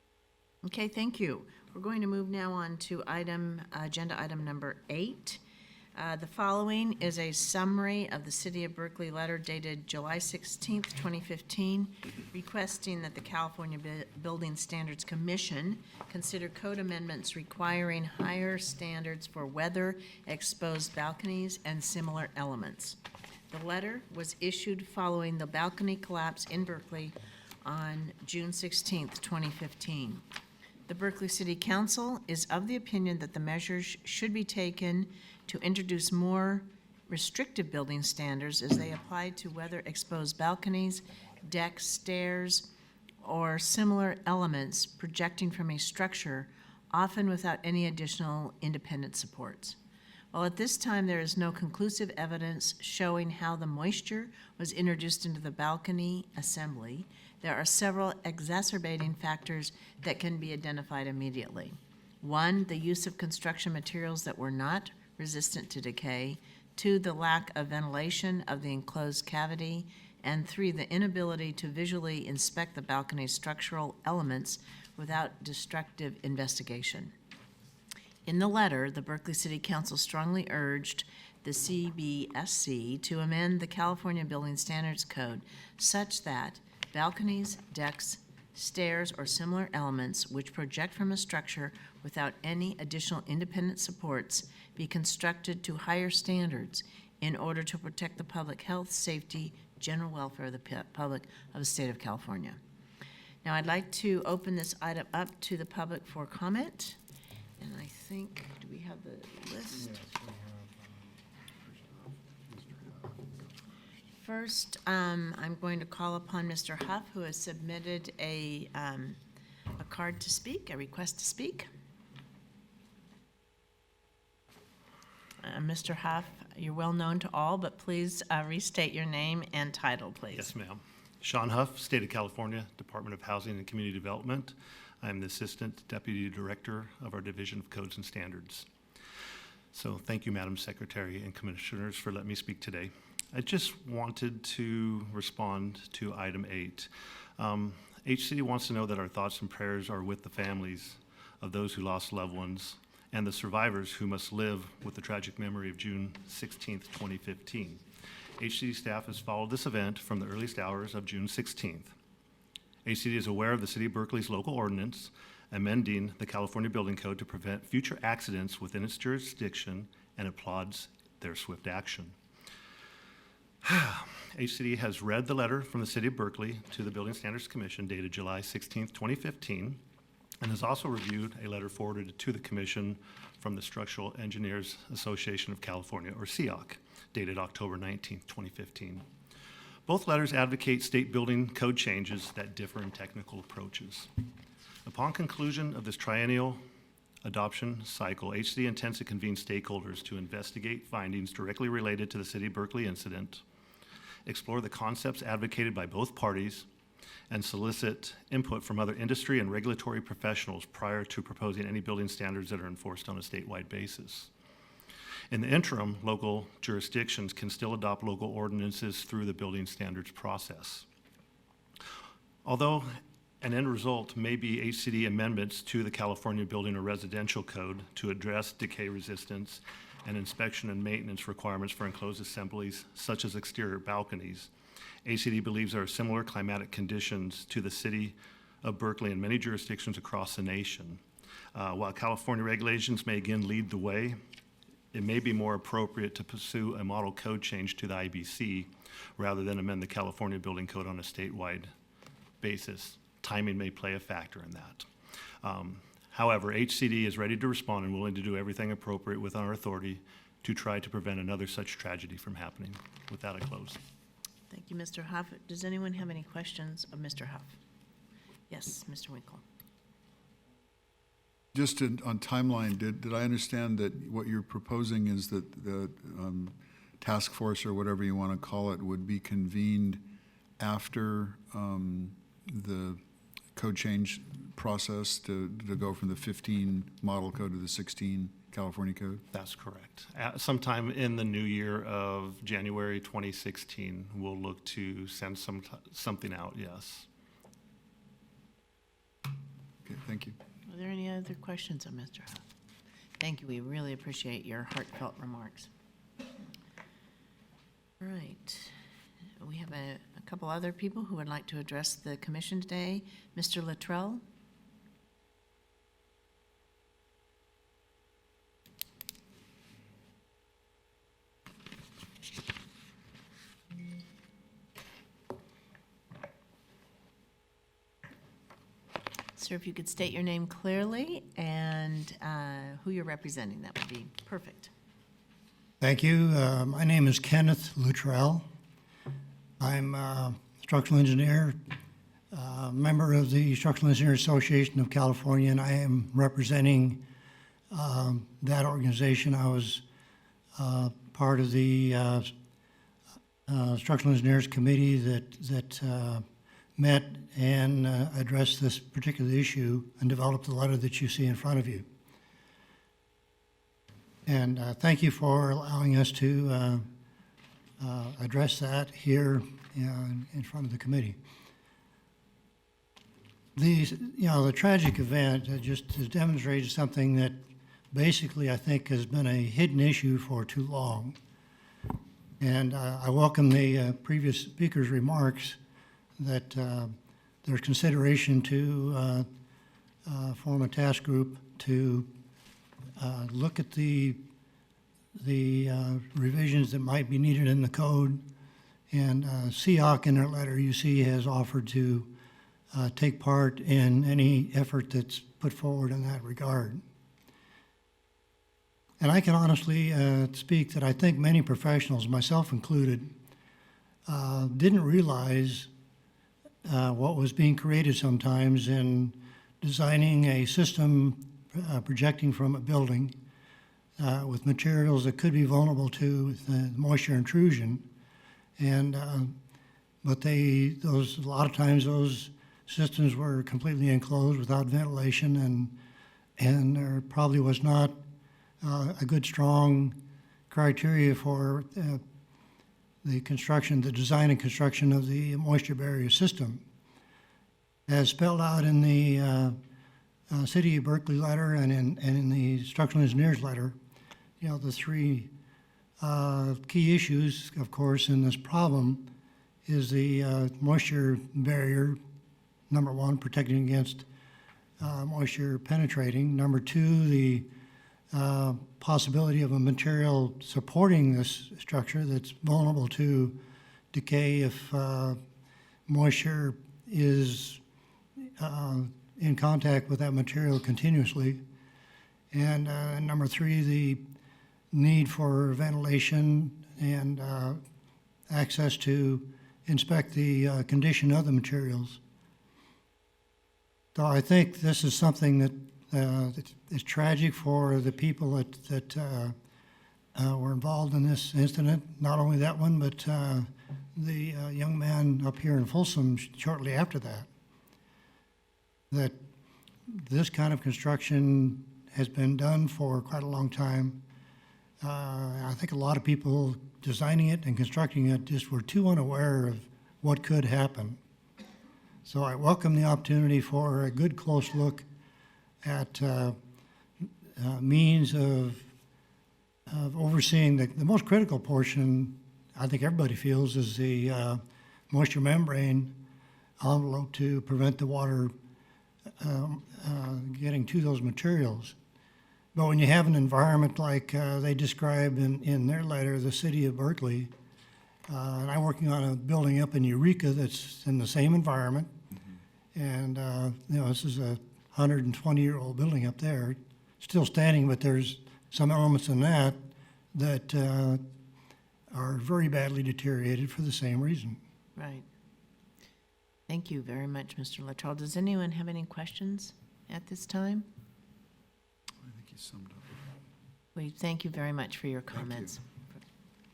Okay, thank you. We're going to move now on to agenda item number 8. The following is a summary of the City of Berkeley letter dated July 16th, 2015, requesting that the California Building Standards Commission consider code amendments requiring higher standards for weather-exposed balconies and similar elements. The letter was issued following the balcony collapse in Berkeley on June 16th, 2015. The Berkeley City Council is of the opinion that the measures should be taken to introduce more restrictive building standards as they apply to weather-exposed balconies, decks, stairs, or similar elements projecting from a structure, often without any additional independent supports. While at this time there is no conclusive evidence showing how the moisture was introduced into the balcony assembly, there are several exacerbating factors that can be identified immediately. 1, the use of construction materials that were not resistant to decay. 2, the lack of ventilation of the enclosed cavity. And 3, the inability to visually inspect the balcony's structural elements without destructive investigation. In the letter, the Berkeley City Council strongly urged the CBSC to amend the California Building Standards Code such that balconies, decks, stairs, or similar elements which project from a structure without any additional independent supports be constructed to higher standards in order to protect the public health, safety, general welfare of the public of the state of California. Now, I'd like to open this item up to the public for comment. And I think, do we have the list? First, I'm going to call upon Mr. Huff, who has submitted a card to speak, a request to speak. Mr. Huff, you're well known to all, but please restate your name and title, please. Yes, ma'am. Sean Huff, State of California, Department of Housing and Community Development. I'm the Assistant Deputy Director of our Division of Codes and Standards. So thank you, Madam Secretary and Commissioners, for letting me speak today. I just wanted to respond to item 8. HCD wants to know that our thoughts and prayers are with the families of those who lost loved ones and the survivors who must live with the tragic memory of June 16th, 2015. HCD staff has followed this event from the earliest hours of June 16th. HCD is aware of the City of Berkeley's local ordinance amending the California Building Code to prevent future accidents within its jurisdiction and applauds their swift action. HCD has read the letter from the City of Berkeley to the Building Standards Commission dated July 16th, 2015, and has also reviewed a letter forwarded to the Commission from the Structural Engineers Association of California, or SEOC, dated October 19th, 2015. Both letters advocate state building code changes that differ in technical approaches. Upon conclusion of this triennial adoption cycle, HCD intends to convene stakeholders to investigate findings directly related to the City of Berkeley incident, explore the concepts advocated by both parties, and solicit input from other industry and regulatory professionals prior to proposing any building standards that are enforced on a statewide basis. In the interim, local jurisdictions can still adopt local ordinances through the building standards process. Although An end result may be HCD amendments to the California Building or Residential Code to address decay resistance and inspection and maintenance requirements for enclosed assemblies, such as exterior balconies. HCD believes there are similar climatic conditions to the city of Berkeley and many jurisdictions across the nation. While California regulations may again lead the way, it may be more appropriate to pursue a model code change to the IBC rather than amend the California Building Code on a statewide basis. Timing may play a factor in that. However, HCD is ready to respond and willing to do everything appropriate within our authority to try to prevent another such tragedy from happening. With that, I close. Thank you, Mr. Huff. Does anyone have any questions of Mr. Huff? Yes, Mr. Winkle. Just on timeline, did I understand that what you're proposing is that the task force, or whatever you want to call it, would be convened after the code change process to go from the 15 model code to the 16 California code? That's correct. Sometime in the new year of January 2016, we'll look to send something out, yes. Okay, thank you. Are there any other questions of Mr. Huff? Thank you. We really appreciate your heartfelt remarks. All right. We have a couple other people who would like to address the commission today. Mr. Luttrell? Sir, if you could state your name clearly and who you're representing, that would be perfect. Thank you. My name is Kenneth Luttrell. I'm a structural engineer, member of the Structural Engineers Association of California, and I am representing that organization. I was part of the Structural Engineers Committee that met and addressed this particular issue and developed the letter that you see in front of you. And thank you for allowing us to address that here in front of the committee. The tragic event just has demonstrated something that basically I think has been a hidden issue for too long. And I welcome the previous speaker's remarks that there's consideration to form a task group to look at the revisions that might be needed in the code. And CEOC in their letter, you see, has offered to take part in any effort that's put forward in that regard. And I can honestly speak that I think many professionals, myself included, didn't realize what was being created sometimes in designing a system projecting from a building with materials that could be vulnerable to the moisture intrusion. And but a lot of times those systems were completely enclosed without ventilation, and there probably was not a good strong criteria for the design and construction of the moisture barrier system. As spelled out in the City of Berkeley letter and in the structural engineers letter, the three key issues, of course, in this problem is the moisture barrier, number one, protecting against moisture penetrating. Number two, the possibility of a material supporting this structure that's vulnerable to decay if moisture is in contact with that material continuously. And number three, the need for ventilation and access to inspect the condition of the materials. So I think this is something that is tragic for the people that were involved in this incident. Not only that one, but the young man up here in Folsom shortly after that. That this kind of construction has been done for quite a long time. I think a lot of people designing it and constructing it just were too unaware of what could happen. So I welcome the opportunity for a good close look at means of overseeing the most critical portion, I think everybody feels, is the moisture membrane envelope to prevent the water getting to those materials. But when you have an environment like they describe in their letter, the city of Berkeley, and I'm working on a building up in Eureka that's in the same environment, and this is a 120-year-old building up there, still standing, but there's some elements in that are very badly deteriorated for the same reason. Right. Thank you very much, Mr. Luttrell. Does anyone have any questions at this time? I think you summed up. We thank you very much for your comments.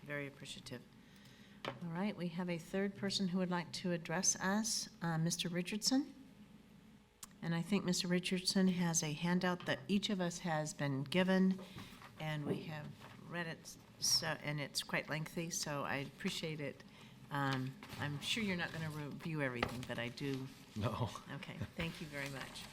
Very appreciative. All right, we have a third person who would like to address us, Mr. Richardson. And I think Mr. Richardson has a handout that each of us has been given, and we have read it, and it's quite lengthy, so I appreciate it. I'm sure you're not going to review everything, but I do. No. Okay, thank you very much.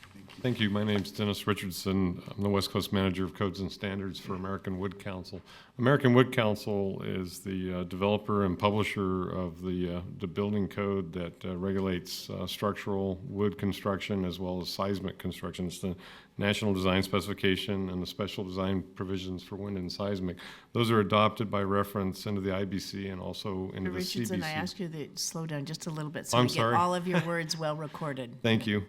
Thank you. My name's Dennis Richardson. I'm the West Coast Manager of Codes and Standards for American Wood Council. American Wood Council is the developer and publisher of the building code that regulates structural wood construction as well as seismic construction. It's the National Design Specification and the Special Design Provisions for Wind and Seismic. Those are adopted by reference into the IBC and also into the CBSC. Richardson, I ask you to slow down just a little bit so I'm we get sorry. all of your words well recorded. Thank you.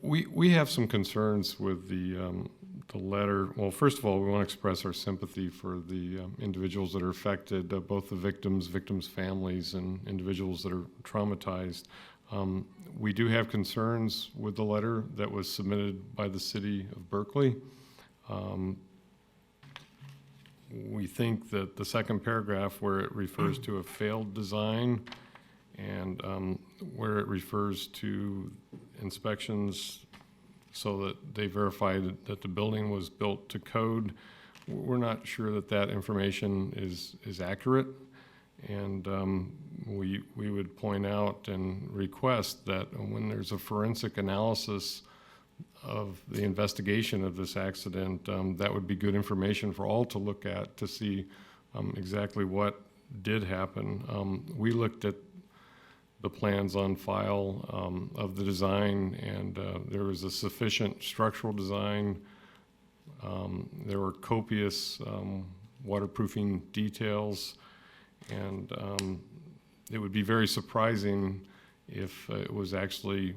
We have some concerns with the letter. Well, first of all, we want to express our sympathy for the individuals that are affected, both the victims' families, and individuals that are traumatized. We do have concerns with the letter that was submitted by the city of Berkeley. We think that the second paragraph, where it refers to a failed design and where it refers to inspections so that they verified that the building was built to code, we're not sure that that information is accurate. And we would point out and request that when there's a forensic analysis of the investigation of this accident, that would be good information for all to look at to see exactly what did happen. We looked at the plans on file of the design, and there was a sufficient structural design. There were copious waterproofing details, and it would be very surprising if it was actually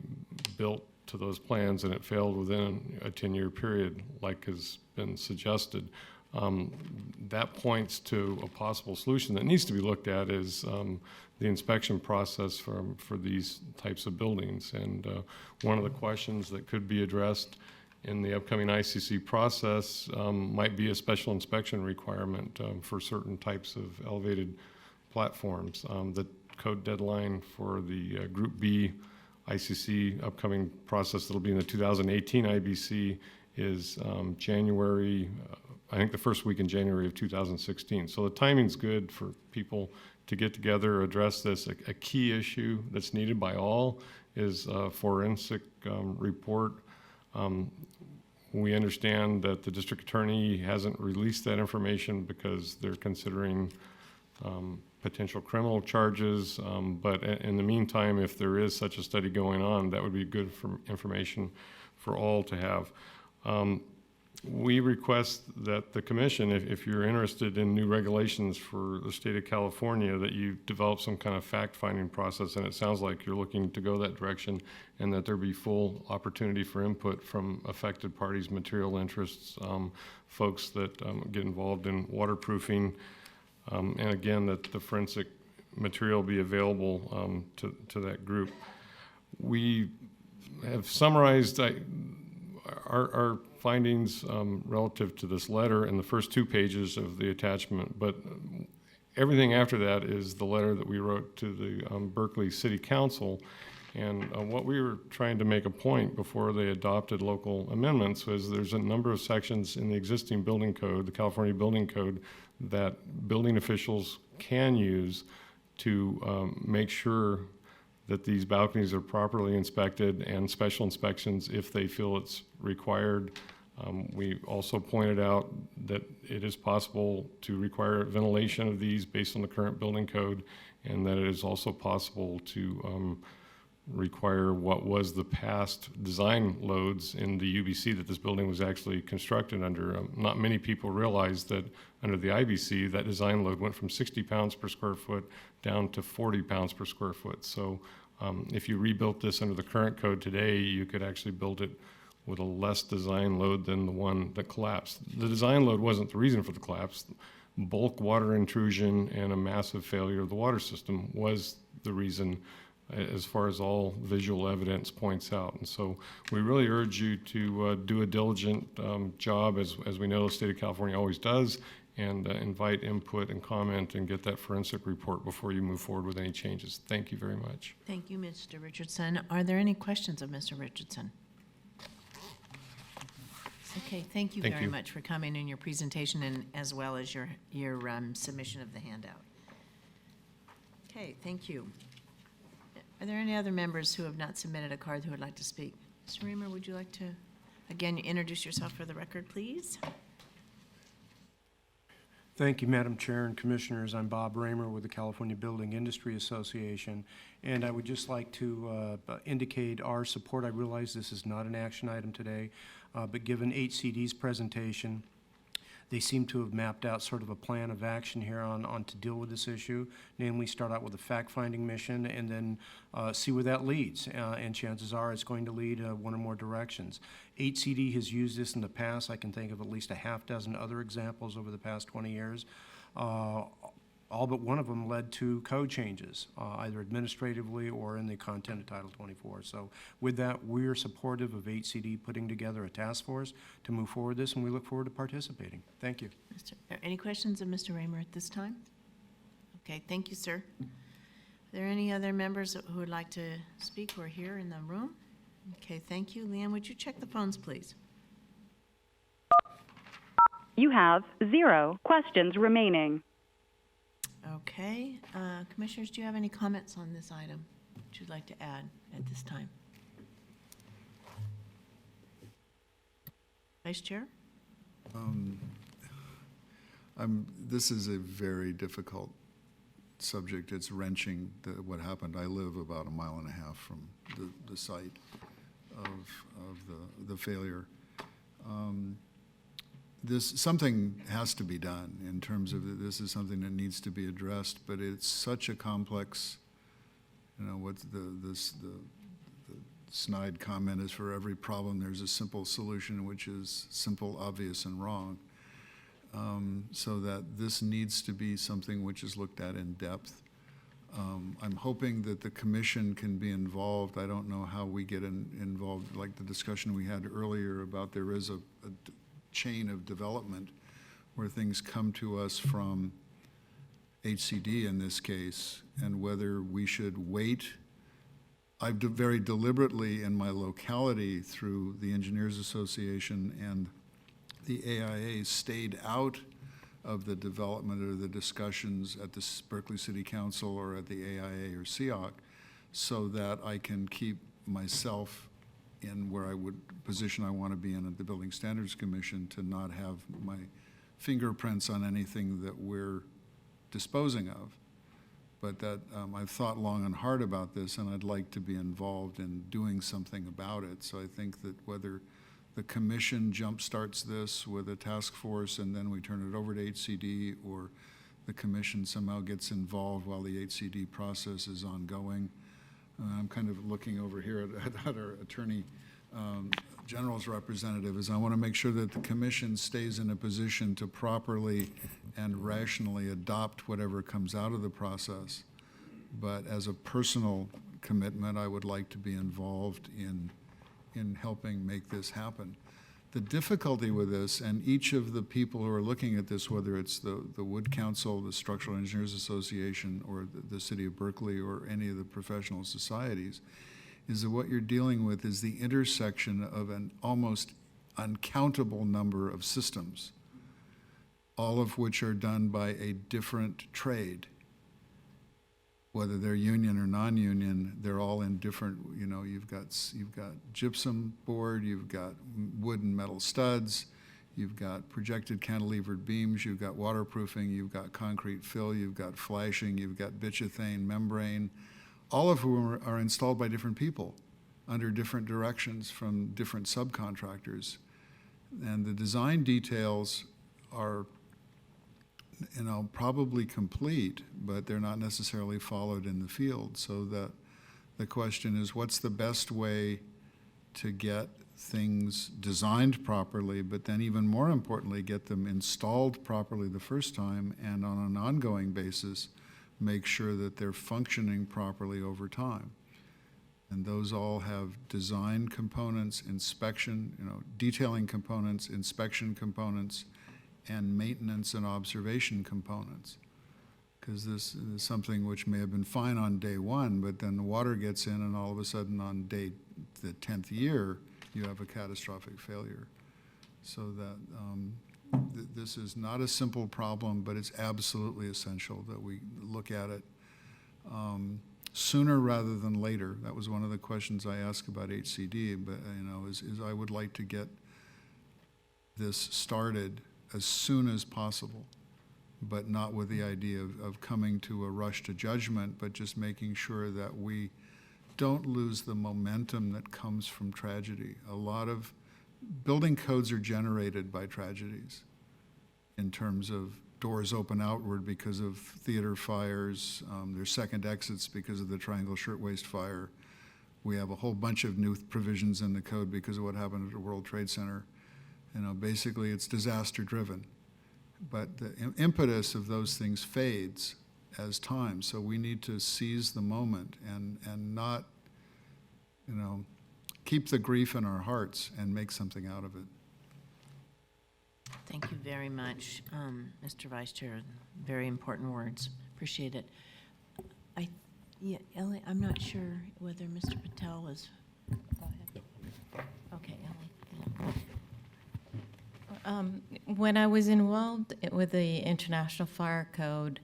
built to those plans and it failed within a 10-year period, like has been suggested. That points to a possible solution that needs to be looked at is the inspection process for these types of buildings. And one of the questions that could be addressed in the upcoming ICC process might be a special inspection requirement for certain types of elevated platforms. The code deadline for the Group B ICC upcoming process that'll be in the 2018 IBC is January, I think the first week in January of 2016. So the timing's good for people to get together, address this. A key issue that's needed by all is a forensic report. We understand that the district attorney hasn't released that information because they're considering potential criminal charges, but in the meantime, if there is such a study going on, that would be good information for all to have. We request that the commission, if you're interested in new regulations for the state of California, that you develop some kind of fact-finding process, and it sounds like you're looking to go that direction, and that there be full opportunity for input from affected parties, material interests, folks that get involved in waterproofing, and again, that the forensic material be available to that group. We have summarized our findings relative to this letter in the first 2 pages of the attachment, but everything after that is the letter that we wrote to the Berkeley City Council. And what we were trying to make a point before they adopted local amendments was there's a number of sections in the existing building code, the California Building Code, that building officials can use to make sure that these balconies are properly inspected and special inspections if they feel it's required. We also pointed out that it is possible to require ventilation of these based on the current building code, and that it is also possible to require what was the past design loads in the UBC that this building was actually constructed under. Not many people realize that under the IBC, that design load went from 60 pounds per square foot down to 40 pounds per square foot. So if you rebuilt this under the current code today, you could actually build it with a less design load than the one that collapsed. The design load wasn't the reason for the collapse. Bulk water intrusion and a massive failure of the water system was the reason, as far as all visual evidence points out. And so we really urge you to do a diligent job, as we know the state of California always does, and invite input and comment and get that forensic report before you move forward with any changes. Thank you very much. Thank you, Mr. Richardson. Are there any questions of Mr. Richardson? Okay, thank you very much for coming in your presentation and as well as your submission of the handout. Okay, thank you. Are there any other members who have not submitted a card who would like to speak? Mr. Reamer, would you like to, again, introduce yourself for the record, please? Thank you, Madam Chair and Commissioners. I'm Bob Raymer with the California Building Industry Association, and I would just like to indicate our support. I realize this is not an action item today, but given HCD's presentation, they seem to have mapped out sort of a plan of action here on to deal with this issue, namely start out with a fact-finding mission and then see where that leads. And chances are it's going to lead one or more directions. HCD has used this in the past. I can think of at least a half dozen other examples over the past 20 years. All but one of them led to code changes, either administratively or in the content of Title 24. So with that, we're supportive of HCD putting together a task force to move forward this, and we look forward to participating. Thank you. Any questions of Mr. Raymer at this time? Okay, thank you, sir. Are there any other members who would like to speak or are here in the room? Okay, thank you. Leanne, would you check the phones, please? You have 0 questions remaining. Okay, Commissioners, do you have any comments on this item that you'd like to add at this time? Vice Chair? This is a very difficult subject. It's wrenching, what happened. I live about 1.5 miles from the site of the failure. Something has to be done in terms of this is something that needs to be addressed, but it's such a complex, what the snide comment is, for every problem there's a simple solution, which is simple, obvious, and wrong. So that this needs to be something which is looked at in depth. I'm hoping that the commission can be involved. I don't know how we get involved, like the discussion we had earlier about there is a chain of development where things come to us from HCD in this case, and whether we should wait. I've very deliberately in my locality through the Engineers Association and the AIA stayed out of the development or the discussions at the Berkeley City Council or at the AIA or SEOC, so that I can keep myself in where I would position I want to be in at the Building Standards Commission, to not have my fingerprints on anything that we're disposing of. But that I've thought long and hard about this, and I'd like to be involved in doing something about it. So I think that whether the commission jumpstarts this with a task force and then we turn it over to HCD, or the commission somehow gets involved while the HCD process is ongoing. I'm kind of looking over here at our Attorney General's representative, is I want to make sure that the commission stays in a position to properly and rationally adopt whatever comes out of the process. But as a personal commitment, I would like to be involved in helping make this happen. The difficulty with this, and each of the people who are looking at this, whether it's the Wood Council, the Structural Engineers Association, or the City of Berkeley, or any of the professional societies, is that what you're dealing with is the intersection of an almost uncountable number of systems, all of which are done by a different trade. Whether they're union or non-union, they're all in different, you've got gypsum board, you've got wood and metal studs, you've got projected cantilevered beams, you've got waterproofing, you've got concrete fill, you've got flashing, you've got bituthane membrane, all of whom are installed by different people under different directions from different subcontractors. And the design details are probably complete, but they're not necessarily followed in the field. So that the question is, what's the best way to get things designed properly, but then even more importantly, get them installed properly the first time, and on an ongoing basis, make sure that they're functioning properly over time. And those all have design components, inspection, detailing components, inspection components, and maintenance and observation components. Because this is something which may have been fine on day one, but then the water gets in, and all of a sudden on the 10th year, you have a catastrophic failure. So that this is not a simple problem, but it's absolutely essential that we look at it sooner rather than later. That was one of the questions I asked about HCD, but is I would like to get this started as soon as possible, but not with the idea of coming to a rush to judgment, but just making sure that we don't lose the momentum that comes from tragedy. A lot of building codes are generated by tragedies in terms of doors open outward because of theater fires, there's second exits because of the Triangle Shirtwaist Fire. We have a whole bunch of new provisions in the code because of what happened at the World Trade Center. Basically it's disaster driven, but the impetus of those things fades as time. So we need to seize the moment and not, keep the grief in our hearts and make something out of it. Thank you very much, Mr. Vice Chair. Very important words. Appreciate it. Ellie, I'm not sure whether Mr. Patel was. Go ahead. Okay, Ellie. When I was involved with the International Fire Code,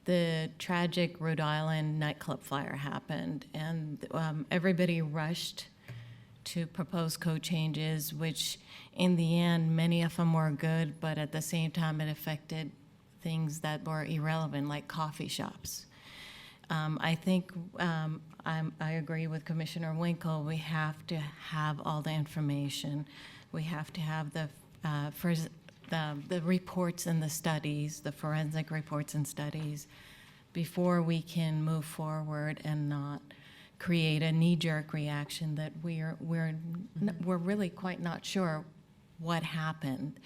the tragic Rhode Island nightclub fire happened, and everybody rushed to propose code changes, which in the end, many of them were good, but at the same time, it affected things that were irrelevant, like coffee shops. I think I agree with Commissioner Winkle. We have to have all the information. We have to have the reports and the studies, the forensic reports and studies, before we can move forward and not create a knee-jerk reaction that we're really quite not sure what happened.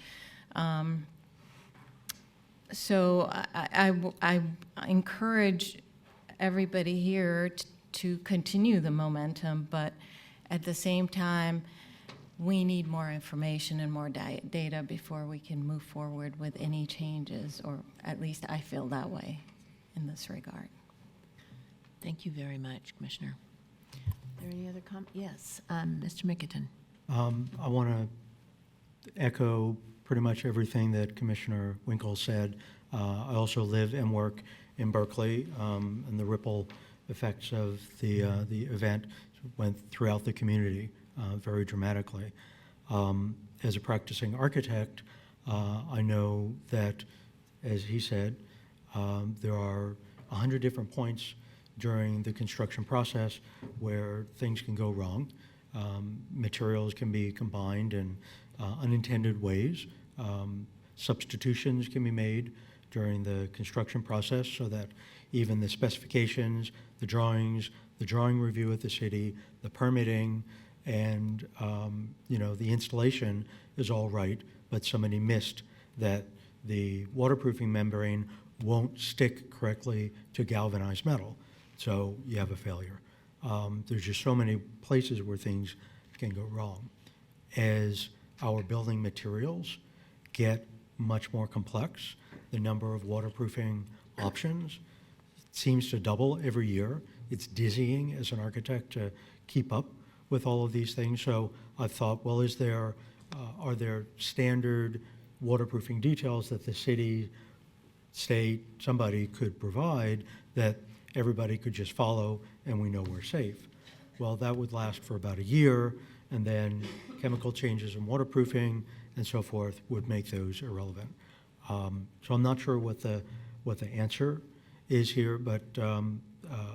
So I encourage everybody here to continue the momentum, but at the same time, we need more information and more data before we can move forward with any changes, or at least I feel that way in this regard. Thank you very much, Commissioner. Are there any other comments? Yes, Mr. Mickerton. I want to echo pretty much everything that Commissioner Winkle said. I also live and work in Berkeley, and the ripple effects of the event went throughout the community very dramatically. As a practicing architect, I know that, as he said, there are 100 different points during the construction process where things can go wrong. Materials can be combined in unintended ways. Substitutions can be made during the construction process so that even the specifications, the drawings, the drawing review at the city, the permitting, and the installation is all right, but somebody missed that the waterproofing membrane won't stick correctly to galvanized metal. So you have a failure. There's just so many places where things can go wrong. As our building materials get much more complex, the number of waterproofing options seems to double every year. It's dizzying as an architect to keep up with all of these things. So I thought, well, are there standard waterproofing details that the city, state, somebody could provide that everybody could just follow and we know we're safe. Well, that would last for about a year, and then chemical changes in waterproofing and so forth would make those irrelevant. So I'm not sure what the answer is here, but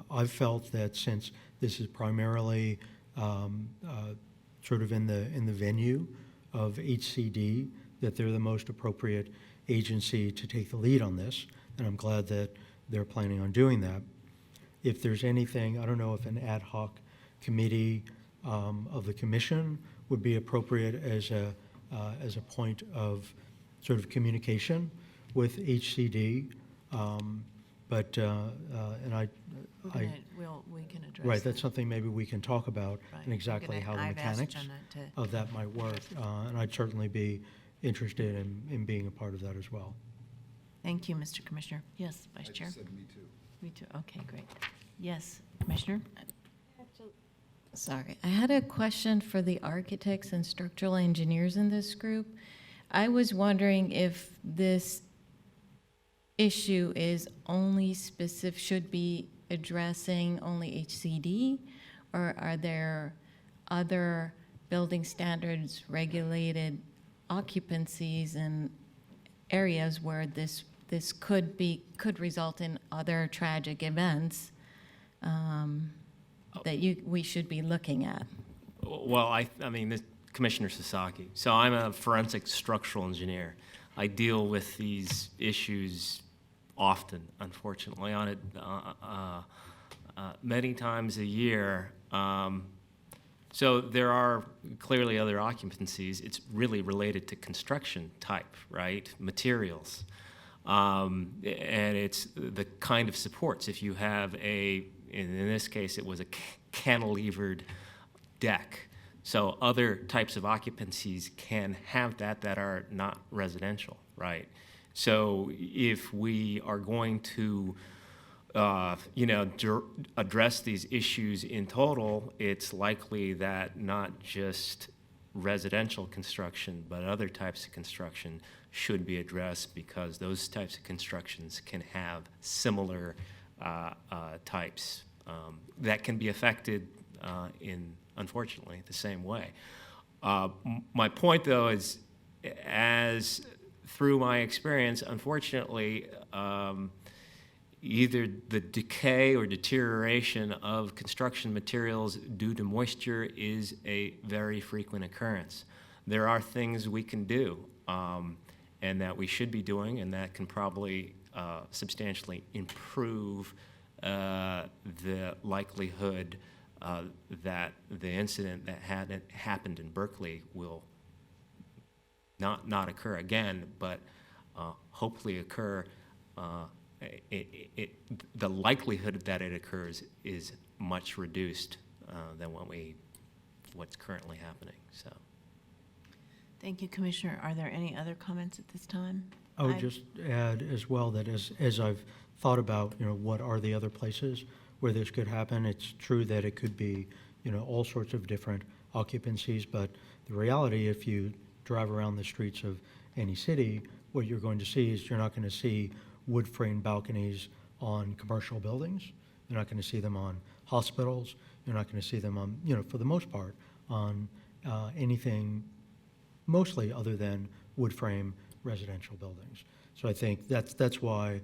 I've felt that since this is primarily sort of in the venue of HCD, that they're the most appropriate agency to take the lead on this, and I'm glad that they're planning on doing that. If there's anything, I don't know if an ad hoc committee of the commission would be appropriate as a point of sort of communication with HCD, but and we can address right, that. that's something maybe we can talk about Right. and exactly how the I've asked mechanics Jenna to of that might work, and I'd certainly be interested in being a part of that as well. Thank you, Mr. Commissioner. Yes, Vice Chair? said me too. Me too, okay, great. Yes, Commissioner? Sorry, I had a question for the architects and structural engineers in this group. I was wondering if this issue is only specific, should be addressing only HCD, or are there other building standards regulated occupancies and areas where this could result in other tragic events that we should be looking at? Well, I mean, this Commissioner Sasaki. So I'm a forensic structural engineer. I deal with these issues often, unfortunately, on it many times a year. So there are clearly other occupancies. It's really related to construction type, right? Materials. And it's the kind of supports. If you have in this case, it was a cantilevered deck. So other types of occupancies can have that are not residential, right? So if we are going to, address these issues in total, it's likely that not just residential construction, but other types of construction should be addressed, because those types of constructions can have similar types that can be affected in, unfortunately, the same way. My point, though, is as through my experience, unfortunately, either the decay or deterioration of construction materials due to moisture is a very frequent occurrence. There are things we can do and that we should be doing, and that can probably substantially improve the likelihood that the incident that had happened in Berkeley will not occur again, but hopefully occur. The likelihood that it occurs is much reduced than what's currently happening. So. Thank you, Commissioner. Are there any other comments at this time? I would just add as well that as I've thought about, what are the other places where this could happen, it's true that it could be, all sorts of different occupancies, but the reality, if you drive around the streets of any city, what you're going to see is you're not going to see wood frame balconies on commercial buildings. You're not going to see them on hospitals. You're not going to see them on, for the most part, on anything mostly other than wood frame residential buildings. So I think that's why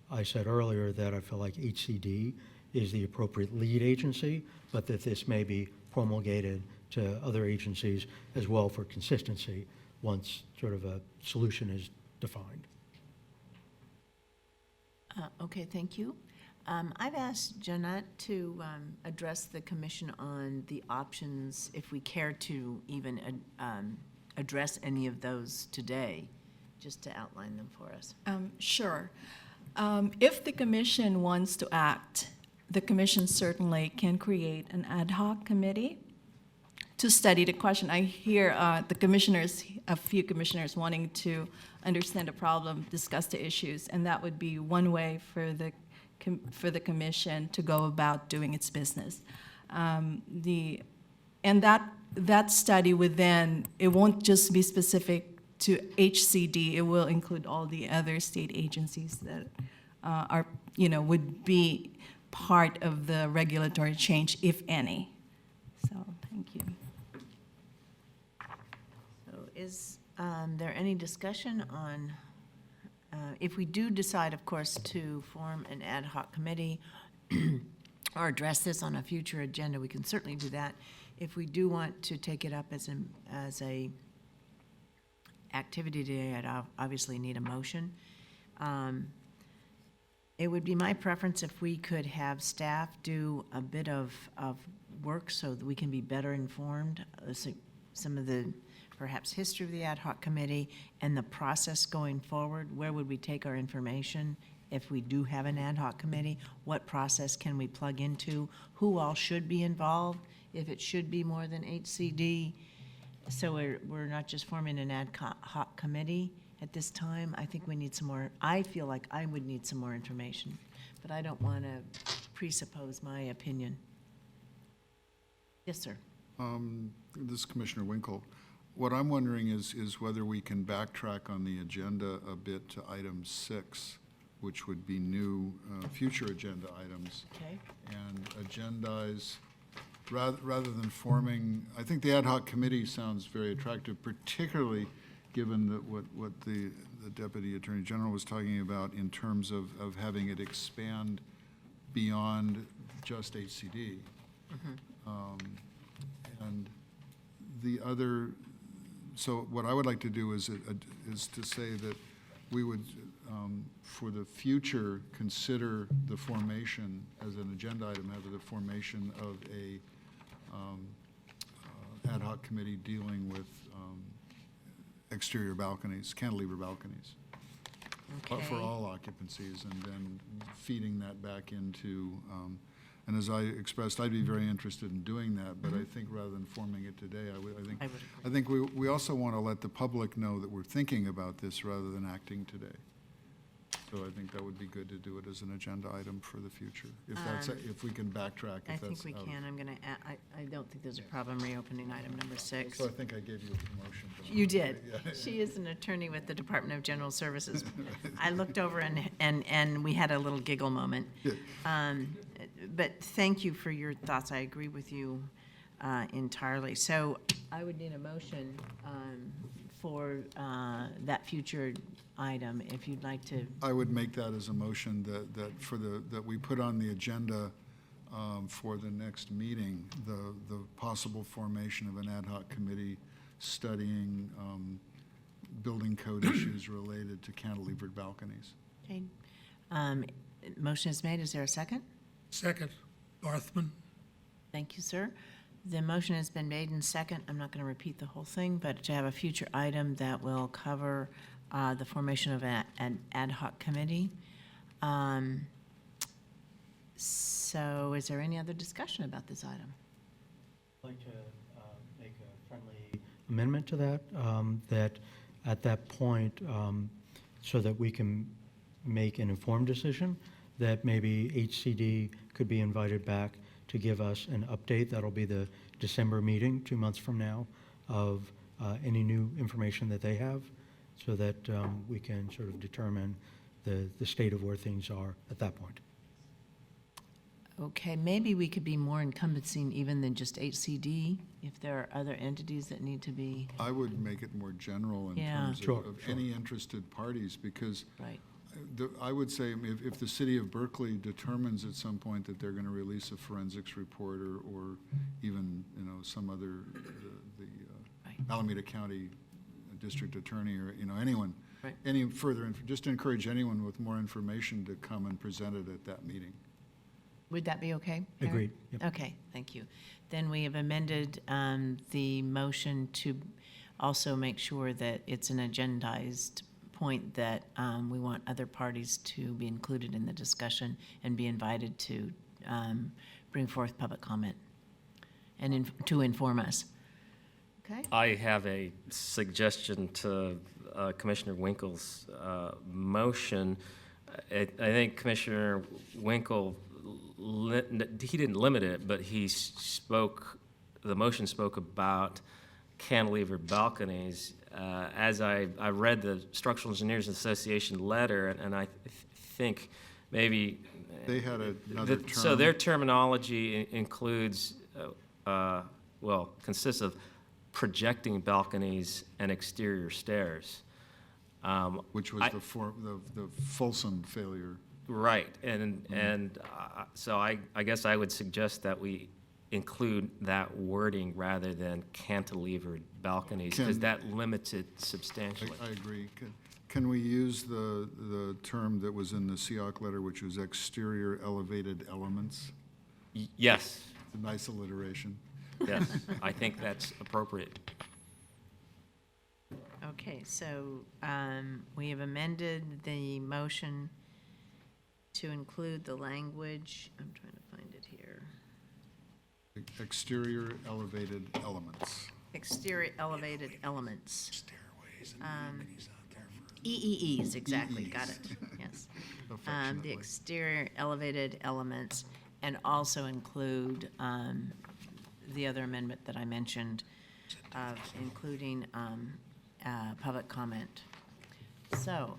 I said earlier that I feel like HCD is the appropriate lead agency, but that this may be promulgated to other agencies as well for consistency once sort of a solution is defined. Okay, thank you. I've asked Jeanette to address the commission on the options, if we care to even address any of those today, just to outline them for us. Sure. If the commission wants to act, the commission certainly can create an ad hoc committee to study the question. I hear a few commissioners wanting to understand the problem, discuss the issues, and that would be one way for the commission to go about doing its business. And that study would then, it won't just be specific to HCD, it will include all the other state agencies that are, would be part of the regulatory change, if any. So, thank you. So is there any discussion on, if we do decide, of course, to form an ad hoc committee or address this on a future agenda, we can certainly do that. If we do want to take it up as a activity today, I'd obviously need a motion. It would be my preference if we could have staff do a bit of work so that we can be better informed, some of the perhaps history of the ad hoc committee and the process going forward. Where would we take our information if we do have an ad hoc committee? What process can we plug into? Who all should be involved? If it should be more than HCD? So we're not just forming an ad hoc committee at this time. I think we need some more, I feel like I would need some more information, but I don't want to presuppose my opinion. Yes, sir. This is Commissioner Winkle. What I'm wondering is whether we can backtrack on the agenda a bit to item 6, which would be new future agenda items. Okay. And agendize, rather than forming, I think the ad hoc committee sounds very attractive, particularly given that what the Deputy Attorney General was talking about in terms of having it expand beyond just HCD. And the other, so what I would like to do is to say that we would, for the future, consider the formation as an agenda item, have the formation of a ad hoc committee dealing with exterior balconies, cantilever balconies. For all occupancies, and then feeding that back into, and as I expressed, I'd be very interested in doing that, but I think rather than forming it today, I think we also want to let the public know that we're thinking about this rather than acting today. So I think that would be good to do it as an agenda item for the future, if we can backtrack. I think we can. I'm gonna, I don't think there's a problem reopening item number 6. So I think I gave you a promotion. You did. Yeah. She is an attorney with the Department of General Services. I looked over and we had a little giggle moment. But thank you for your thoughts. I agree with you entirely. So I would need a motion for that future item, if you'd like to. I would make that as a motion that we put on the agenda for the next meeting, the possible formation of an ad hoc committee studying building code issues related to cantilevered balconies. Okay. Motion is made. Is there a second? Second, Barthman. Thank you, sir. The motion has been made in second. I'm not going to repeat the whole thing, but to have a future item that will cover the formation of an ad hoc committee. So is there any other discussion about this item? I'd like to make a friendly amendment to that, that at that point, so that we can make an informed decision, that maybe HCD could be invited back to give us an update. That'll be the December meeting, 2 months from now, of any new information that they have, so that we can sort of determine the state of where things are at that point. Okay, maybe we could be more encompassing even than just HCD, if there are other entities that need to be. I would make it more general in terms of any interested parties, because I would say if the city of Berkeley determines at some point that they're going to release a forensics report or even, some other, the Alameda County District Attorney or, anyone, any further, just encourage anyone with more information to come and present it at that meeting. Would that be okay? Eric? Agreed. Yep. Okay, thank you. Then we have amended the motion to also make sure that it's an agendized point that we want other parties to be included in the discussion and be invited to bring forth public comment and to inform us. Okay. I have a suggestion to Commissioner Winkle's motion. I think Commissioner Winkle, he didn't limit it, but the motion spoke about cantilever balconies. as I read the Structural Engineers Association letter, and I think maybe They had another term. so their terminology includes, consists of projecting balconies and exterior stairs. Which was the Folsom failure. Right, and so I guess I would suggest that we include that wording rather than cantilevered balconies, because that limits it substantially. I agree. Can we use the term that was in the SEOC letter, which was exterior elevated elements? Yes. A nice alliteration. Yes, I think that's appropriate. Okay, so we have amended the motion to include the language, I'm trying to find it here. Exterior elevated elements. Exterior elevated elements. Stairways and amenities out there for. EEEs, exactly, got it, yes. The exterior elevated elements, and also include the other amendment that I mentioned of including public comment. So,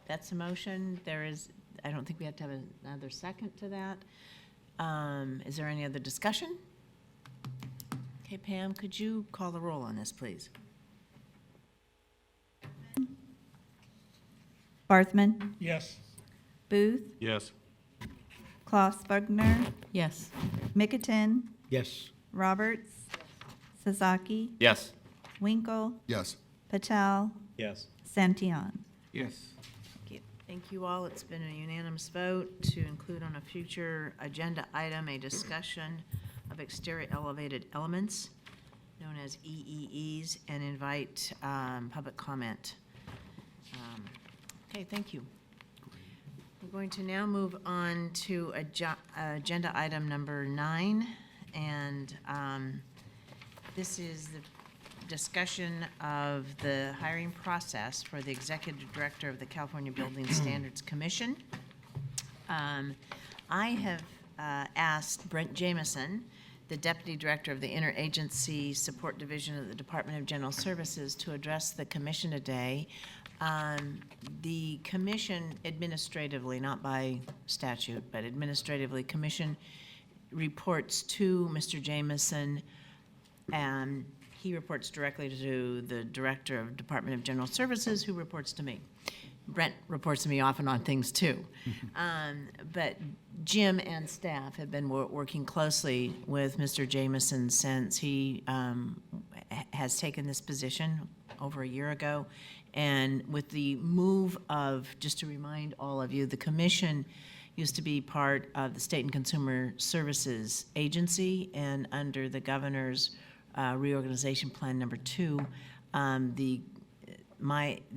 that's a motion. I don't think we have to have another second to that. Is there any other discussion? Okay, Pam, could you call the roll on this, please? Barthman. Yes. Booth. Yes. Kloss-Bugner. Yes. Mickelton. Yes. Roberts. Sasaki. Yes. Winkle. Yes. Patel. Yes. Santillan. Yes. Thank you all. It's been a unanimous vote to include on a future agenda item a discussion of exterior elevated elements, known as EEEs, and invite public comment. Okay, thank you. We're going to now move on to agenda item number 9, and this is the discussion of the hiring process for the Executive Director of the California Building Standards Commission. I have asked Brent Jameson, the Deputy Director of the Interagency Support Division of the Department of General Services, to address the commission today. The commission administratively, not by statute, but administratively, commission reports to Mr. Jameson, and he reports directly to the Director of Department of General Services, who reports to me. Brent reports to me often on things too. But Jim and staff have been working closely with Mr. Jameson since he has taken this position over a year ago. And with the move of, just to remind all of you, the commission used to be part of the State and Consumer Services Agency, and under the governor's reorganization plan number 2, the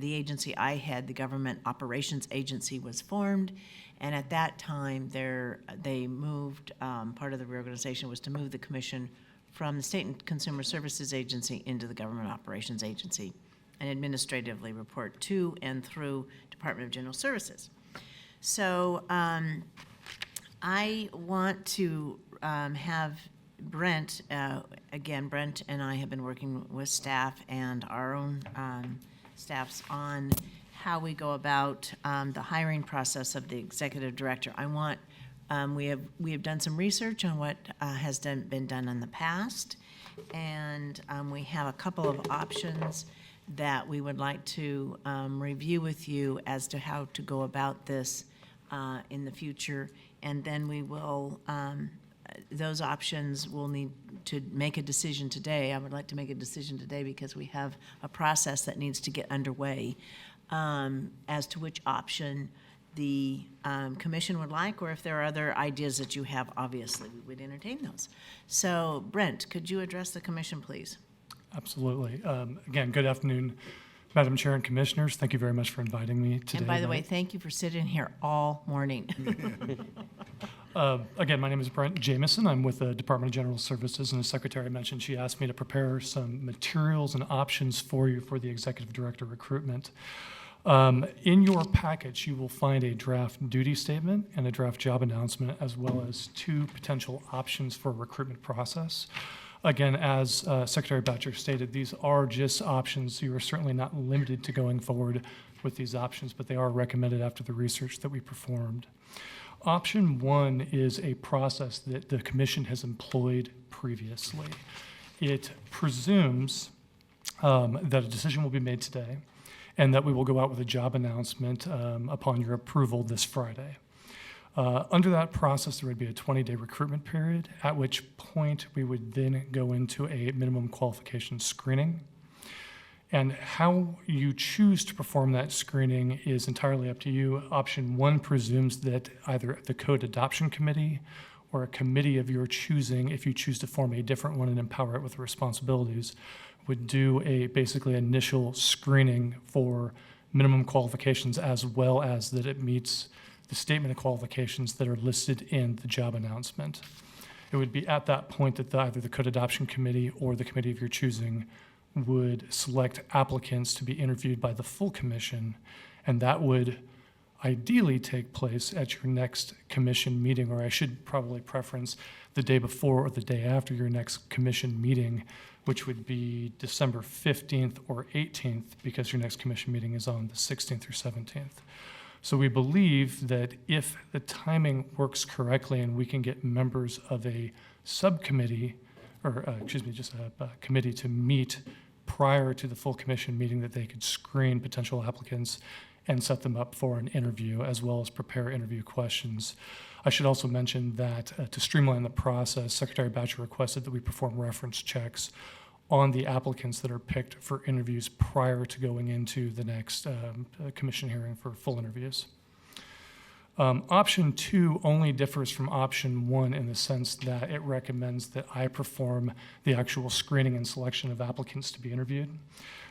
agency I had, the Government Operations Agency, was formed, and at that time they moved, part of the reorganization was to move the commission from the State and Consumer Services Agency into the Government Operations Agency, and administratively report to and through Department of General Services. So I want to have Brent, again, Brent and I have been working with staff and our own staffs on how we go about the hiring process of the executive director. I want, we have done some research on what has been done in the past, and we have a couple of options that we would like to review with you as to how to go about this in the future, and then we will, those options will need to make a decision today. I would like to make a decision today because we have a process that needs to get underway as to which option the commission would like, or if there are other ideas that you have, obviously, we would entertain those. So, Brent, could you address the commission, please? Absolutely. Again, good afternoon, Madam Chair and Commissioners. Thank you very much for inviting me today. And by the way, thank you for sitting here all morning. Again, my name is Brent Jameson. I'm with the Department of General Services, and the Secretary mentioned she asked me to prepare some materials and options for you for the Executive Director recruitment. In your package, you will find a draft duty statement and a draft job announcement, as well as 2 potential options for a recruitment process. Again, as Secretary Boucher stated, these are just options. You are certainly not limited to going forward with these options, but they are recommended after the research that we performed. Option 1 is a process that the commission has employed previously. It presumes that a decision will be made today and that we will go out with a job announcement upon your approval this Friday. Under that process, there would be a 20-day recruitment period, at which point we would then go into a minimum qualification screening. And how you choose to perform that screening is entirely up to you. Option 1 presumes that either the Code Adoption Committee or a committee of your choosing, if you choose to form a different one and empower it with responsibilities, would do a basically initial screening for minimum qualifications, as well as that it meets the statement of qualifications that are listed in the job announcement. It would be at that point that either the Code Adoption Committee or the committee of your choosing would select applicants to be interviewed by the full commission, and that would ideally take place at your next commission meeting, or I should probably preference the day before or the day after your next commission meeting, which would be December 15th or 18th, because your next commission meeting is on the 16th or 17th. So we believe that if the timing works correctly and we can get members of a subcommittee, or just a committee to meet prior to the full commission meeting, that they could screen potential applicants and set them up for an interview, as well as prepare interview questions. I should also mention that to streamline the process, Secretary Boucher requested that we perform reference checks on the applicants that are picked for interviews prior to going into the next commission hearing for full interviews. Option 2 only differs from option 1 in the sense that it recommends that I perform the actual screening and selection of applicants to be interviewed.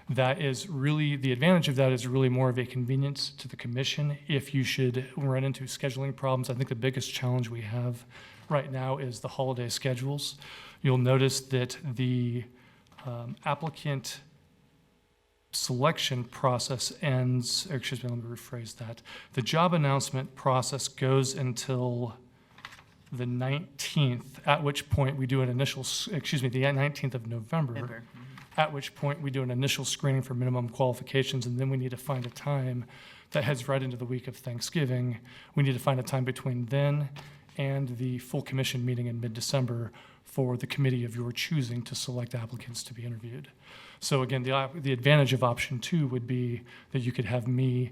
That is really, the advantage of that is really more of a convenience to the commission if you should run into scheduling problems. I think the biggest challenge we have right now is the holiday schedules. You'll notice that the applicant selection process ends, or excuse me, let me rephrase that. The job announcement process goes until the 19th, at which point we do an initial, the 19th of November, at which point we do an initial screening for minimum qualifications, and then we need to find a time that heads right into the week of Thanksgiving. We need to find a time between then and the full commission meeting in mid-December for the committee of your choosing to select applicants to be interviewed. So again, the advantage of option 2 would be that you could have me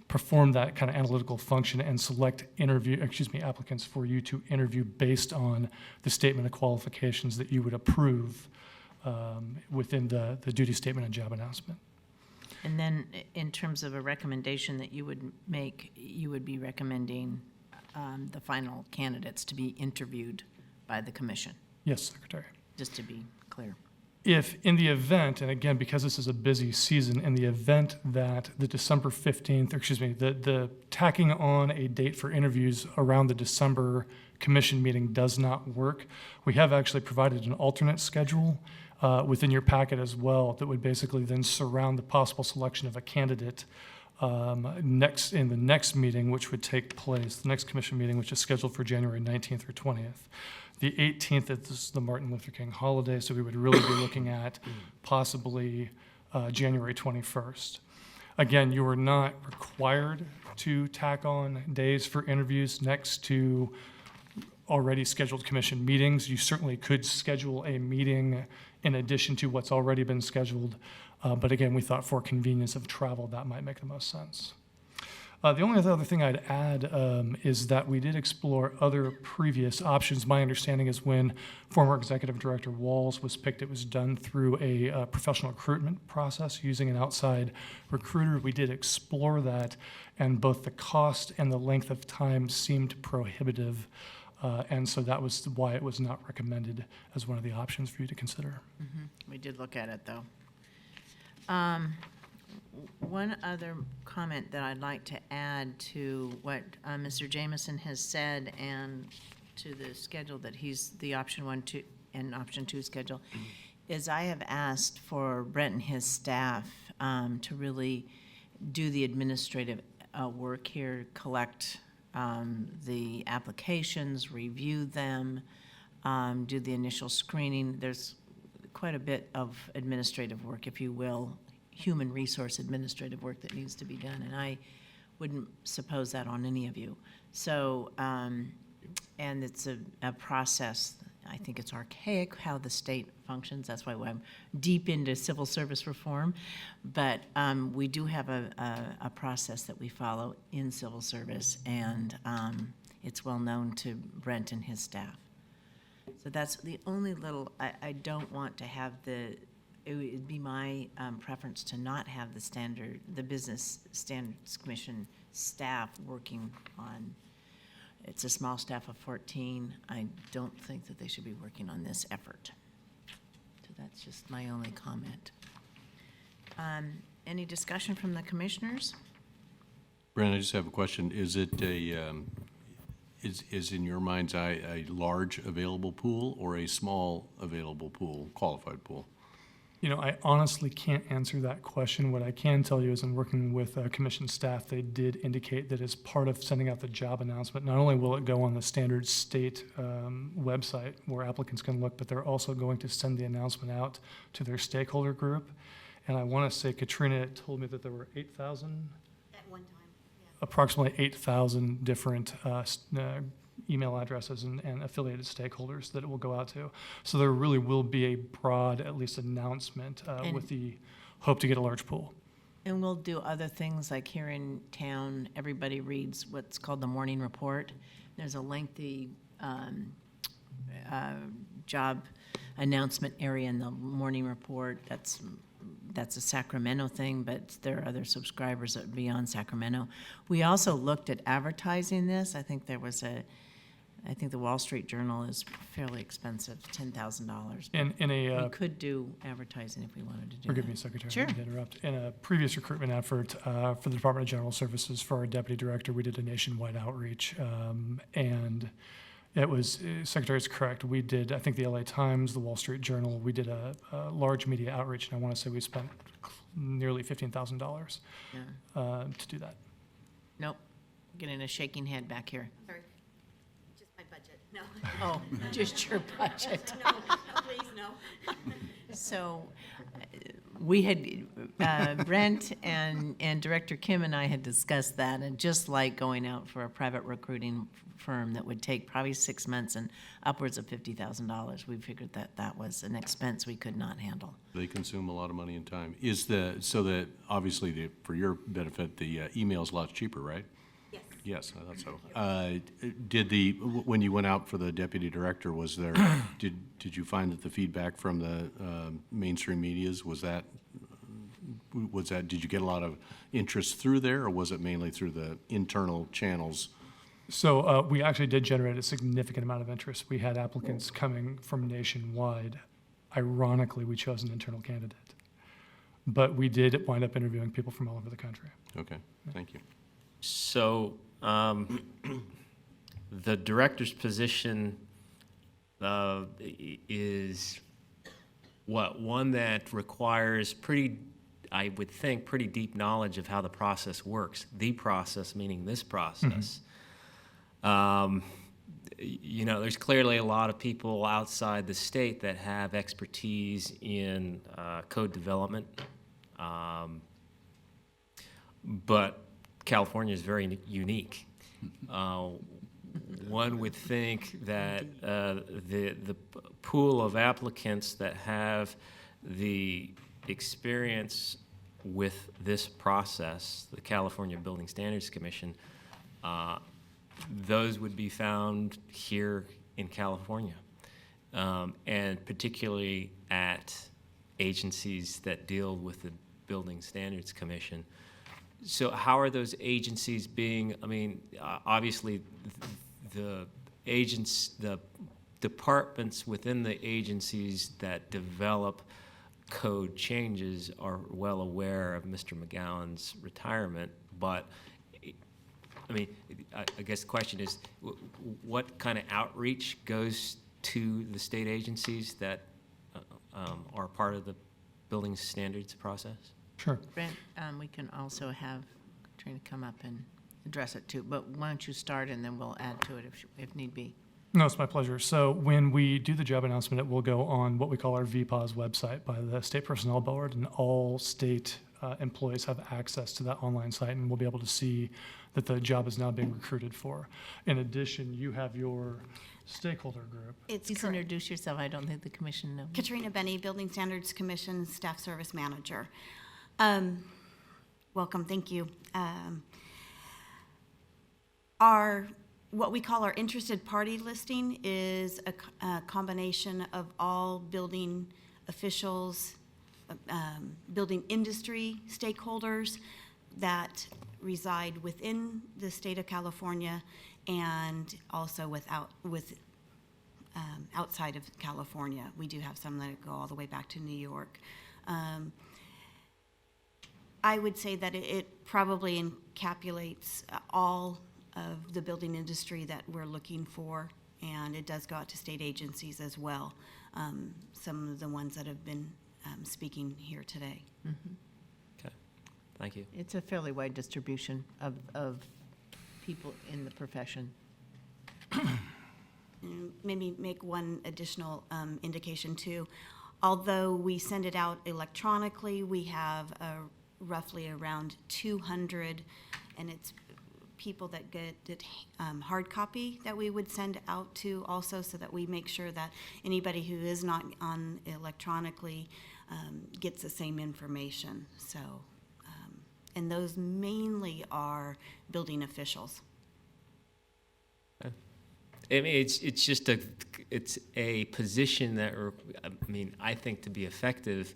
perform that kind of analytical function and select applicants for you to interview based on the statement of qualifications that you would approve within the duty statement and job announcement. And then in terms of a recommendation that you would make, you would be recommending the final candidates to be interviewed by the commission? Yes, Secretary. Just to be clear. If in the event, and again, because this is a busy season, in the event that the December 15th, or the tacking on a date for interviews around the December commission meeting does not work, we have actually provided an alternate schedule within your packet as well that would basically then surround the possible selection of a candidate in the next meeting, which would take place, the next commission meeting, which is scheduled for January 19th or 20th. The 18th is the Martin Luther King holiday, so we would really be looking at possibly January 21st. Again, you are not required to tack on days for interviews next to already scheduled commission meetings. You certainly could schedule a meeting in addition to what's already been scheduled, but again, we thought for convenience of travel, that might make the most sense. The only other thing I'd add is that we did explore other previous options. My understanding is when former Executive Director Walls was picked, it was done through a professional recruitment process using an outside recruiter. We did explore that, and both the cost and the length of time seemed prohibitive, and so that was why it was not recommended as one of the options for you to consider. Mm-hmm. We did look at it, though. One other comment that I'd like to add to what Mr. Jameson has said and to the schedule that he's the option 1, 2, and option 2 schedule is I have asked for Brent and his staff to really do the administrative work here, collect the applications, review them, do the initial screening. There's quite a bit of administrative work, if you will, human resource administrative work that needs to be done, and I wouldn't suppose that on any of you. So, and it's a process. I think it's archaic how the state functions. That's why I'm deep into civil service reform. But we do have a process that we follow in civil service, and it's well known to Brent and his staff. So that's the only little, I don't want to have it would be my preference to not have the Business Standards Commission staff working on. It's a small staff of 14. I don't think that they should be working on this effort. So that's just my only comment. Any discussion from the commissioners? Brent, I just have a question. Is it is in your mind's eye a large available pool or a small available pool, qualified pool? You know, I honestly can't answer that question. What I can tell you is in working with commission staff, they did indicate that as part of sending out the job announcement, not only will it go on the standard state website where applicants can look, but they're also going to send the announcement out to their stakeholder group. And I want to say Katrina told me that there were 8,000? At one time, yeah. Approximately 8,000 different email addresses and affiliated stakeholders that it will go out to. So there really will be a broad, at least announcement with the hope to get a large pool. And we'll do other things like here in town, everybody reads what's called the morning report. There's a lengthy job announcement area in the morning report. That's a Sacramento thing, but there are other subscribers that would be on Sacramento. We also looked at advertising this. I think the Wall Street Journal is fairly expensive, $10,000. We could do advertising if we wanted to do Forgive that. me, Secretary, Sure. to interrupt. In a previous recruitment effort for the Department of General Services for our deputy director, we did a nationwide outreach, and it was, Secretary is correct, we did, I think the LA Times, the Wall Street Journal, we did a large media outreach, and I want to say we spent nearly $15,000 to do that. Nope, getting a shaking head back here. Sorry, just my budget, no. Oh, just your budget. No, please, no. So we had, Brent and Director Kim and I had discussed that, and just like going out for a private recruiting firm that would take probably 6 months and upwards of $50,000, we figured that that was an expense we could not handle. They consume a lot of money and time. So that obviously for your benefit, the email's a lot cheaper, right? Yes. Yes, I thought so. When you went out for the deputy director, was there, did you find that the feedback from the mainstream medias, did you get a lot of interest through there, or was it mainly through the internal channels? So we actually did generate a significant amount of interest. We had applicants coming from nationwide. Ironically, we chose an internal candidate. But we did wind up interviewing people from all over the country. Okay, thank you. So the director's position is one that requires I would think, pretty deep knowledge of how the process works. The process, meaning this process. You know, there's clearly a lot of people outside the state that have expertise in code development, but California is very unique. One would think that the pool of applicants that have the experience with this process, the California Building Standards Commission, those would be found here in California, and particularly at agencies that deal with the Building Standards Commission. So how are those agencies being, I mean, obviously the departments within the agencies that develop code changes are well aware of Mr. McGowan's retirement, but I mean, I guess the question is, what kind of outreach goes to the state agencies that are part of the building standards process? Sure. Brent, we can also have Katrina come up and address it too, but why don't you start and then we'll add to it if need be. No, it's my pleasure. So when we do the job announcement, it will go on what we call our VPAWS website by the State Personnel Board, and all state employees have access to that online site, and we'll be able to see that the job is now being recruited for. In addition, you have your stakeholder group. It's Please correct. introduce yourself. I don't think the commission knows. Katrina Benny, Building Standards Commission Staff Service Manager. Welcome, thank you. What we call our interested party listing is a combination of all building officials, building industry stakeholders that reside within the state of California and also outside of California. We do have some that go all the way back to New York. I would say that it probably encapsulates all of the building industry that we're looking for, and it does go out to state agencies as well, some of the ones that have been speaking here today. Okay, thank you. It's a fairly wide distribution of people in the profession. And maybe make one additional indication too. Although we send it out electronically, we have roughly around 200, and it's people that get it hard copy that we would send out to also, so that we make sure that anybody who is not on electronically gets the same information. So, and those mainly are building officials. I mean, it's just it's a position that, I mean, I think to be effective,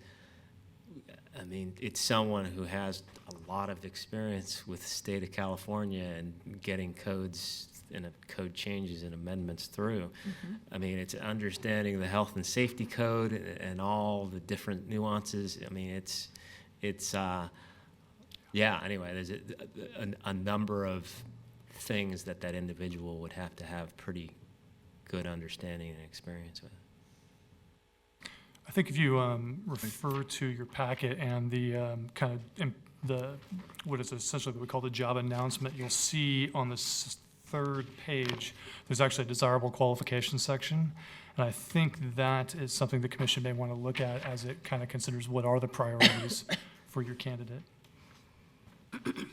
I mean, it's someone who has a lot of experience with the state of California and getting codes and code changes and amendments through. I mean, it's understanding the health and safety code and all the different nuances. I mean, yeah, anyway, there's a number of things that individual would have to have pretty good understanding and experience with. I think if you refer to your packet and the what is essentially what we call the job announcement, you'll see on the third page, there's actually a desirable qualifications section. And I think that is something the commission may want to look at as it kind of considers what are the priorities for your candidate. Mr.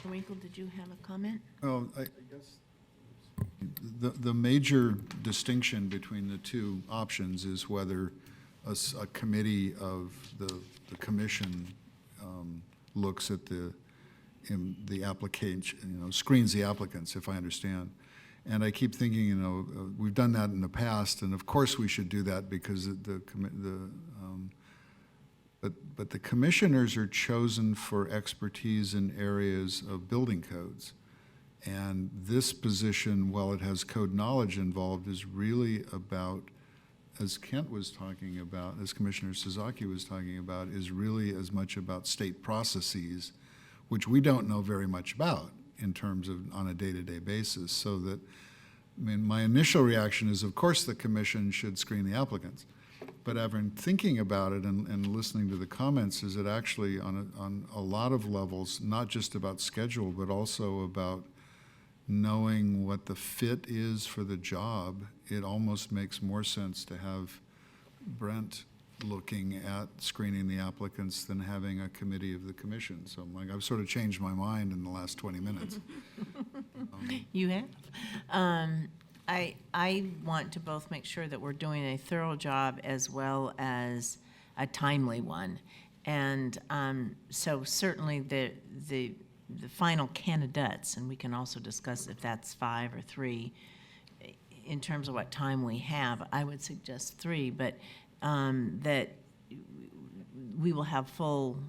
Winkle, did you have a comment? Oh, I guess the major distinction between the two options is whether a committee of the commission looks at the application, screens the applicants, if I understand. And I keep thinking, we've done that in the past, and of course we should do that because but the commissioners are chosen for expertise in areas of building codes. And this position, while it has code knowledge involved, is really about, as Kent was talking about, as Commissioner Sasaki was talking about, is really as much about state processes, which we don't know very much about in terms of on a day-to-day basis. So that, I mean, my initial reaction is, of course, the commission should screen the applicants. But after thinking about it and listening to the comments, is it actually on a lot of levels, not just about schedule, but also about knowing what the fit is for the job. It almost makes more sense to have Brent looking at screening the applicants than having a committee of the commission. So I've sort of changed my mind in the last 20 minutes. You have? I want to both make sure that we're doing a thorough job as well as a timely one. And so certainly the final candidates, and we can also discuss if that's 5 or 3 in terms of what time we have. I would suggest 3, but that we will have full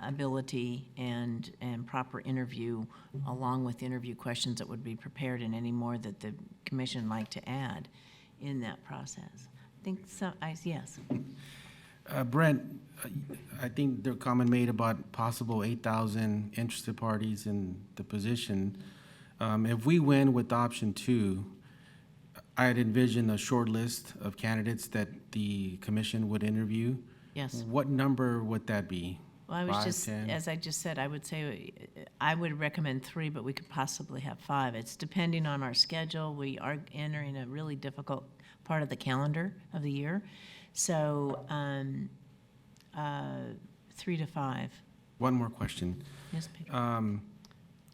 ability and proper interview, along with interview questions that would be prepared, and any more that the commission like to add in that process. I think so. Yes. Brent, I think the comment made about possible 8,000 interested parties in the position. If we win with option 2, I'd envision a short list of candidates that the commission would interview. Yes. What number would that be? Well, I was 5, just, 10? as I just said, I would say, I would recommend 3, but we could possibly have 5. It's depending on our schedule. We are entering a really difficult part of the calendar of the year. So, 3 to 5. One more question. Yes, Peter.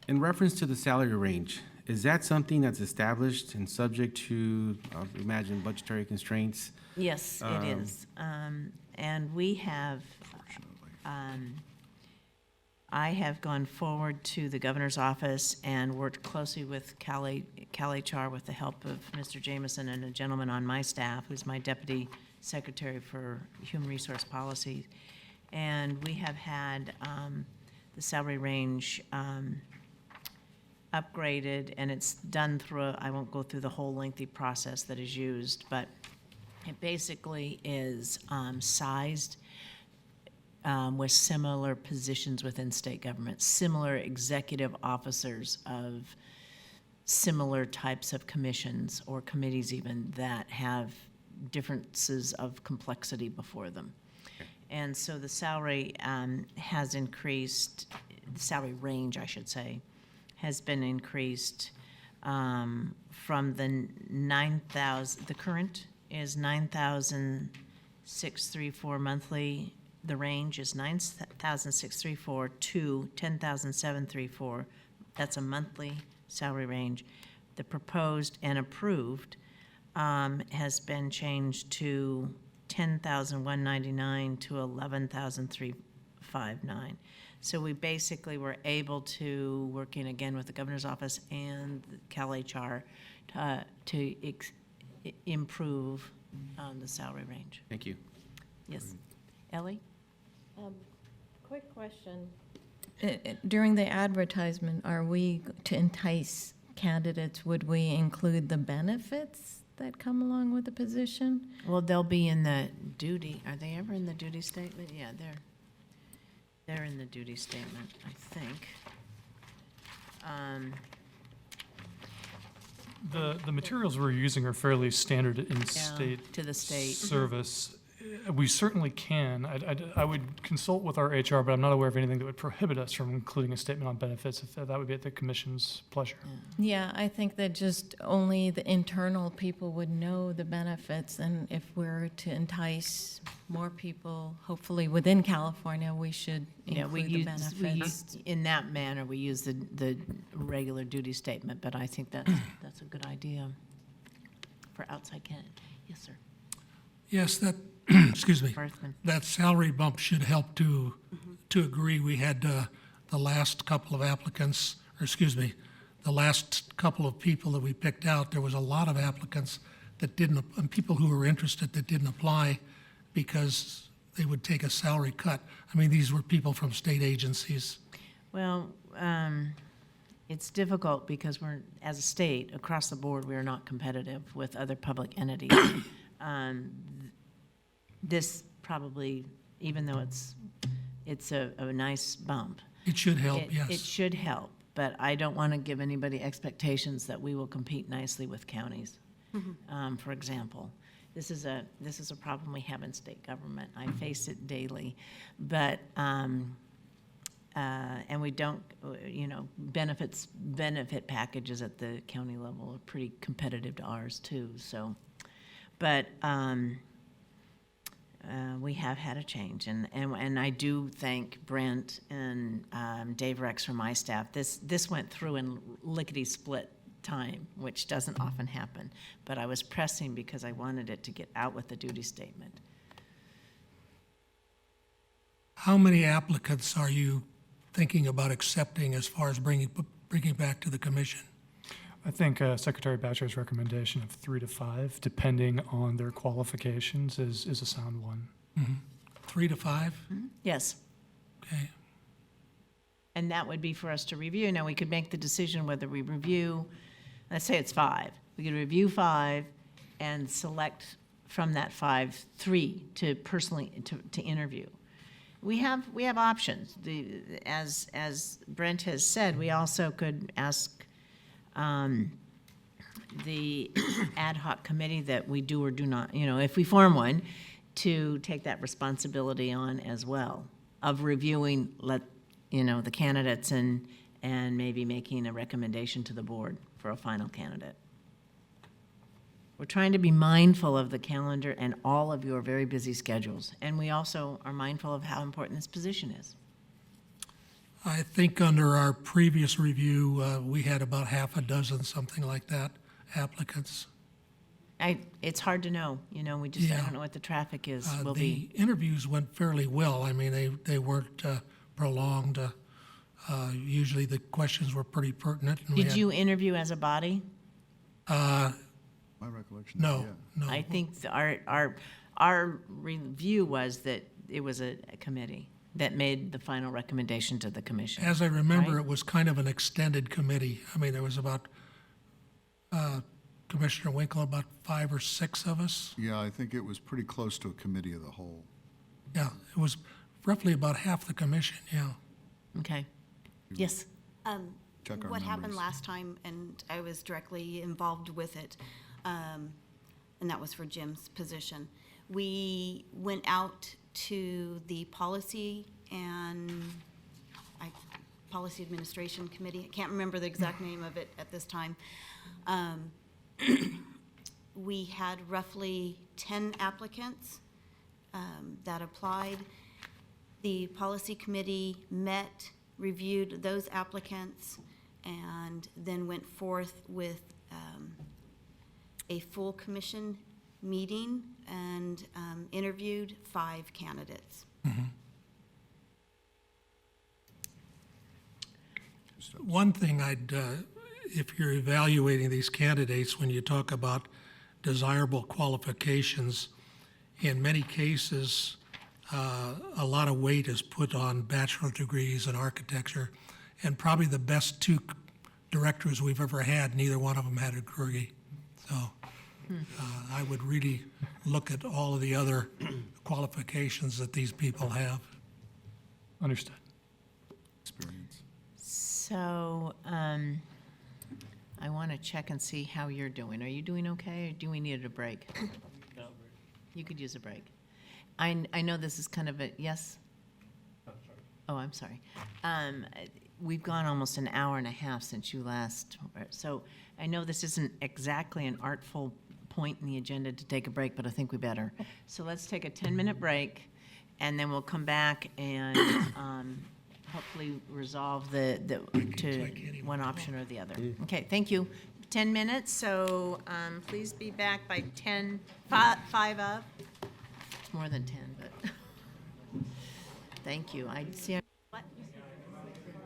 In reference to the salary range, is that something that's established and subject to, I imagine, budgetary constraints? Yes, it is. And we have, I have gone forward to the governor's office and worked closely with Cal HR with the help of Mr. Jameson and a gentleman on my staff who's my deputy secretary for human resource policy. And we have had the salary range upgraded, and it's done through, I won't go through the whole lengthy process that is used, but it basically is sized with similar positions within state government, similar executive officers of similar types of commissions or committees even that have differences of complexity before them. And so the salary has increased, the salary range, I should say, has been increased from the 9,000, the current is 9,634 monthly. The range is 9,634 to 10,734. That's a monthly salary range. The proposed and approved has been changed to 10,199 to 11,359. So we basically were able to, working again with the governor's office and Cal HR, to improve the salary range. Thank you. Yes. Ellie? Quick question. During the advertisement, are we, to entice candidates, would we include the benefits that come along with the position? Well, they'll be in the duty. Are they ever in the duty statement? Yeah, they're in the duty statement, I think. The materials we're using are fairly standard in state to the state. service. We certainly can. I would consult with our HR, but I'm not aware of anything that would prohibit us from including a statement on benefits, if that would be at the commission's pleasure. Yeah, I think that just only the internal people would know the benefits, and if we're to entice more people, hopefully within California, we should include the benefits. In that manner, we use the regular duty statement, but I think that's a good idea for outside candidates. Yes, sir. Yes, that, excuse me, Berthman. that salary bump should help to agree. We had the last couple of applicants, or excuse me, the last couple of people that we picked out, there was a lot of applicants that didn't, and people who were interested that didn't apply because they would take a salary cut. I mean, these were people from state agencies. Well, it's difficult because we're, as a state, across the board, we are not competitive with other public entities. This probably, even though it's a nice bump. It should help, yes. It should help, but I don't want to give anybody expectations that we will compete nicely with counties. For example, this is a problem we have in state government. I face it daily, but and we don't, benefit packages at the county level are pretty competitive to ours too. So, but we have had a change, and I do thank Brent and Dave Rex from my staff. This went through in lickety-split time, which doesn't often happen, but I was pressing because I wanted it to get out with the duty statement. How many applicants are you thinking about accepting as far as bringing back to the commission? I think Secretary Batcher's recommendation of 3 to 5, depending on their qualifications, is a sound one. 3 to 5? Yes. Okay. And that would be for us to review. Now, we could make the decision whether we review, let's say it's 5. We could review 5 and select from that 5, 3 to personally to interview. We have options. As Brent has said, we also could ask the ad hoc committee that we do or do not, if we form one, to take that responsibility on as well. of reviewing, the candidates and maybe making a recommendation to the board for a final candidate. We're trying to be mindful of the calendar and all of your very busy schedules. And we also are mindful of how important this position is. I think under our previous review, we had about half a dozen, something like that, applicants. It's hard to know, I Yeah. don't know what the traffic is, will The be. interviews went fairly well. I mean, they weren't prolonged. Usually the questions were pretty pertinent. And we Did had- you interview as a body? My recollection is, No, yeah. no. I think our review was that it was a committee that made the final recommendation to the commission. As I remember, right? it was kind of an extended committee. I mean, there was about, Commissioner Winkle, about 5 or 6 of us. Yeah, I think it was pretty close to a committee of the whole. Yeah, it was roughly about half the commission, yeah. Okay. Yes. Check our What happened numbers. last time, and I was directly involved with it, and that was for Jim's position. We went out to the policy Policy Administration Committee. I can't remember the exact name of it at this time. We had roughly 10 applicants that applied. The policy committee met, reviewed those applicants, and then went forth with a full commission meeting and interviewed 5 candidates. One thing if you're evaluating these candidates, when you talk about desirable qualifications, in many cases, a lot of weight is put on bachelor degrees in architecture, and probably the best 2 directors we've ever had, neither one of them had a degree. So I would really look at all of the other qualifications that these people have. Understood. Experience. So, I want to check and see how you're doing. Are you doing okay, or do we need a break? You could use a break. I know this is kind of a, yes? Oh, I'm sorry. We've gone almost an hour and a half since you last, so I know this isn't exactly an artful point in the agenda to take a break, but I think we better. So let's take a 10-minute break, and then we'll come back and hopefully resolve to one option or the other. Okay, thank you. 10 minutes, so please be back by 5 up. It's more than 10, but thank you. I see. What?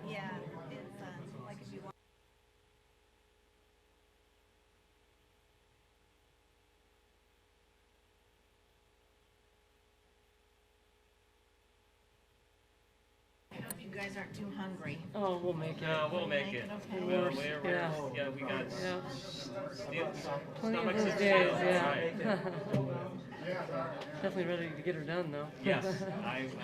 Yeah, it's like if you want. I hope you guys aren't too hungry. Oh, we'll make it. No, we'll make it. Okay. Yeah, we got Plenty of stomachs those in days, shape, yeah. right. Definitely ready to get her done, though. Yes, I'm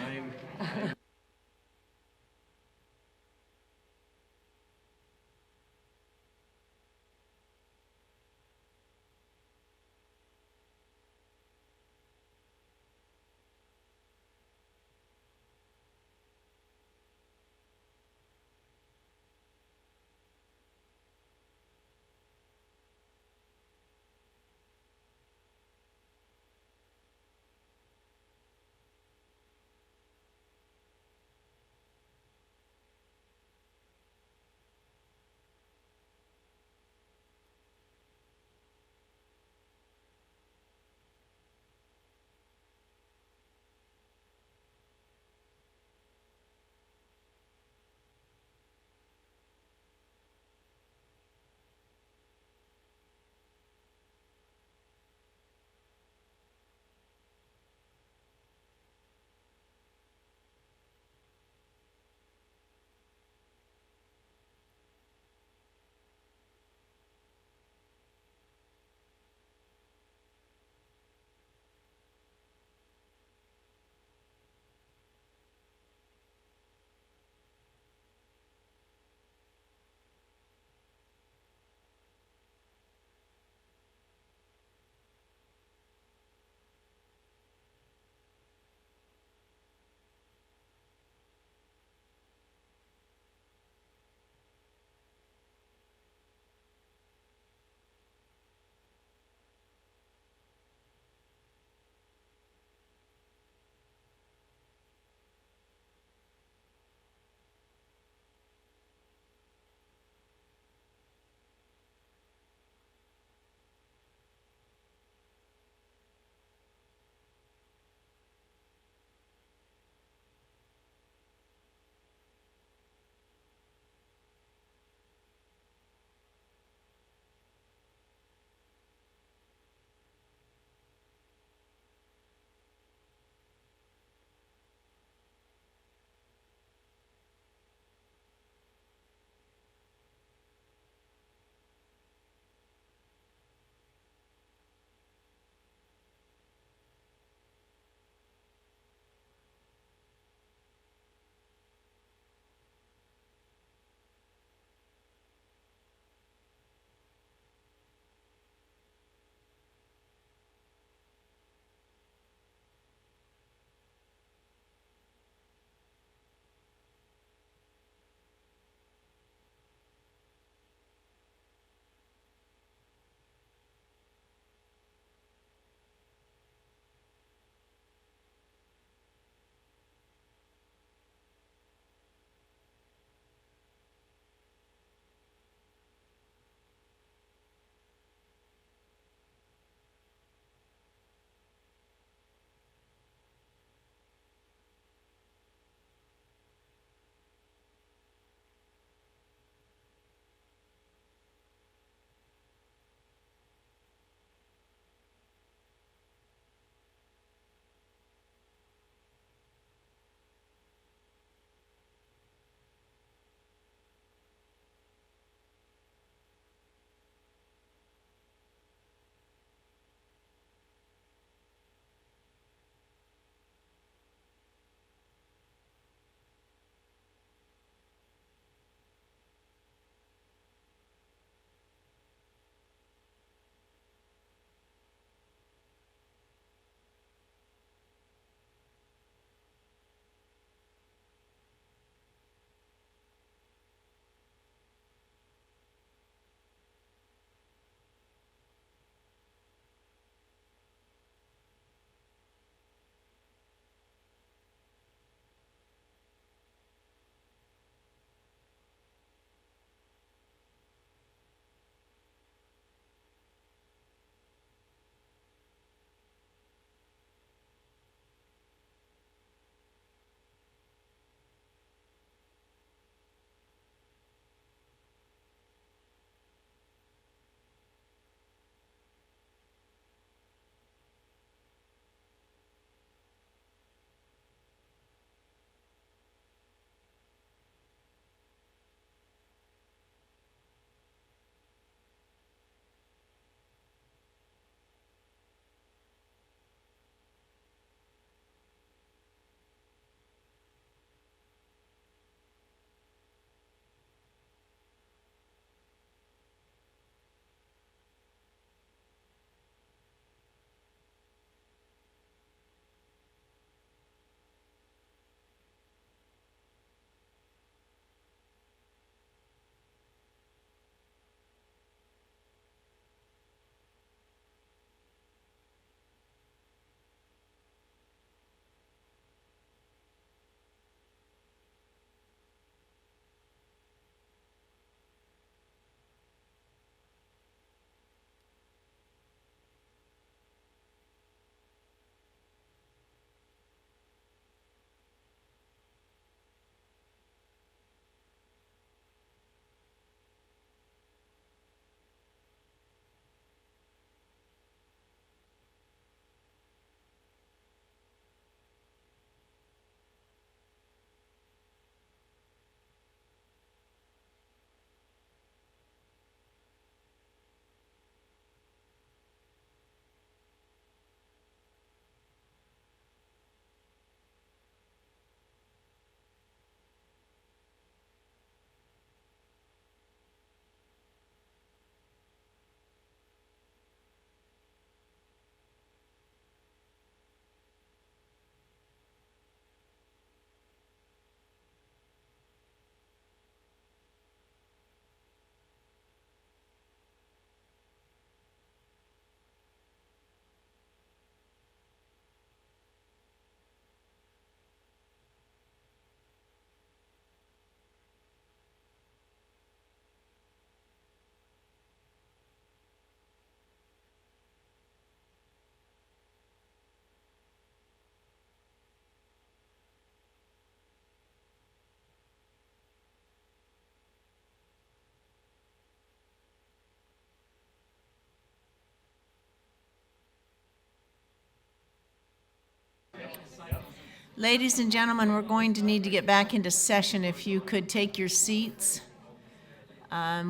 Ladies and gentlemen, we're going to need to get back into session. If you could take your seats.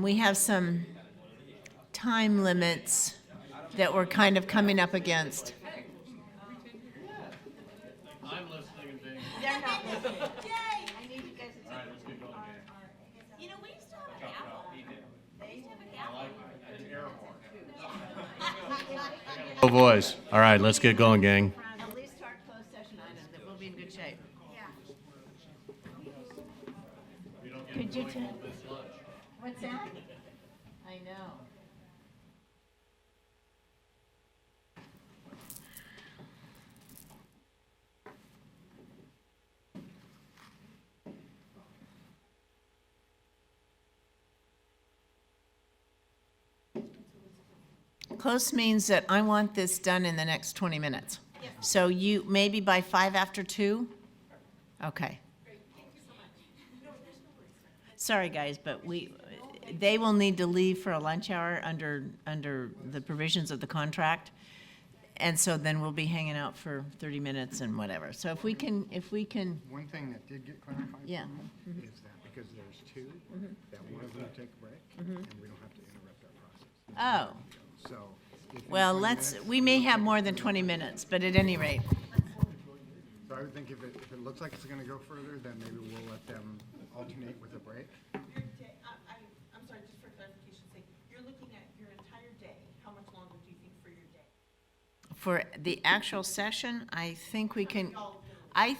We have some time limits that we're kind of coming up against. I'm listening and being. They're not listening. Yay! I need you guys to take. All right, let's get going again. You know, we used to have a gavel. They used to have a gavel. Oh, boys. All right, let's get going, gang. At least start closed session items, that we'll be in good shape. Could you tell? What's that? I know. Close means that I want this done in the next 20 minutes. So you, maybe by 5 after 2? Okay. Sorry, guys, but they will need to leave for a lunch hour under the provisions of the contract. And so then we'll be hanging out for 30 minutes and whatever. So if we can. One thing that did get clarified Yeah. for me is that because there's two, that one of them will take a break, and we don't have to interrupt our process. Oh, So. if in well, 20 minutes- we may have more than 20 minutes, but at any rate. So I would think if it looks like it's gonna go further, then maybe we'll let them alternate with a break. I'm sorry, just for clarification's sake, you're looking at your entire day. How much longer do you think for your day? For the actual session, I think we can, I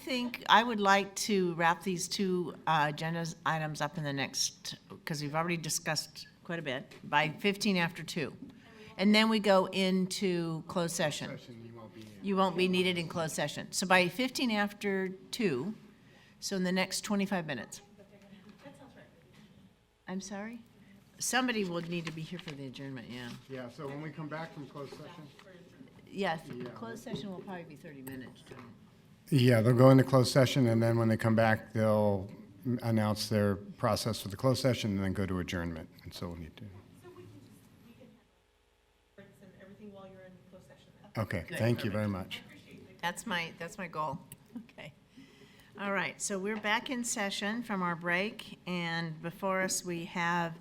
would like to wrap these two agenda items up in the next, because we've already discussed quite a bit, by 15 after 2. And then we go into closed session. You won't be needed in closed session. So by 15 after 2, so in the next 25 minutes. I'm sorry? Somebody will need to be here for the adjournment, yeah. Yeah, so when we come back from closed session? Yes, Yeah. closed session will probably be 30 minutes. Yeah, they'll go into closed session, and then when they come back, they'll announce their process for the closed session and then go to adjournment. And so we'll need to. Everything while you're in closed session. Okay, Good. thank you very much. That's my goal. Okay. All right, so we're back in session from our break, and before us we have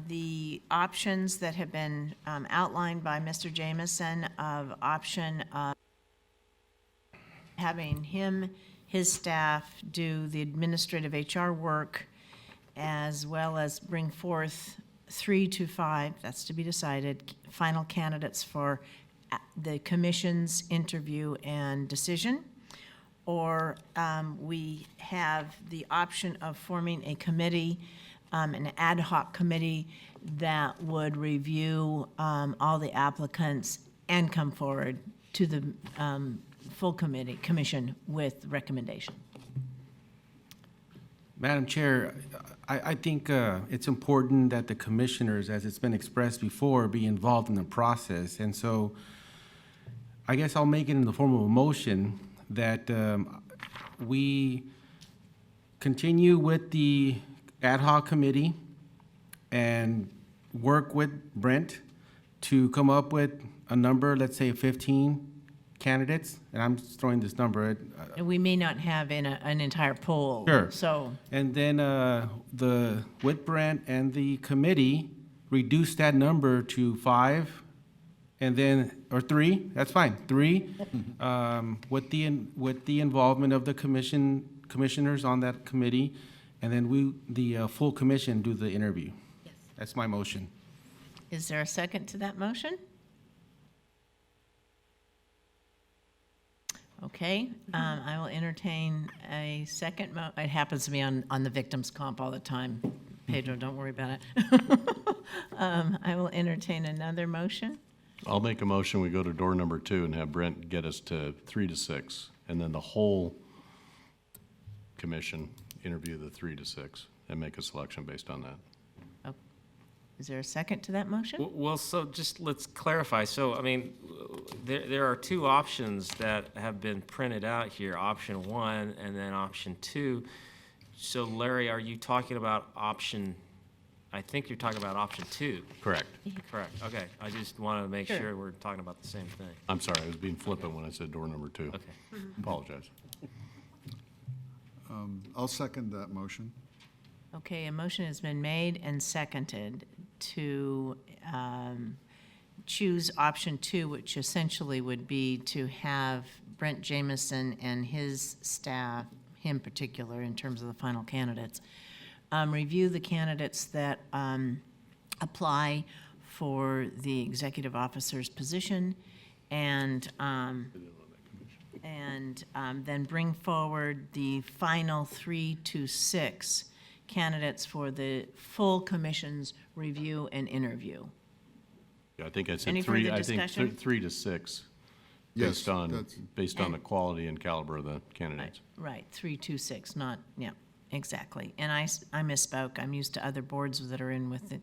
the options that have been outlined by Mr. Jamison of option of having his staff do the administrative HR work, as well as bring forth 3 to 5, that's to be decided, final candidates for the commission's interview and decision. Or we have the option of forming a committee, an ad hoc committee that would review all the applicants and come forward to the full commission with recommendation. Madam Chair, I think it's important that the commissioners, as it's been expressed before, be involved in the process. And so I guess I'll make it in the form of a motion that we continue with the ad hoc committee and work with Brent to come up with a number, let's say 15 candidates, and I'm just throwing this number at. And we may not have an entire poll. Sure. So, And then with Brent and the committee, reduce that number to 5, and then, or 3, that's fine, 3, with the involvement of the commissioners on that committee, and then the full commission do the interview. Yes. That's my motion. is there a second to that motion? Okay, I will entertain a second it happens to be on the victims' comp all the time. Pedro, don't worry about it. I will entertain another motion. I'll make a motion, we go to door number 2 and have Brent get us to 3 to 6, and then the whole commission interview the 3 to 6 and make a selection based on that. Is there a second to that motion? Well, so just let's clarify. So, I mean, there are 2 options that have been printed out here, option 1 and then option 2. So Larry, are you talking about option I think you're talking about option 2. Correct. Correct, okay. I just want to make Sure. sure we're talking about the same thing. I'm sorry, I was being flippant when I said door number 2. Okay. Apologize. I'll second that motion. Okay, a motion has been made and seconded to choose option 2, which essentially would be to have Brent Jamison and his staff, him particular in terms of the final candidates, review the candidates that apply for the executive officer's position and then bring forward the final 3 to 6 candidates for the full commission's review and interview. Yeah, I think I said Any 3, further I think discussion? 3 to 6. Yes, Based on, that's- based on the quality and caliber of the candidates. Right, 3, 2, 6, not, yeah, exactly. And I misspoke. I'm used to other boards that are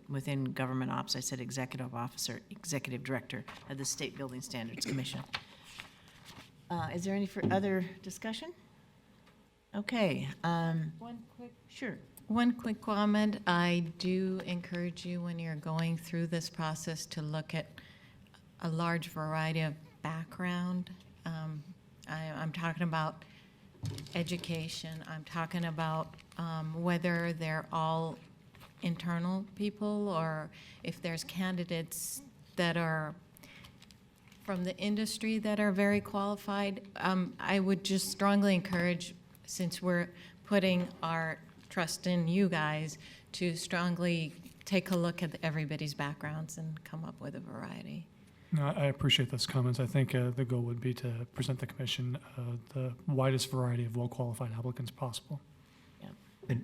within government ops. I said executive officer, executive director of the State Building Standards Commission. Is there any other discussion? Okay. One quick. Sure. One quick comment. I do encourage you when you're going through this process to look at a large variety of background. I'm talking about education. I'm talking about whether they're all internal people or if there's candidates that are from the industry that are very qualified. I would just strongly encourage, since we're putting our trust in you guys, to strongly take a look at everybody's backgrounds and come up with a variety. No, I appreciate those comments. I think the goal would be to present the commission the widest variety of well-qualified applicants possible. And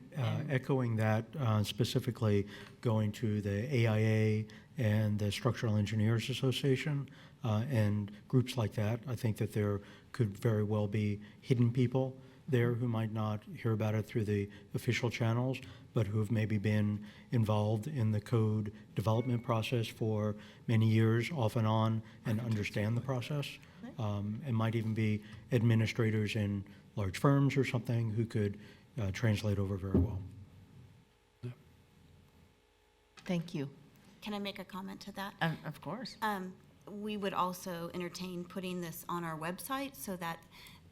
echoing that, specifically going to the AIA and the Structural Engineers Association and groups like that, I think that there could very well be hidden people there who might not hear about it through the official channels, but who have maybe been involved in the code development process for many years off and on and understand the process, and might even be administrators in large firms or something who could translate over very well. Thank you. Can I make a comment to that? Of course. We would also entertain putting this on our website so that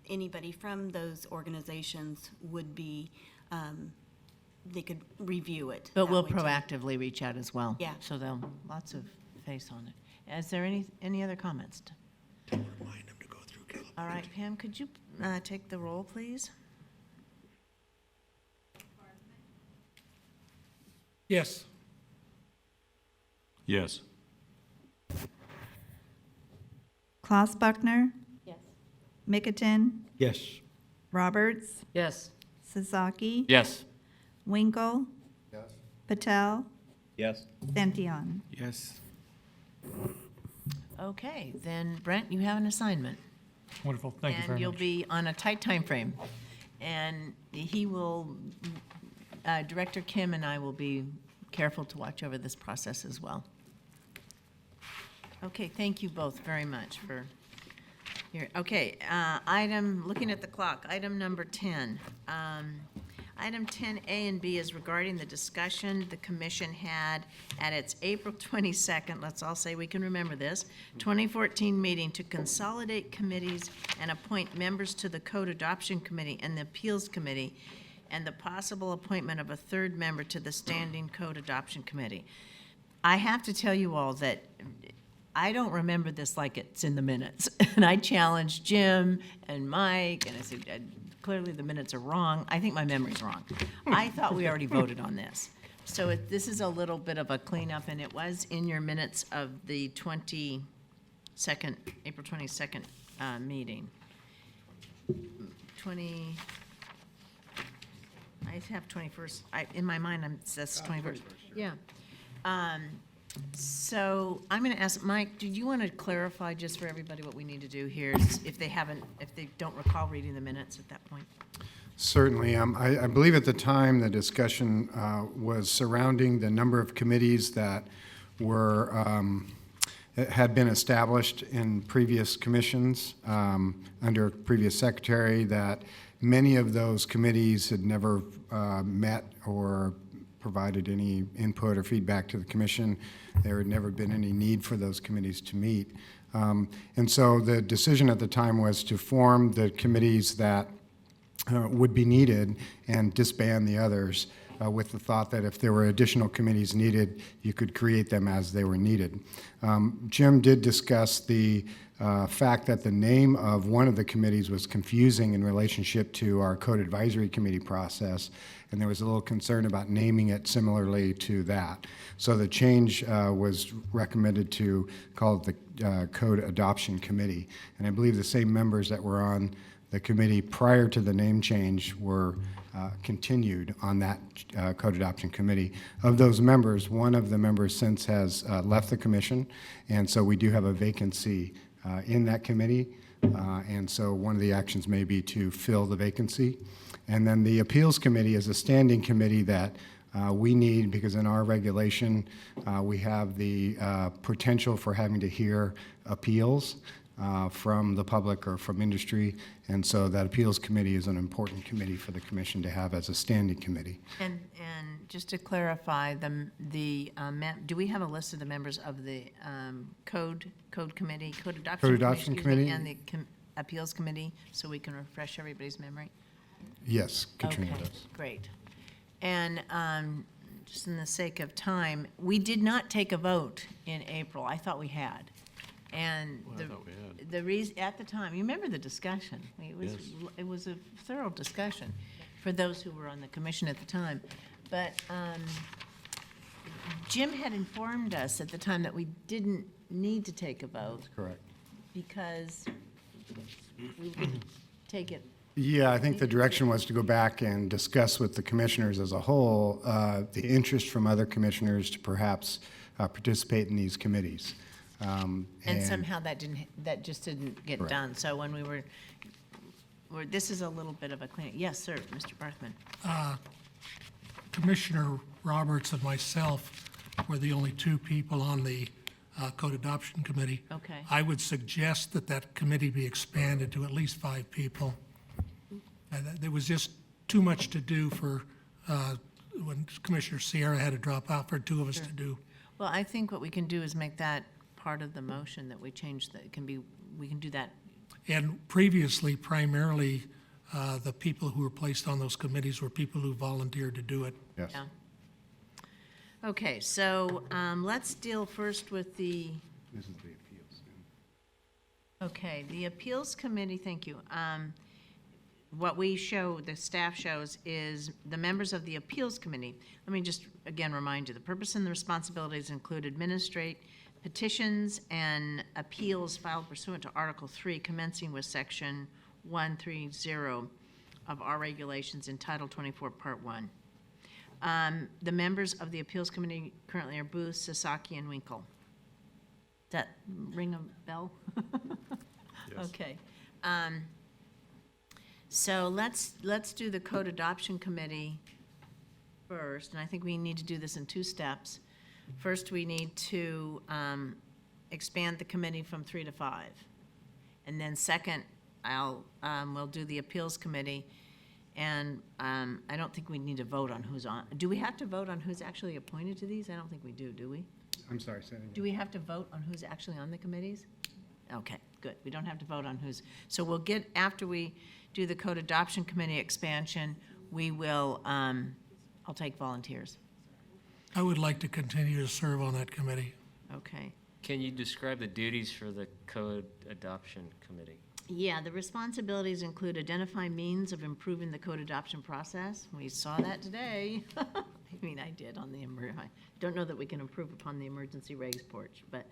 anybody from those organizations would be, they could review it. But that we'll way, too. proactively reach out as well. Yeah. So there'll lots of face on it. Is there any other comments? All right, Pam, could you take the roll, please? Yes. Yes. Klaus Buckner, Yes. Mickelton, Yes. Roberts, Yes. Sasaki, Yes. Winkle, Yes. Patel, Yes. Santillan. Yes. Okay, then Brent, you have an assignment. Wonderful. Thank you very And you'll much. be on a tight time frame. And he will, Director Kim and I will be careful to watch over this process as well. Okay, thank you both very much for your, okay, looking at the clock, item number 10. Item 10A and B is regarding the discussion the commission had at its April 22nd, let's all say we can remember this, 2014 meeting to consolidate committees and appoint members to the Code Adoption Committee and the Appeals Committee, and the possible appointment of a third member to the Standing Code Adoption Committee. I have to tell you all that I don't remember this like it's in the minutes. And I challenged Jim and Mike, and I said, clearly the minutes are wrong. I think my memory's wrong. I thought we already voted on this. So this is a little bit of a cleanup, and it was in your minutes of the April 22nd meeting. I have 21st, in my mind, it says 21st. Yeah. So I'm going to ask, Mike, do you want to clarify just for everybody what we need to do here, if they don't recall reading the minutes at that point? Certainly. I believe at the time the discussion was surrounding the number of committees that were had been established in previous commissions under previous secretary, that many of those committees had never met or provided any input or feedback to the commission. There had never been any need for those committees to meet. And so the decision at the time was to form the committees that would be needed and disband the others, with the thought that if there were additional committees needed, you could create them as they were needed. Jim did discuss the fact that the name of one of the committees was confusing in relationship to our Code Advisory Committee process, and there was a little concern about naming it similarly to that. So the change was recommended to call it the Code Adoption Committee. And I believe the same members that were on the committee prior to the name change were continued on that Code Adoption Committee. Of those members, one of the members since has left the commission, and so we do have a vacancy in that committee. And so one of the actions may be to fill the vacancy. And then the Appeals Committee is a standing committee that we need because in our regulation, we have the potential for having to hear appeals from the public or from industry, and so that Appeals Committee is an important committee for the Commission to have as a standing committee. And just to clarify, do we have a list of the members of the Code Committee, Code Adoption Committee, and the Appeals Committee, so we can refresh everybody's memory? Yes, Katrina Okay, does. great. And just in the sake of time, we did not take a vote in April. I thought we had. And Well, I thought we had. the reason, at the time, you remember the discussion? Yes. It was a thorough discussion for those who were on the commission at the time. But Jim had informed us at the time that we didn't need to take a vote Correct. because we would take it. Yeah, I think the direction was to go back and discuss with the commissioners as a whole the interest from other commissioners to perhaps participate in these committees. And somehow that just didn't get Right. done. So when we were, this is a little bit of a clean. Yes, sir, Mr. Barthman. Commissioner Roberts and myself were the only two people on the Code Adoption Committee. Okay. I would suggest that that committee be expanded to at least 5 people. There was just too much to do for, when Commissioner Sierra had to drop out, for 2 of us Sure. to do. Well, I think what we can do is make that part of the motion that we change that. It can be, we can do that. And previously, primarily, the people who were placed on those committees were people who volunteered to do it. Yes. Yeah. Okay, so let's deal first with the, This is the appeals. okay, the Appeals Committee, thank you. What we show, the staff shows, is the members of the Appeals Committee. Let me just again remind you, the purpose and the responsibilities include administrate petitions and appeals filed pursuant to Article 3, commencing with Section 130 of our regulations in Title 24, Part 1. The members of the Appeals Committee currently are Booth, Sasaki, and Winkle. Does that ring a bell? Yes. Okay. So let's do the Code Adoption Committee first, and I think we need to do this in 2 steps. First, we need to expand the committee from 3 to 5. And then second, we'll do the Appeals Committee, and I don't think we need to vote on who's on. Do we have to vote on who's actually appointed to these? I don't think we do we? I'm sorry, say that again. Do we have to vote on who's actually on the committees? Okay, good. We don't have to vote on who's, so we'll get, after we do the Code Adoption Committee expansion, we will, I'll take volunteers. I would like to continue to serve on that committee. Okay. Can you describe the duties for the Code Adoption Committee? Yeah, the responsibilities include identify means of improving the code adoption process. We saw that today. I mean, I did on the, I don't know that we can improve upon the emergency regs porch, but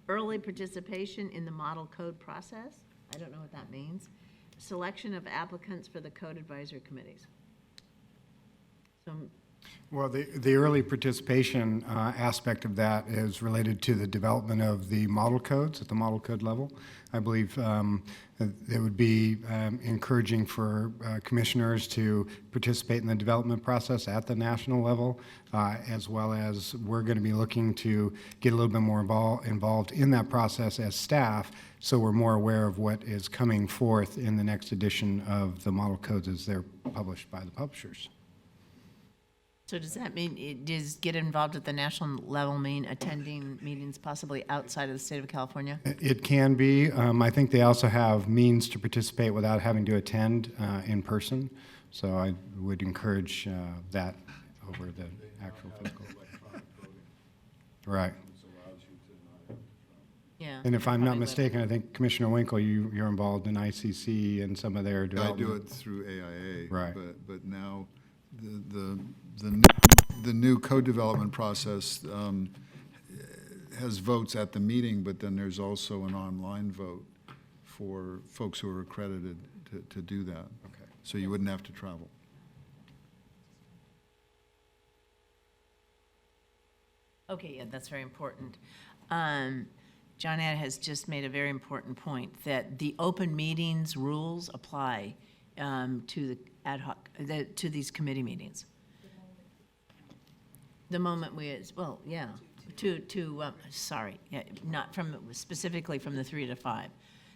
early participation in the model code process. I don't know what that means. Selection of applicants for the code advisory committees. So, Well, the early participation aspect of that is related to the development of the model codes at the model code level. I believe it would be encouraging for commissioners to participate in the development process at the national level, as well as we're going to be looking to get a little bit more involved in that process as staff, so we're more aware of what is coming forth in the next edition of the model codes as they're published by the publishers. So does that mean it does get involved at the national level mean attending meetings possibly outside of the state of California? It can be. I think they also have means to participate without having to attend in person. So I would encourage that over the actual physical. Right. Yeah. And if I'm not probably would. mistaken, I think Commissioner Winkle, you're involved in ICC and some of their I development. do it through AIA. Right. But now, the new co-development process has votes at the meeting, but then there's also an online vote for folks who are accredited to do that. Okay. So you wouldn't have to travel. Okay, yeah, that's very important. John Ed has just made a very important point, that the open meetings rules apply to the ad hoc, to these committee meetings. The moment well, yeah, sorry, yeah, not from, specifically from the 3 to 5.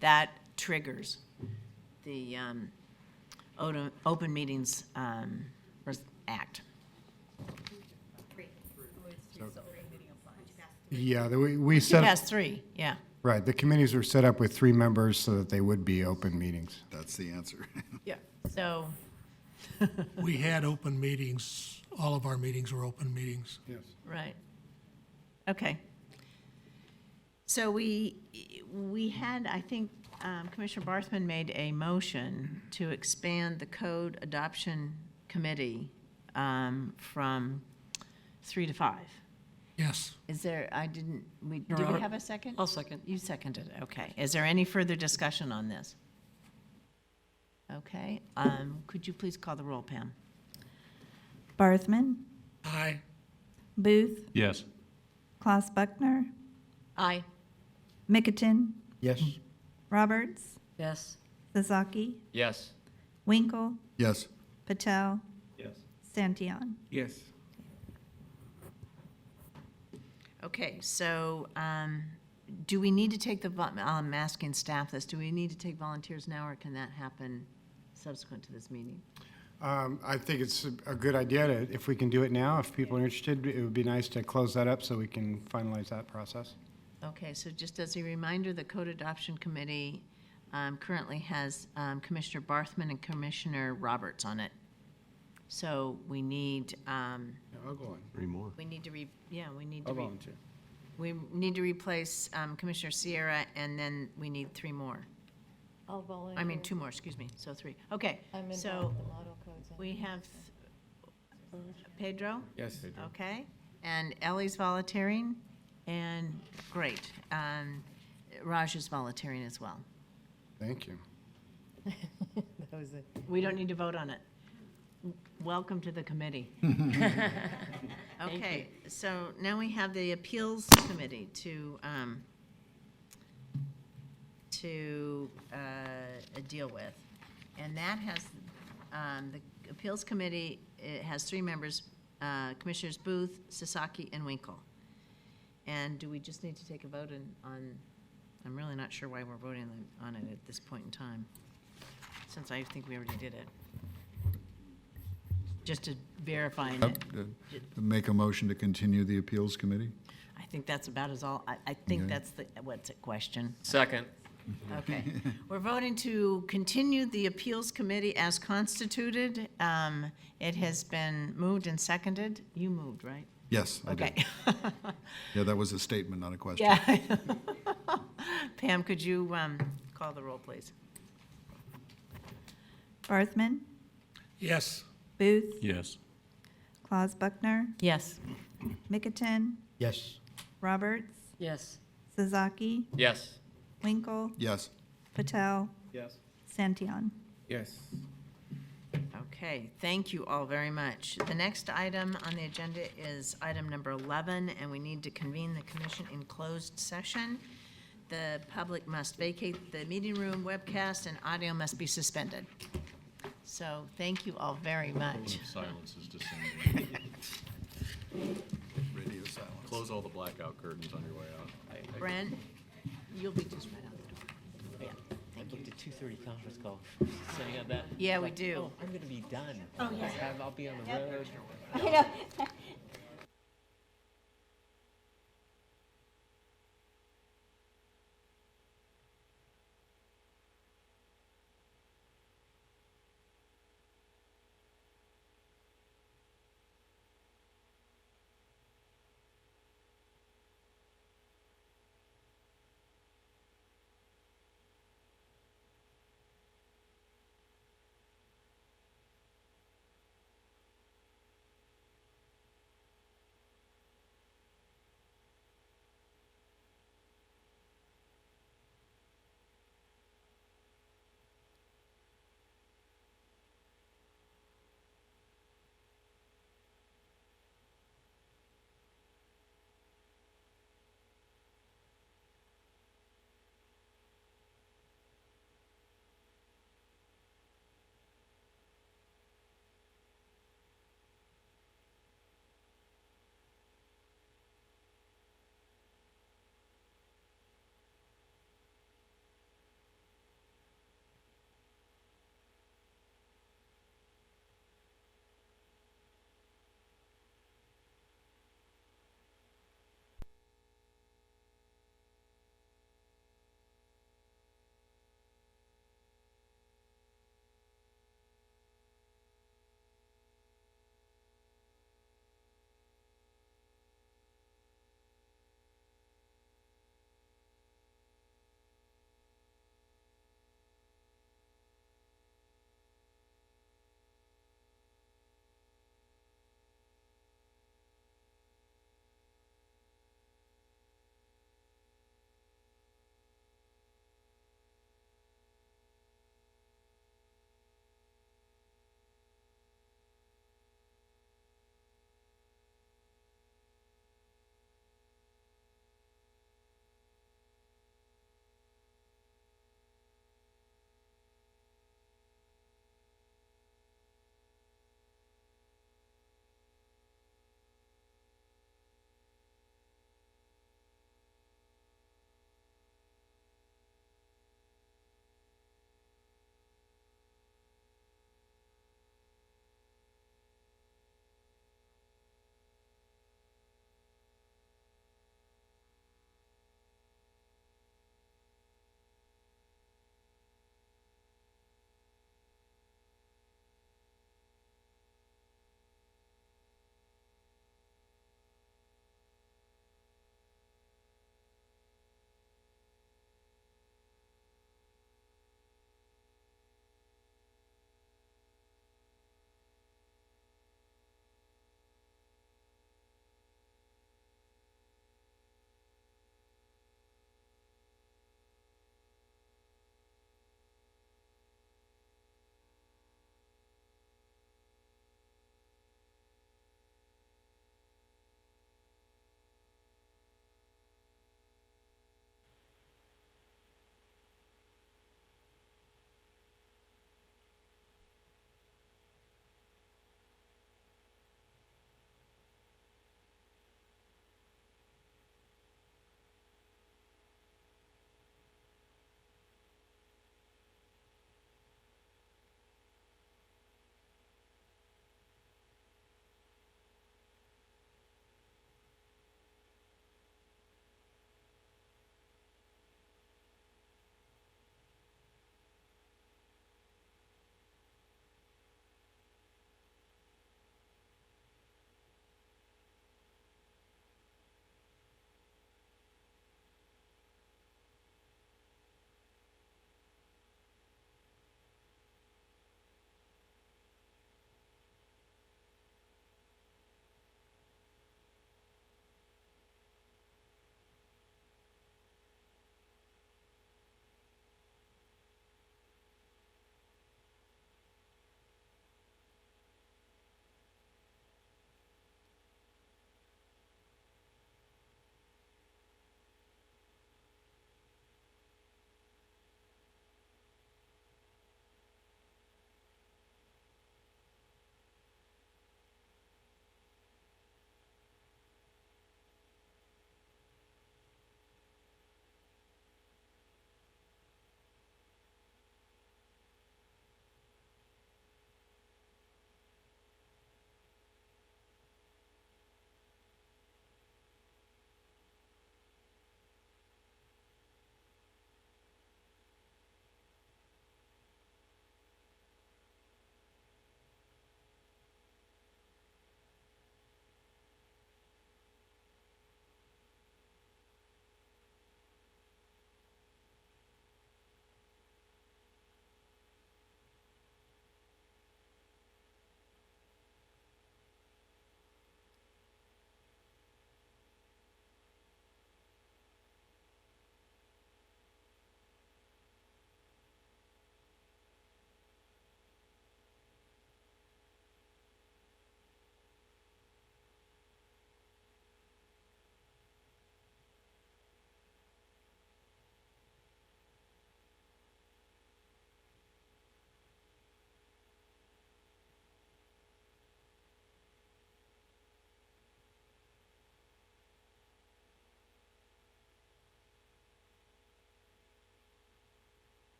That triggers the Open Meetings Act. Yeah, we It set. has 3, yeah. Right, the committees were set up with 3 members so that they would be open meetings. That's the answer. Yeah. So, We had open meetings, all of our meetings were open meetings. Yes. right. Okay. So we had, I think, Commissioner Barthman made a motion to expand the Code Adoption Committee from 3 to 5. Yes. Is there, did we have a second? I'll second. You seconded it, okay. Is there any further discussion on this? Okay, could you please call the roll, Pam? Barthman, Aye. Booth, Yes. Klaus Buckner, Aye. Mickerton, Yes. Roberts, Yes. Sasaki, Yes. Winkle, Yes. Patel, Yes. Santillan. Yes. Okay, so, do we need to take I'm asking staff this, do we need to take volunteers now, or can that happen subsequent to this meeting? I think it's a good idea if we can do it now. If people are interested, it would be nice to close that up so we can finalize that process. Okay, so just as a reminder, the Code Adoption Committee currently has Commissioner Barthman and Commissioner Roberts on it. So we need, I'll go on. 3 more. we need to we need to I'll volunteer. we need to replace Commissioner Sierra, and then we need 3 more. I'll volunteer. I mean, 2 more, excuse me, so 3. Okay, I'm so involved in the model codes. we have Pedro? Yes. Okay, and Ellie's volunteering, and great. Raj is volunteering as well. Thank you. That was it. We don't need to vote on it. Welcome to the committee. Okay, so now we have the Appeals Committee to deal with. And that has, the Appeals Committee, it has 3 members, Commissioners Booth, Sasaki, and Winkle. And do we just need to take a vote on, I'm really not sure why we're voting on it at this point in time, since I think we already did it. Just to verifying it. Make a motion to continue the Appeals Committee? I think that's about as all, I think Okay. that's the, what's it, question? Second. Okay. We're voting to continue the Appeals Committee as constituted. It has been moved and seconded. You moved, right? Yes, I did. Okay. Yeah, that was a statement, not a question. Yeah. Pam, could you call the roll, please? Barthman, Yes. Booth, Yes. Klaus Buckner, Yes. Mickerton, Yes. Roberts, Yes. Sasaki, Yes. Winkle, Yes. Patel, Yes. Santillan. Yes. Okay, thank you all very much. The next item on the agenda is item number 11, and we need to convene the commission in closed session. The public must vacate the meeting room, webcast, and audio must be suspended. So, thank you all very much. Silence is descending. Radio silence. Close all the blackout curtains on your way out. Brent, you'll be just right out the door. Yeah, thank you. The 2:30 conference call, setting up that. Yeah, we like, do. Oh, I'm gonna be done. Oh, yeah. I'll be on the road. I know.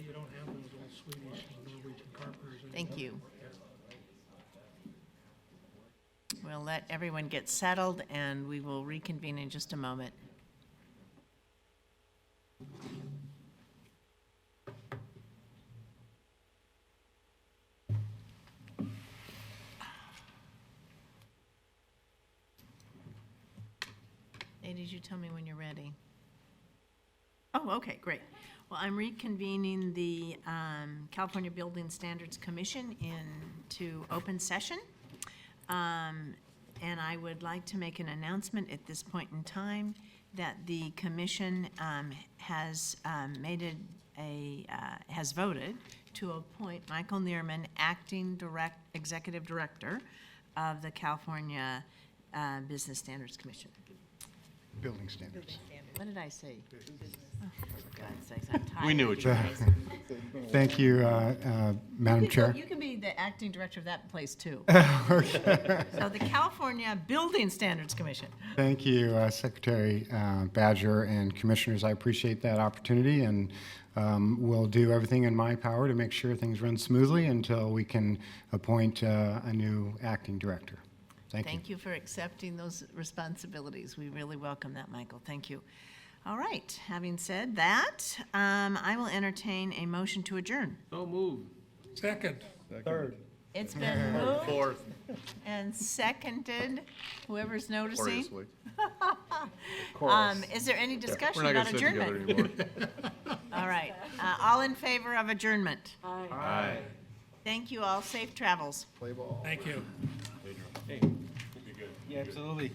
you don't have those old Swedish and Norwegian carpenters anymore. Thank you. We'll let everyone get settled, and we will reconvene in just a moment. Hey, did you tell me when you're ready? Oh, okay, great. Well, I'm reconvening the California Building Standards Commission into open session. And I would like to make an announcement at this point in time that the commission has has voted to appoint Michael Neerman, acting executive director of the California Business Standards Commission. Building standards. What did I say? Oh, for God's sakes, I'm tired. We knew what you meant. Thank you, Madam Chair. You can be the acting director of that place, too. Okay. So the California Building Standards Commission. Thank you, Secretary Badger and Commissioners. I appreciate that opportunity, and will do everything in my power to make sure things run smoothly until we can appoint a new acting director. Thank you. Thank you for accepting those responsibilities. We really welcome that, Michael. Thank you. All right, having said that, I will entertain a motion to adjourn. So moved. Second. Third. It's been moved and seconded, whoever's noticing. Is there any discussion We're not about gonna sit together adjournment? anymore. All right, all in favor of adjournment? Aye. Thank you all. Safe travels. Play ball. Thank you. Yeah, absolutely.